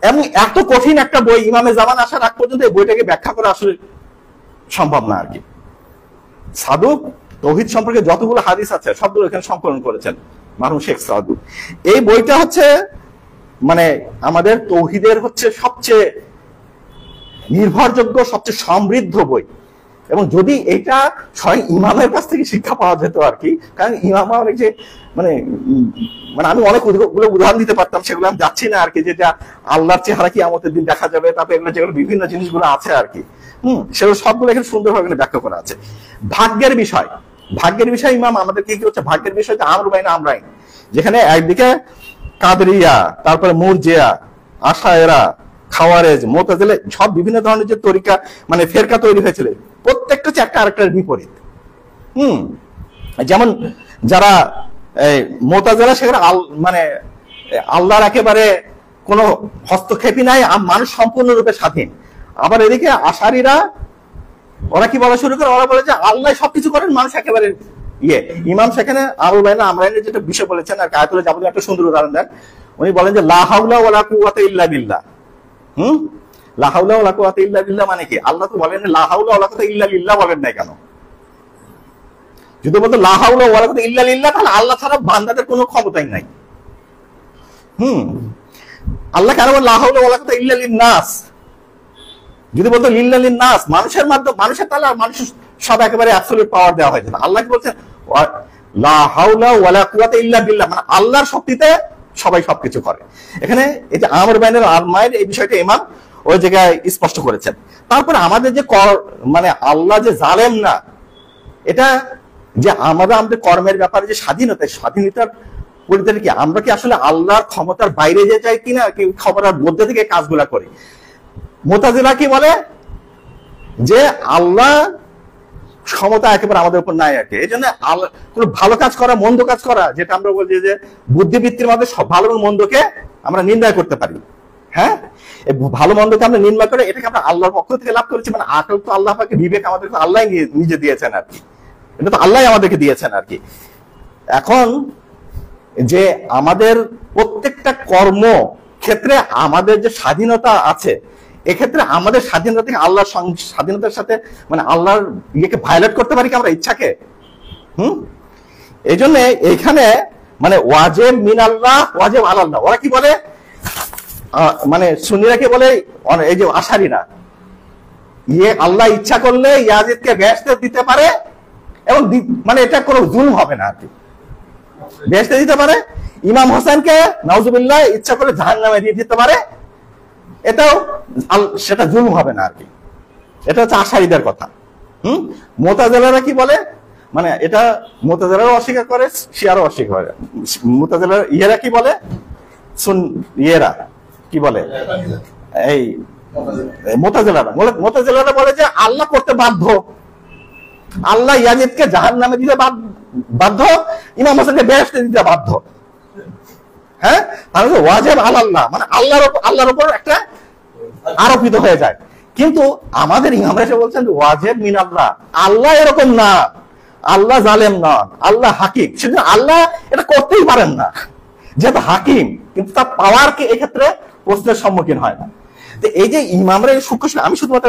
এবং এত কঠিন একটা বই, ইমামে জামান আসার আগ পর্যন্ত এই বইটাকে ব্যাখ্যা করা আসলে সম্ভব না আর কি। সাদুক তৌহিদ সম্পর্কে যতগুলো হাদিস আছে সবগুলো এখানে সংকলন করেছেন মারহুম শেখ সাদুক। এই বইটা হচ্ছে মানে আমাদের তৌহিদের হচ্ছে সবচেয়ে নির্ভরযোগ্য, সবচেয়ে সমৃদ্ধ বই। এবং যদি এটা স্বয়ং ইমামের কাছ থেকে শিক্ষা পাওয়া যেত আর কি, কারণ ইমাম অনেক যে মানে আমি অনেকগুলো উদাহরণ দিতে পারতাম, সেগুলো আমি যাচ্ছি না আর কি, যেটা আল্লাহর চেহারা কিয়ামতের দিন দেখা যাবে, তারপরে এগুলো যেগুলো বিভিন্ন জিনিসগুলো আছে আর কি, সেগুলো সবগুলো এখানে সুন্দরভাবে ব্যাখ্যা করা আছে। ভাগ্যের বিষয় ইমাম আমাদের কি হচ্ছে, ভাগ্যের বিষয় আমর বাইন আমরাইন, যেখানে একদিকে কাদরিয়া, তারপরে মুরজিয়া, আশায়েরা, খাওয়ারেজ, মুতাজিলা, সব বিভিন্ন ধরনের যে তরিকা মানে ফেরকা তৈরি হয়েছিল, প্রত্যেকটা হচ্ছে একটা আরেকটার বিপরীত। যেমন যারা মুতাজিলা, সেখানে মানে আল্লাহর একেবারে কোনো হস্তক্ষেপই নাই, মানুষ সম্পূর্ণরূপে স্বাধীন। আবার এদিকে আশারীরা, ওরা কি বলা শুরু করে, ওরা বলে যে আল্লাহ সবকিছু করেন, মানুষ একেবারে ইমাম সেখানে আমর বাইন আমরাইনের যেটা বিষয় বলেছেন আর আয়াতুল যাবতীয় একটা সুন্দর উদাহরণ দেন। উনি বলেন যে লা হাওলা ওয়ালা কুওয়াতা ইল্লা বিল্লাহ। লা হাওলা ওয়ালা কুওয়াতা ইল্লা বিল্লাহ মানে কি? আল্লাহ তো বলেন লা হাওলা ওয়ালা কুওয়াতা ইল্লা বিল্লাহ, বলেন না কেন? যদি বলতো লা হাওলা ওয়ালা কুওয়াতা ইল্লা বিল্লাহ, তাহলে আল্লাহ ছাড়া বান্দাদের কোনো ক্ষমতাই নাই। আল্লাহ কেন বলেন লা হাওলা ওয়ালা কুওয়াতা ইল্লা লিন-নাস? যদি বলতো লিল্লাহ লিন-নাস, মানুষের মাধ্যমে, মানুষের, তাহলে মানুষের সব একেবারে অ্যাবসলিউট পাওয়ার দেওয়া হয়েছে। আল্লাহ কি বলছেন, লা হাওলা ওয়ালা কুওয়াতা ইল্লা বিল্লাহ, মানে আল্লাহর শক্তিতে সবাই সবকিছু করে। এখানে এই যে আমর বাইনের আলমায়ের এই বিষয়টা ইমাম ওই জায়গায় স্পষ্ট করেছেন। তারপরে আমাদের যে মানে আল্লাহ যে জালেম না, এটা যে আমাদের কর্মের ব্যাপারে যে স্বাধীনতার পরিধি কি, আমরা কি আসলে আল্লাহর ক্ষমতার বাইরে যে যাই কিনা, কি ক্ষমতার মধ্যে থেকে কাজগুলা করি? মুতাজিলা কি বলে যে আল্লাহ ক্ষমতা একেবারে আমাদের উপর নাই আর কি। এই জন্য কোন ভালো কাজ করা, মন্দ কাজ করা, যেটা আমরা বলছি যে বুদ্ধিবৃত্তির মধ্যে সব ভালো এবং মন্দকে আমরা নির্ণয় করতে পারি। হ্যাঁ, ভালো মন্দকে আমরা নির্ণয় করে এটাকে আমরা আল্লাহর পক্ষ থেকে লাভ করেছি। মানে আকল তো আল্লাহ পাকে, বিবেক আমাদেরকে আল্লাহ নিজে দিয়েছেন আর কি, এটা তো আল্লাহ আমাদেরকে দিয়েছেন আর কি। এখন যে আমাদের প্রত্যেকটা কর্ম ক্ষেত্রে আমাদের যে স্বাধীনতা আছে, এক্ষেত্রে আমাদের স্বাধীনতা থেকে আল্লাহর স্বাধীনতার সাথে মানে আল্লাহর ইয়েকে ভায়োলেট করতে পারি কি আমরা, ইচ্ছাকে? এই জন্য এখানে মানে ওয়াজিব মিনাল্লাহ, ওয়াজিব আলাল্লাহ। ওরা কি বলে, মানে সুন্নিরা কি বলে, এই যে আশারীরা, আল্লাহ ইচ্ছা করলে ইয়াজিদকে বেহেশতে দিতে পারে এবং মানে এটা কোনো জুলম হবে না আর কি, বেহেশতে দিতে পারে। ইমাম হোসেনকে নাউজুবিল্লাহ ইচ্ছা করে জাহান্নামে দিয়ে দিতে পারে, এটাও সেটা জুলম হবে না আর কি। এটা হচ্ছে আশারীদের কথা। মুতাজিলারা কি বলে, মানে এটা মুতাজিলারও অস্বীকার করে, শিয়ারও অস্বীকার করে। মুতাজিলার ইয়েরা কি বলে, ইয়েরা কি বলে, এই মুতাজিলারা বলে যে আল্লাহ করতে বাধ্য, আল্লাহ ইয়াজিদকে জাহান্নামে দিতে বাধ্য, ইমাম হোসেনকে বেহেশতে দিতে বাধ্য। হ্যাঁ, তাহলে ওয়াজিব আলাল্লাহ, মানে আল্লাহর উপর একটা আরোপিত হয়ে যায়। কিন্তু আমাদের ইমামরা এসে বলছেন ওয়াজিব মিনাল্লাহ, আল্লাহ এরকম না, আল্লাহ জালেম না, আল্লাহ হাকিম, সেজন্য আল্লাহ এটা করতেই পারেন না, যেহেতু হাকিম, কিন্তু তার পাওয়ার কি এক্ষেত্রে প্রশ্নের সম্মুখীন হয় না। তো এই যে ইমামরা সূক্ষ্ম, আমি শুধুমাত্র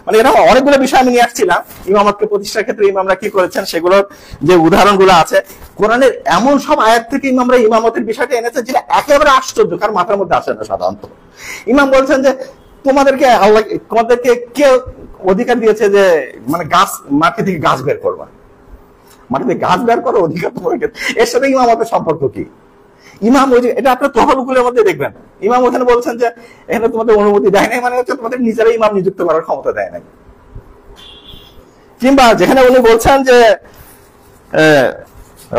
মানে এরকম অনেকগুলো বিষয় আমি নিয়ে আসছিলাম ইমামতকে প্রতিষ্ঠার ক্ষেত্রে ইমামরা কি করেছেন সেগুলোর যে উদাহরণগুলো আছে কোরআনের, এমন সব আয়াত থেকে ইমামরা ইমামতের বিষয়টা এনেছে যেটা একেবারে আশ্চর্য, কারণ মাথার মধ্যে আসে না সাধারণত। ইমাম বলছেন যে তোমাদেরকে আল্লাহ, তোমাদেরকে কে অধিকার দিয়েছে যে মানে গাছ, মাটি থেকে গাছ বের করবা, মাটি থেকে গাছ বের করো অধিকার তোমাকে, এর সাথে ইমামতের সম্পর্ক কি? ইমাম ওই যে এটা আপনার তহলগুলোর মধ্যে দেখবেন, ইমাম ওখানে বলছেন যে এখানে তোমাদের অনুমতি দেয় নাই, মানে হচ্ছে তোমাদের নিজেরাই ইমাম নিযুক্ত করার ক্ষমতা দেয় নাই। কিংবা যেখানে উনি বলছেন যে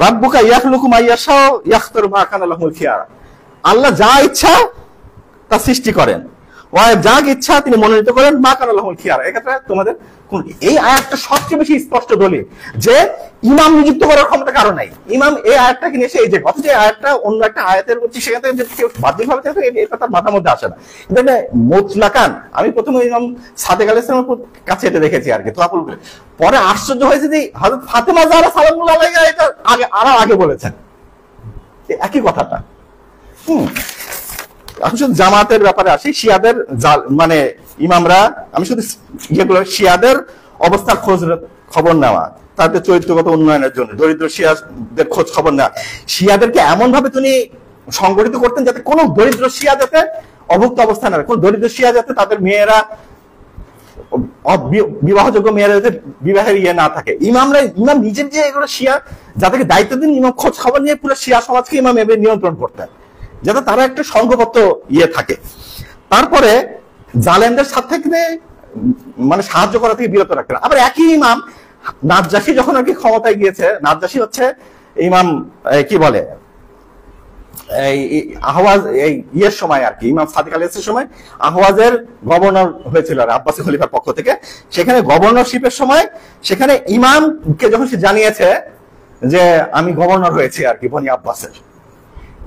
রাব্বুকা ইয়াখলুকু মা ইয়াশাউ ইয়াখতারু মা কানা লাহুল খিয়ারা, আল্লাহ যা ইচ্ছা তা সৃষ্টি করেন, যা ইচ্ছা তিনি মনোনীত করেন, মা কানা লাহুল খিয়ারা। এক্ষেত্রে তোমাদের এই আয়াতটা সবচেয়ে বেশি স্পষ্ট দলিল যে ইমাম নিযুক্ত করার ক্ষমতা কারো নাই। ইমাম এই আয়াতটাকে নিয়ে এসে এই যে অথচ এই আয়াতটা অন্য একটা আয়াতের বলছি, সেখান থেকে কেউ বাহ্যিকভাবে এটা তার মাথার মধ্যে আসে না। কিন্তু মুতলাকান আমি প্রথমে ইমাম সাদেক আলাইহিস সালামের কাছে এটা দেখেছি আর কি, তোয়াফুল করে। পরে আশ্চর্য হয়েছে যে হযরত ফাতেমা যারা সালামুল্লাহ আলাইহা এটা আগে বলেছেন একই কথাটা। আমি শুধু জামাতের ব্যাপারে আসি, শিয়াদের মানে ইমামরা, আমি শুধু যেগুলো শিয়াদের অবস্থার খবর নেওয়া, তাদের চরিত্রগত উন্নয়নের জন্য দরিদ্র শিয়াদের খোঁজ খবর নেওয়া, শিয়াদেরকে এমন ভাবে তিনি সংগঠিত করতেন যাতে কোনো দরিদ্র শিয়া যাতে অভুক্ত অবস্থা না, কোন দরিদ্র শিয়া যাতে তাদের মেয়েরা, বিবাহযোগ্য মেয়েরা যাতে বিবাহের ইয়ে না থাকে। ইমাম নিজের যে এগুলো শিয়া যাদেরকে দায়িত্ব দিন, ইমাম খোঁজ খবর নিয়ে পুরো শিয়া সমাজকে ইমাম এভাবে নিয়ন্ত্রণ করতেন যাতে তারা একটা সংঘবদ্ধ ইয়ে থাকে। তারপরে জালেমদের সাথে মানে সাহায্য করা থেকে বিরত রাখতেন। আবার একই ইমাম নাজ্জাশী যখন আর কি ক্ষমতায় গিয়েছে, নাজ্জাশী হচ্ছে ইমাম কি বলে আহওয়াজ, এই ইয়ের সময় আর কি, ইমাম সাদিক আলাইহিস সময় আহওয়াজের গভর্নর হয়েছিল আর আব্বাসী খলিফার পক্ষ থেকে। সেখানে গভর্নরশিপের সময় সেখানে ইমামকে যখন সে জানিয়েছে যে আমি গভর্নর হয়েছি আর কি বনি আব্বাসের,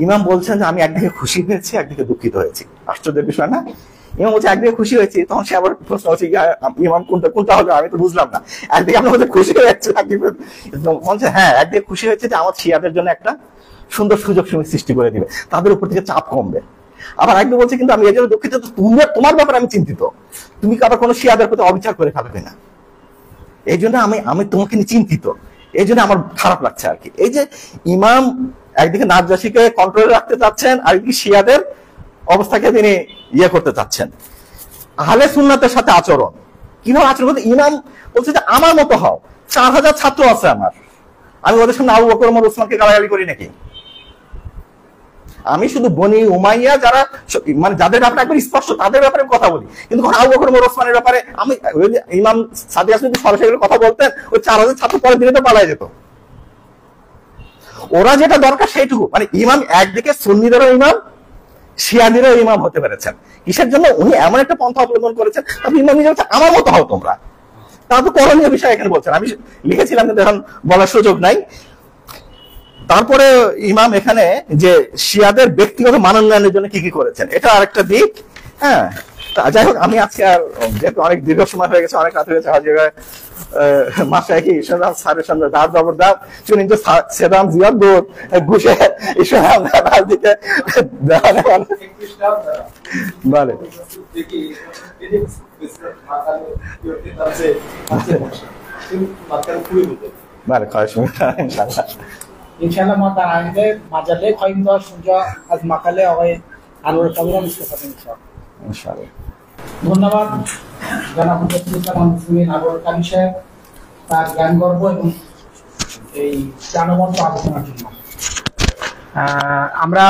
ইমাম বলছেন যে আমি একদিকে খুশি হয়েছি, একদিকে দুঃখিত হয়েছি। আশ্চর্যের বিষয় না? ইমাম বলছে একদিকে খুশি হয়েছি, তখন সে আবার প্রশ্ন হচ্ছে ইমাম কোনটা হবে, আমি তো বুঝলাম না। একদিকে আপনার বলছে খুশি হয়েছে, বলছে হ্যাঁ একদিকে খুশি হয়েছে যে আমার শিয়াদের জন্য একটা সুন্দর সুযোগ সৃষ্টি করে দিবে, তাদের উপর থেকে চাপ কমবে। আবার একদিকে বলছে কিন্তু আমি এই জন্য দুঃখিত, তোমার ব্যাপারে আমি চিন্তিত, তুমি আবার কোনো শিয়াদের প্রতি অবিচার করে ফেলবে না, এই জন্য আমি তোমাকে নিয়ে চিন্তিত, এই জন্য আমার খারাপ লাগছে আর কি। এই যে ইমাম একদিকে নাজ্জাশীকে কন্ট্রোলে রাখতে চাচ্ছেন, আরেকদিকে শিয়াদের অবস্থাকে তিনি ইয়ে করতে চাচ্ছেন। আহলে সুন্নাতের সাথে আচরণ কিভাবে আচরণ করতে, ইমাম বলছে যে আমার মতো হও, 4000 ছাত্র আছে আমার, আমি ওদের সামনে আবু বকর ওমর ওসমানকে গালাগালি করি নাকি? আমি শুধু বনি উমাইয়া যারা মানে যাদের ব্যাপারে একবার স্পষ্ট তাদের ব্যাপারে কথা বলি, কিন্তু আবু বকর ওমর ওসমানের ব্যাপারে আমি ইমাম সাদিক যদি সরাসরি কথা বলতেন, ওই 4000 ছাত্র পরের দিনে তো পালায় যেত। ওরা যেটা দরকার সেইটুকু, মানে ইমাম একদিকে সুন্নিদেরও ইমাম, শিয়াদেরও ইমাম হতে পেরেছেন। কিসের জন্য? উনি এমন একটা পন্থা অবলম্বন করেছেন, আপনি ইমাম নিজে বলছেন আমার মতো হও তোমরা, তারপর করণীয় বিষয় এখানে বলছেন, আমি লিখেছিলাম কিন্তু এখন বলার সুযোগ নাই। তারপরে ইমাম এখানে যে শিয়াদের ব্যক্তিগত মানোন্নয়নের জন্য কি কি করেছেন এটা আরেকটা দিক। হ্যাঁ, যাই হোক, আমি আজকে আর যেহেতু অনেক দীর্ঘ সময় হয়ে গেছে, অনেক রাত হয়ে গেছে, হাজিরা মাসায় কি ইসলাম সারের সঙ্গে দাঁড় দবর দাব চুনি তো সেদাম জিয়াদ দৌড় ঘুষে ইসলাম দিকে বলে بله خواهش می‌کنم انشالله ما در آینده مجله خواهیم داشت اونجا از مقاله آقای انور کبیر هم استفاده می‌کنیم انشالله. ধন্যবাদ জনাব হুজুর ইসলাম মুসলিম আবুল কালাম সাহেব তার জ্ঞান গর্ব এবং এই প্রাণবন্ত আলোচনার জন্য। আমরা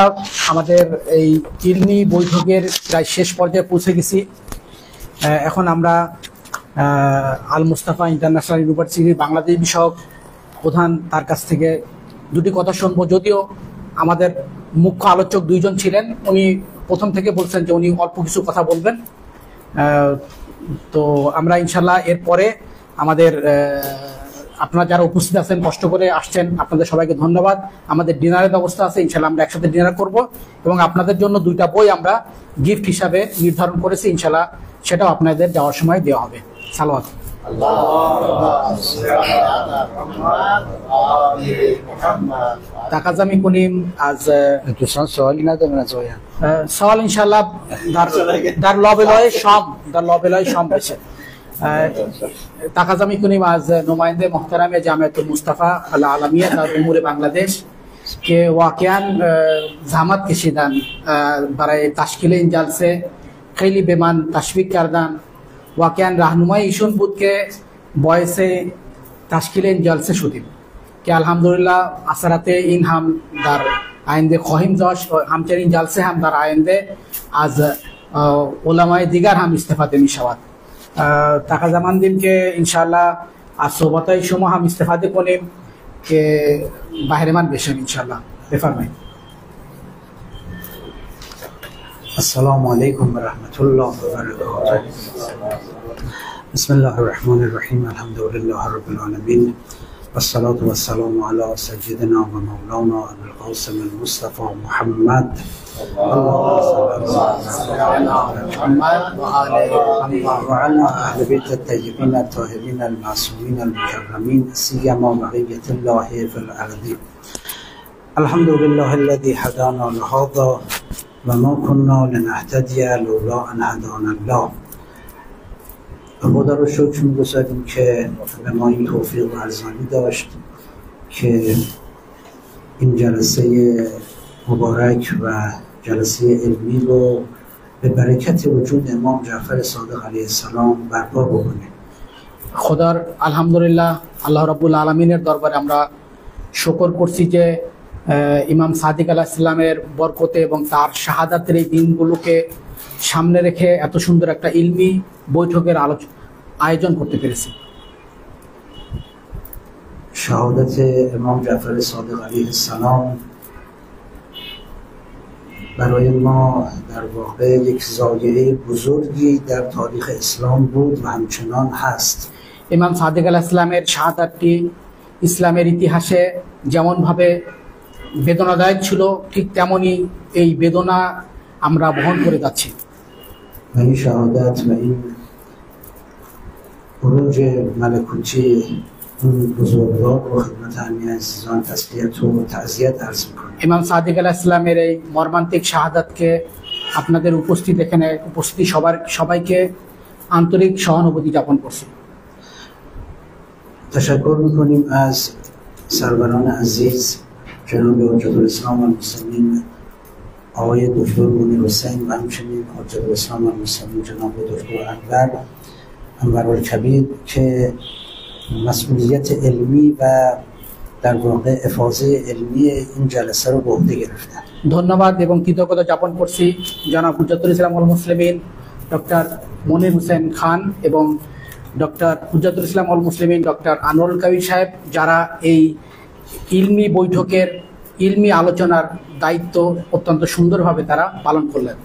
আমাদের এই ইলমি বৈঠকের প্রায় শেষ পর্যায়ে পৌঁছে গেছি। এখন আমরা আল মুস্তাফা ইন্টারন্যাশনাল ইউনিভার্সিটির বাংলাদেশ বিষয়ক প্রধান তার কাছ থেকে দুটি কথা শুনবো। যদিও আমাদের মুখ্য আলোচক দুইজন ছিলেন, উনি প্রথম থেকে বলছেন যে উনি অল্প কিছু কথা বলবেন। তো আমরা ইনশাল্লাহ এরপরে আমাদের আপনারা যারা উপস্থিত আছেন, কষ্ট করে আসছেন, আপনাদের সবাইকে ধন্যবাদ। আমাদের ডিনারের ব্যবস্থা আছে, ইনশাল্লাহ আমরা একসাথে ডিনার করব এবং আপনাদের জন্য 2টা বই আমরা গিফট হিসাবে নির্ধারণ করেছি, ইনশাল্লাহ সেটাও আপনাদের যাওয়ার সময় দেওয়া হবে। সালাওয়াত। تقدم کنیم از دوستان سوالی ندارن از آیان؟ سوال انشالله در لابلای شام بشه. تقدم کنیم از نماینده محترم جامعه مصطفی العالمیه در امور بنگلادش که واقعا زحمت کشیدن برای تشکیل این جلسه، خیلی به من تشویق کردن. واقعا راهنمای ایشون بود که باعث تشکیل این جلسه شدیم که الحمدلله اثرات این هم در آینده خواهیم داشت و همچنین جلسه هم در آینده از علمای دیگر هم استفاده می شود. تقاضامندیم که انشالله از صحبت‌های شما هم استفاده کنیم که بهره‌مند بشیم انشالله. بفرمایید. السلام علیکم و رحمت الله و برکاته. بسم الله الرحمن الرحیم. الحمد لله رب العالمین و الصلاة و السلام علی سیدنا و مولانا ابو القاسم المصطفى محمد. اللهم صل علی محمد و علی اهل بیت الطیبین الطاهرین المعصومین المکرمین سیما بقیة الله فی الارض. الحمد لله الذي هدانا لهذا و ما كنا لنهتدی لولا ان هدانا الله. خدا رو شکر می‌گذاریم که به ما این توفیق و ارزانی داشت که این جلسه مبارک و جلسه علمی رو به برکت وجود امام جعفر صادق علیه السلام برپا بکنیم. খোদার আলহামদুলিল্লাহ, আল্লাহ রাব্বুল আলামিনের দরবারে আমরা শুকর করছি যে ইমাম সাদিক আলাইহিস সালামের বরকতে এবং তার শাহাদাতের এই দিনগুলোকে সামনে রেখে এত সুন্দর একটা ইলমি বৈঠকের আয়োজন করতে পেরেছি। شهادت امام جعفر صادق علیه السلام برای ما در واقع یک زایعه بزرگی در تاریخ اسلام بود و همچنان هست. ইমাম সাদিক আলাইহিস সালামের শাহাদাতটি ইসলামের ইতিহাসে যেমনভাবে বেদনাদায়ক ছিল, ঠিক তেমনি এই বেদনা আমরা বহন করে যাচ্ছি। و این شهادت و این عروج ملکوتی اون بزرگوار رو خدمت همه عزیزان تسلیت و تعزیت عرض می‌کنم. ইমাম সাদিক আলাইহিস সালামের এই মর্মান্তিক শাহাদাতকে আপনাদের এখানে উপস্থিতি সবাইকে আন্তরিক সহানুভূতি জ্ঞাপন করছি। تشکر می‌کنیم از سروران عزیز جناب حجت الاسلام والمسلمین آقای دکتر منیر حسین و همچنین حجت الاسلام والمسلمین جناب دکتر انورالکبیر که مسئولیت علمی و در واقع افاضه علمی این جلسه رو به عهده گرفتن. ধন্যবাদ এবং কৃতজ্ঞতা জ্ঞাপন করছি জনাব হুজ্জাতুল ইসলাম ওয়াল মুসলিমিন ডক্টর মনির হোসেন খান এবং ডক্টর হুজ্জাতুল ইসলাম ওয়াল মুসলিমিন ডক্টর আনোয়ারুল কবির সাহেব, যারা এই ইলমি বৈঠকের ইলমি আলোচনার দায়িত্ব অত্যন্ত সুন্দরভাবে তারা পালন করলেন।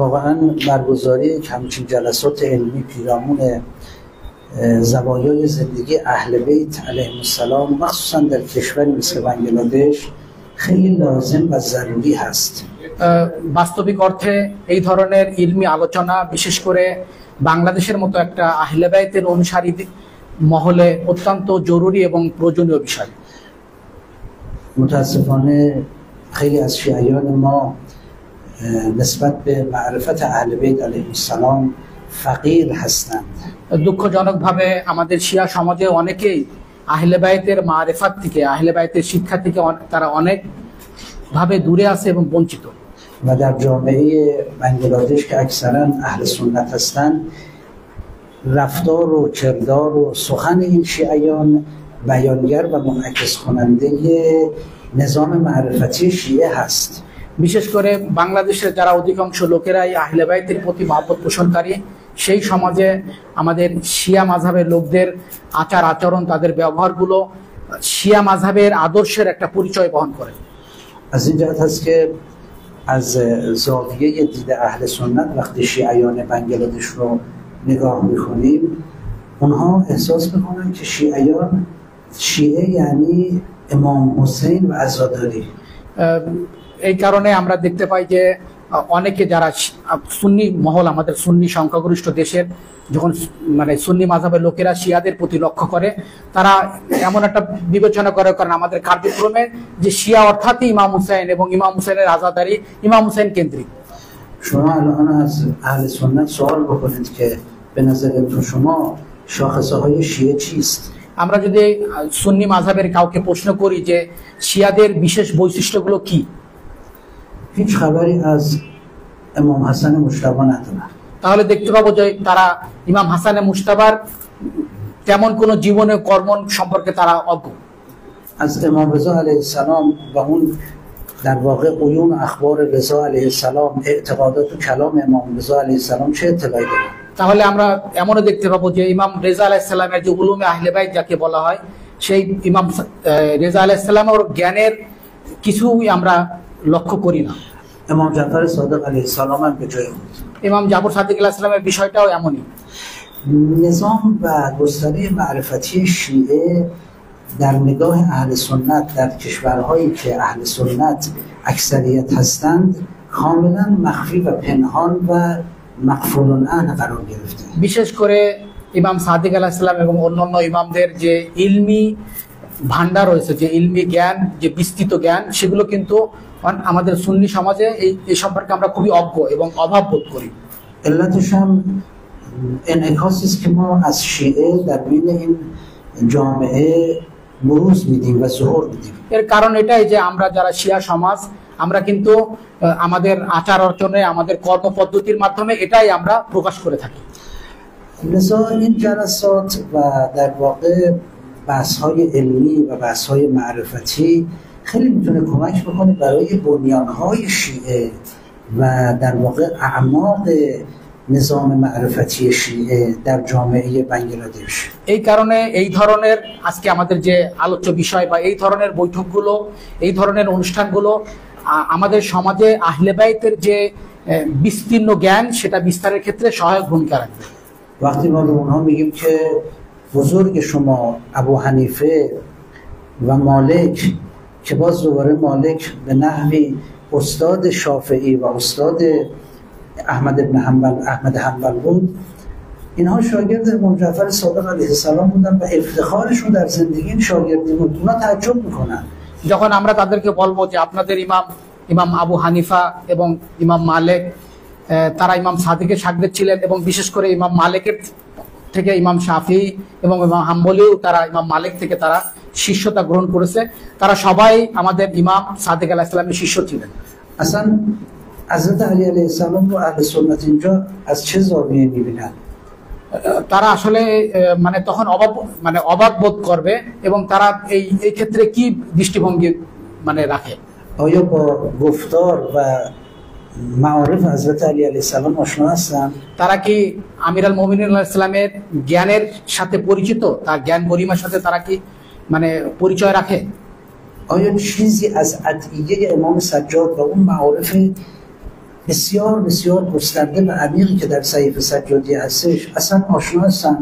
واقعا برگزاری همچین جلسات علمی پیرامون زوایای زندگی اهل بیت علیهم السلام مخصوصا در کشوری مثل بنگلادش خیلی لازم و ضروری هست. বাস্তবিক অর্থে এই ধরনের ইলমি আলোচনা বিশেষ করে বাংলাদেশের মতো একটা আহলে বাইতের অনুসারী মহলে অত্যন্ত জরুরি এবং প্রয়োজনীয় বিষয়। متاسفانه خیلی از شیعیان ما نسبت به معرفت اهل بیت علیهم السلام فقیر هستند. দুঃখজনকভাবে আমাদের শিয়া সমাজে অনেকেই আহলে বাইতের মারিফাত থেকে, আহলে বাইতের শিক্ষা থেকে তারা অনেক ভাবে দূরে আছে এবং বঞ্চিত। و در جامعه بنگلادش که اکثرا اهل سنت هستند رفتار و کردار و سخن این شیعیان بیانگر و منعکس کننده نظام معرفتی شیعه هست. বিশেষ করে বাংলাদেশের যারা অধিকাংশ লোকেরাই আহলে বাইতের প্রতি মহব্বত পোষণকারী, সেই সমাজে আমাদের শিয়া মাযহাবের লোকদের আচার আচরণ, তাদের ব্যবহারগুলো শিয়া মাযহাবের আদর্শের একটা পরিচয় বহন করে। از این جهت هست که از زاویه دید اهل سنت وقتی شیعیان بنگلادش رو نگاه میکنیم اونها احساس میکنن که شیعیان شیعه یعنی امام حسین و عزاداری. এই কারণে আমরা দেখতে পাই যে অনেকে যারা সুন্নি মহল, আমাদের সুন্নি সংখ্যাগরিষ্ঠ দেশের যখন মানে সুন্নি মাযহাবের লোকেরা শিয়াদের প্রতি লক্ষ্য করে, তারা এমন একটা বিবেচনা করে, কারণ আমাদের কার্যক্রমে যে শিয়া অর্থাৎই ইমাম হুসাইন এবং ইমাম হুসাইনের আজাদারি, ইমাম হুসাইন কেন্দ্রিক। شما الان از اهل سنت سوال بکنید که به نظرتون شما شاخصه های شیعه چیست؟ আমরা যদি সুন্নি মাযহাবের কাউকে প্রশ্ন করি যে শিয়াদের বিশেষ বৈশিষ্ট্যগুলো কি, هیچ خبری از امام حسن مجتبی ندارن. তাহলে দেখতে পাবো যে তারা ইমাম হাসানে মুজতাবার তেমন কোনো জীবনে কর্ম সম্পর্কে তারা অজ্ঞ। از امام رضا علیه السلام و اون در واقع عیون اخبار رضا علیه السلام، اعتقادات و کلام امام رضا علیه السلام چه اطلاعی دارن؟ তাহলে আমরা এমনও দেখতে পাবো যে ইমাম রেজা আলাইহিস সালামের যে উলুমে আহলে বাইত যাকে বলা হয়, সেই ইমাম রেজা আলাইহিস সালামের জ্ঞানের কিছুই আমরা লক্ষ্য করি না। امام جعفر صادق علیه السلام هم به جای خود. ইমাম জাফর সাদিক আলাইহিস সালামের বিষয়টাও এমনই। نظام و گستره معرفتی شیعه در نگاه اهل سنت در کشورهایی که اهل سنت اکثریت هستند کاملا مخفی و پنهان و مقفول العنه قرار گرفته. বিশেষ করে ইমাম সাদিক আলাইহিস সালাম এবং অন্যান্য ইমামদের যে ইলমি ভান্ডার রয়েছে, যে ইলমি জ্ঞান, যে বিস্তৃত জ্ঞান, সেগুলো কিন্তু আমাদের সুন্নি সমাজে এই সম্পর্কে আমরা খুবই অজ্ঞ এবং অভাব বোধ করি। علتش هم انعکاسی است که ما از شیعه در بین این جامعه بروز میدیم و ظهور میدیم. এর কারণ এটাই যে আমরা যারা শিয়া সমাজ, আমরা কিন্তু আমাদের আচার আচরণে, আমাদের কর্মপদ্ধতির মাধ্যমে এটাই আমরা প্রকাশ করে থাকি। لذا این جلسات و در واقع بحث‌های علمی و بحث‌های معرفتی خیلی میتونه کمک بکنه برای بنیان‌های شیعه و در واقع اعماق نظام معرفتی شیعه در جامعه بنگلادش. এই কারণে এই ধরনের আজকে আমাদের যে আলোচ্য বিষয় বা এই ধরনের বৈঠকগুলো, এই ধরনের অনুষ্ঠানগুলো আমাদের সমাজে আহলে বাইতের যে বিস্তীর্ণ জ্ঞান, সেটা বিস্তারের ক্ষেত্রে সহায়ক ভূমিকা রাখবে। وقتی ما به اونها میگیم که بزرگ شما ابو حنیفه و مالک، که باز دوباره مالک به نحوی استاد شافعی و استاد احمد حنبل بود، اینها شاگرد امام جعفر صادق علیه السلام بودن و افتخارشون در زندگی این شاگردی بود. اونا تعجب میکنن যখন আমরা তাদেরকে বলবো যে আপনাদের ইমাম আবু হানিফা এবং ইমাম মালিক, তারা ইমাম সাদিকের শাগির্দ ছিলেন, এবং বিশেষ করে ইমাম মালিকের থেকে ইমাম শাফি এবং ইমাম হাম্বলিও তারা ইমাম মালিক থেকে তারা শিষ্যতা গ্রহণ করেছে, তারা সবাই আমাদের ইমাম সাদিক আলাইহিস সালামের শিষ্য ছিলেন। اصلا حضرت علی علیه السلام رو اهل سنت اینجا از چه زاویه میبینن؟ তারা আসলে মানে তখন অবাক বোধ করবে, এবং তারা এই ক্ষেত্রে কি দৃষ্টিভঙ্গি মানে রাখে? آیا با گفتار و معارف حضرت علی علیه السلام آشنا هستن؟ তারা কি আমির আল মুমিনিন আলাইহিস সালামের জ্ঞানের সাথে পরিচিত, তার জ্ঞান গরিমার সাথে তারা কি মানে পরিচয় রাখে? آیا چیزی از ادعیه امام سجاد و اون معارف بسیار بسیار گسترده و عمیقی که در صحیفه سجادی هستش اصلا آشنا هستن؟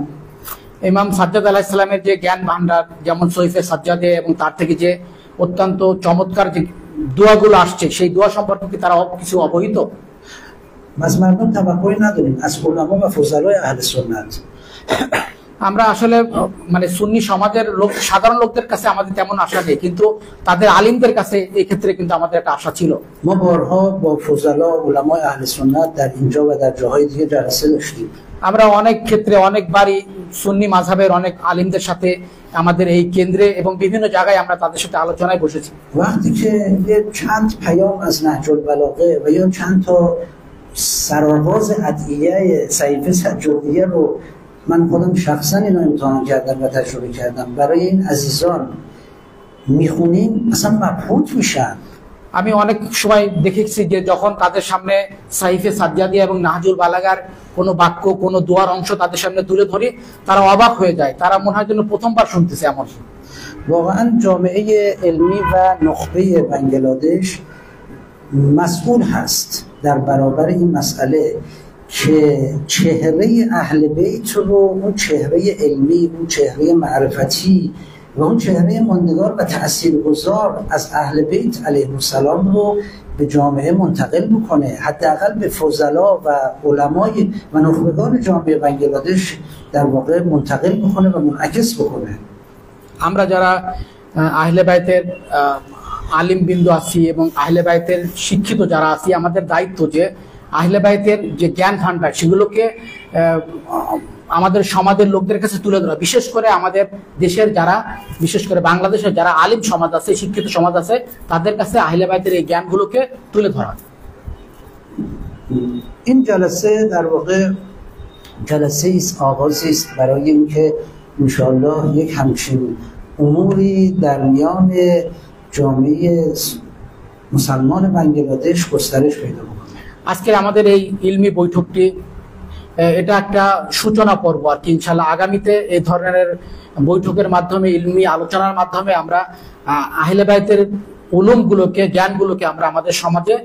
ইমাম সাজ্জাদ আলাইহিস সালামের যে জ্ঞান ভান্ডার, যেমন সহিফে সাজ্জাদে, এবং তার থেকে যে অত্যন্ত চমৎকার যে দোয়াগুলো আসছে, সেই দোয়া সম্পর্কে কি তারা কিছু অবহিত? از مردم توقعی نداریم، از علما و فضلای اهل سنت. আমরা আসলে মানে সুন্নি সমাজের লোক, সাধারণ লোকদের কাছে আমাদের তেমন আশা নেই, কিন্তু তাদের আলিমদের কাছে এই ক্ষেত্রে কিন্তু আমাদের একটা আশা ছিল। ما بارها با فضلا و علمای اهل سنت در اینجا و در جاهای دیگه جلسه داشتیم. আমরা অনেক ক্ষেত্রে অনেকবারই সুন্নি মাযহাবের অনেক আলিমদের সাথে আমাদের এই কেন্দ্রে এবং বিভিন্ন জায়গায় আমরা তাদের সাথে আলোচনায় বসেছি। وقتی که یه چند پیام از نهج البلاغه و یا چند تا سرآغاز ادعیه صحیفه سجادیه رو من خودم شخصا اینو امتحان کردم و تجربه کردم، برای این عزیزان میخونیم اصلا مبهوت میشن. আমি অনেক সময় দেখেছি যে যখন তাদের সামনে সাহিফে সাজ্জাদিয়া এবং নাহজুল বালাগার কোনো বাক্য, কোনো দোয়ার অংশ তাদের সামনে তুলে ধরি, তারা অবাক হয়ে যায়, তারা মনে হয় যেন প্রথমবার শুনতেছে এমন। واقعا جامعه علمی و نخبه بنگلادش مسئول هست در برابر این مسئله که چهره اهل بیت رو، اون چهره علمی، اون چهره معرفتی و اون چهره ماندگار و تاثیرگذار از اهل بیت علیهم السلام رو به جامعه منتقل بکنه، حداقل به فضلا و علمای و نخبگان جامعه بنگلادش در واقع منتقل بکنه و منعکس بکنه. আমরা যারা আহলে বাইতের আলিম বিন্দু আছি এবং আহলে বাইতের শিক্ষিত যারা আছি, আমাদের দায়িত্ব যে আহলে বাইতের যে জ্ঞান ভান্ডার সেগুলোকে আমাদের সমাজের লোকদের কাছে তুলে ধরা, বিশেষ করে আমাদের দেশের যারা, বিশেষ করে বাংলাদেশের যারা আলিম সমাজ আছে, শিক্ষিত সমাজ আছে, তাদের কাছে আহলে বাইতের এই জ্ঞানগুলোকে তুলে ধরা। این جلسه در واقع جلسه است، آغازی است برای اینکه انشاءالله یک همچین اموری در میان جامعه مسلمان بنگلادش گسترش پیدا بکنه. আজকের আমাদের এই ইলমি বৈঠকটি এটা একটা সূচনা পর্ব আর কি। ইনশাআল্লাহ আগামীতে এই ধরনের বৈঠকের মাধ্যমে, ইলমি আলোচনার মাধ্যমে আমরা আহলে বাইতের উলুমগুলোকে, জ্ঞানগুলোকে আমরা আমাদের সমাজে,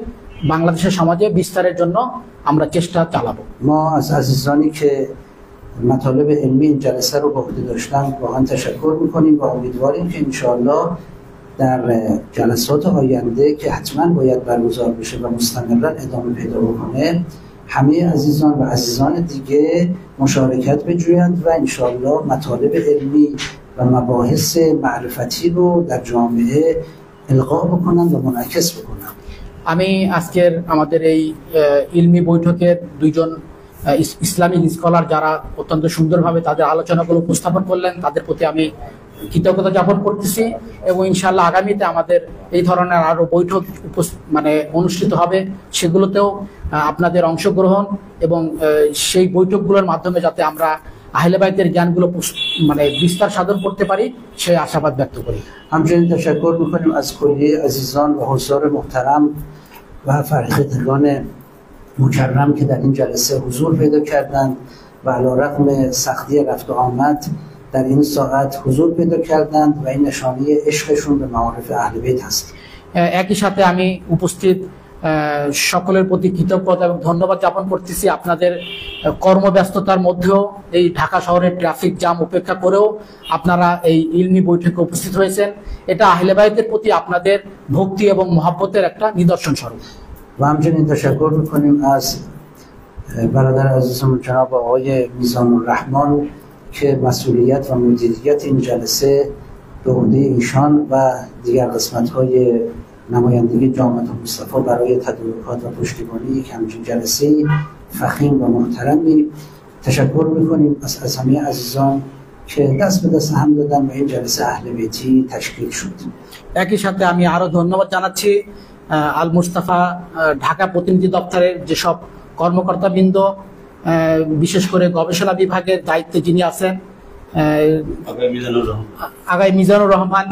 বাংলাদেশের সমাজে বিস্তারের জন্য আমরা চেষ্টা চালাবো। ما از عزیزانی که مطالب علمی این جلسه رو به عهده داشتن واقعا تشکر میکنیم و امیدواریم که انشاءالله در جلسات آینده که حتما باید برگزار بشه و مستمرا ادامه پیدا بکنه، همه عزیزان و عزیزان دیگه مشارکت بجویند و انشاءالله مطالب علمی و مباحث معرفتی رو در جامعه القا بکنند و منعکس بکنند. আমি আজকের আমাদের এই ইলমি বৈঠকের দুইজন ইসলামিক স্কলার যারা অত্যন্ত সুন্দরভাবে তাদের আলোচনাগুলো উপস্থাপন করলেন, তাদের প্রতি আমি কৃতজ্ঞতা জ্ঞাপন করতেছি এবং ইনশাআল্লাহ আগামীতে আমাদের এই ধরনের আরো বৈঠক অনুষ্ঠিত হবে, সেগুলোতেও আপনাদের অংশগ্রহণ এবং সেই বৈঠকগুলোর মাধ্যমে যাতে আমরা আহলে বাইতের জ্ঞানগুলো বিস্তার সাধন করতে পারি সেই আশাবাদ ব্যক্ত করি। همچنین تشکر میکنیم از کلیه عزیزان و حضار محترم و فرهیختگان مکرم که در این جلسه حضور پیدا کردند و علیرغم سختی رفت و آمد در این ساعت حضور پیدا کردند و این نشانه عشقشون به معارف اهل بیت هست. একই সাথে আমি উপস্থিত সকলের প্রতি কৃতজ্ঞতা এবং ধন্যবাদ জ্ঞাপন করতেছি। আপনাদের কর্মব্যস্ততার মধ্যেও এই ঢাকা শহরের ট্রাফিক জ্যাম উপেক্ষা করেও আপনারা এই ইলমি বৈঠকে উপস্থিত হয়েছেন, এটা আহলে বাইতের প্রতি আপনাদের ভক্তি এবং মহব্বতের একটা নিদর্শন স্বরূপ। و همچنین تشکر میکنیم از برادر عزیزمون جناب آقای میزان الرحمن که مسئولیت و مدیریت این جلسه به عهده ایشان و دیگر قسمت‌های نمایندگی جامعه مصطفی برای تدارکات و پشتیبانی یک همچین جلسه فخیم و محترمی. تشکر میکنیم از همه عزیزان که دست به دست هم دادن و این جلسه اهل بیتی تشکیل شد. একই সাথে আমি আরো ধন্যবাদ জানাচ্ছি আল মুস্তাফা ঢাকা প্রতিনিধি দপ্তরের যেসব কর্মকর্তাবৃন্দ, বিশেষ করে গবেষণা বিভাগের দায়িত্বে যিনি আছেন আগাই মিজানুর রহমান,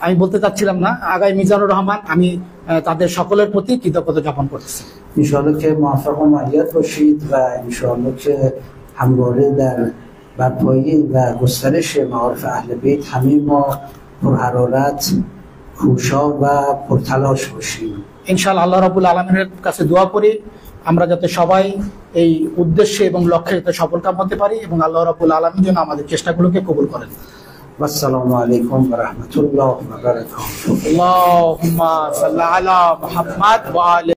আমি বলতে চাচ্ছিলাম না, আগাই মিজানুর রহমান, আমি তাদের সকলের প্রতি কৃতজ্ঞতা জ্ঞাপন করতেছি। انشاءالله که موفق و مؤید باشید و انشاءالله که همواره در برپایی و گسترش معارف اهل بیت همه ما پرحرارت، کوشا و پرتلاش باشیم। ইনশাআল্লাহ আল্লাহ রাব্বুল আলামিনের কাছে দোয়া করি আমরা যাতে সবাই এই উদ্দেশ্যে এবং লক্ষ্যে যাতে সফলকাম হতে পারি এবং আল্লাহ রাব্বুল আলামিন যেন আমাদের চেষ্টাগুলোকে কবুল করেন। والسلام عليكم ورحمة الله وبركاته. اللهم صل على محمد وعلى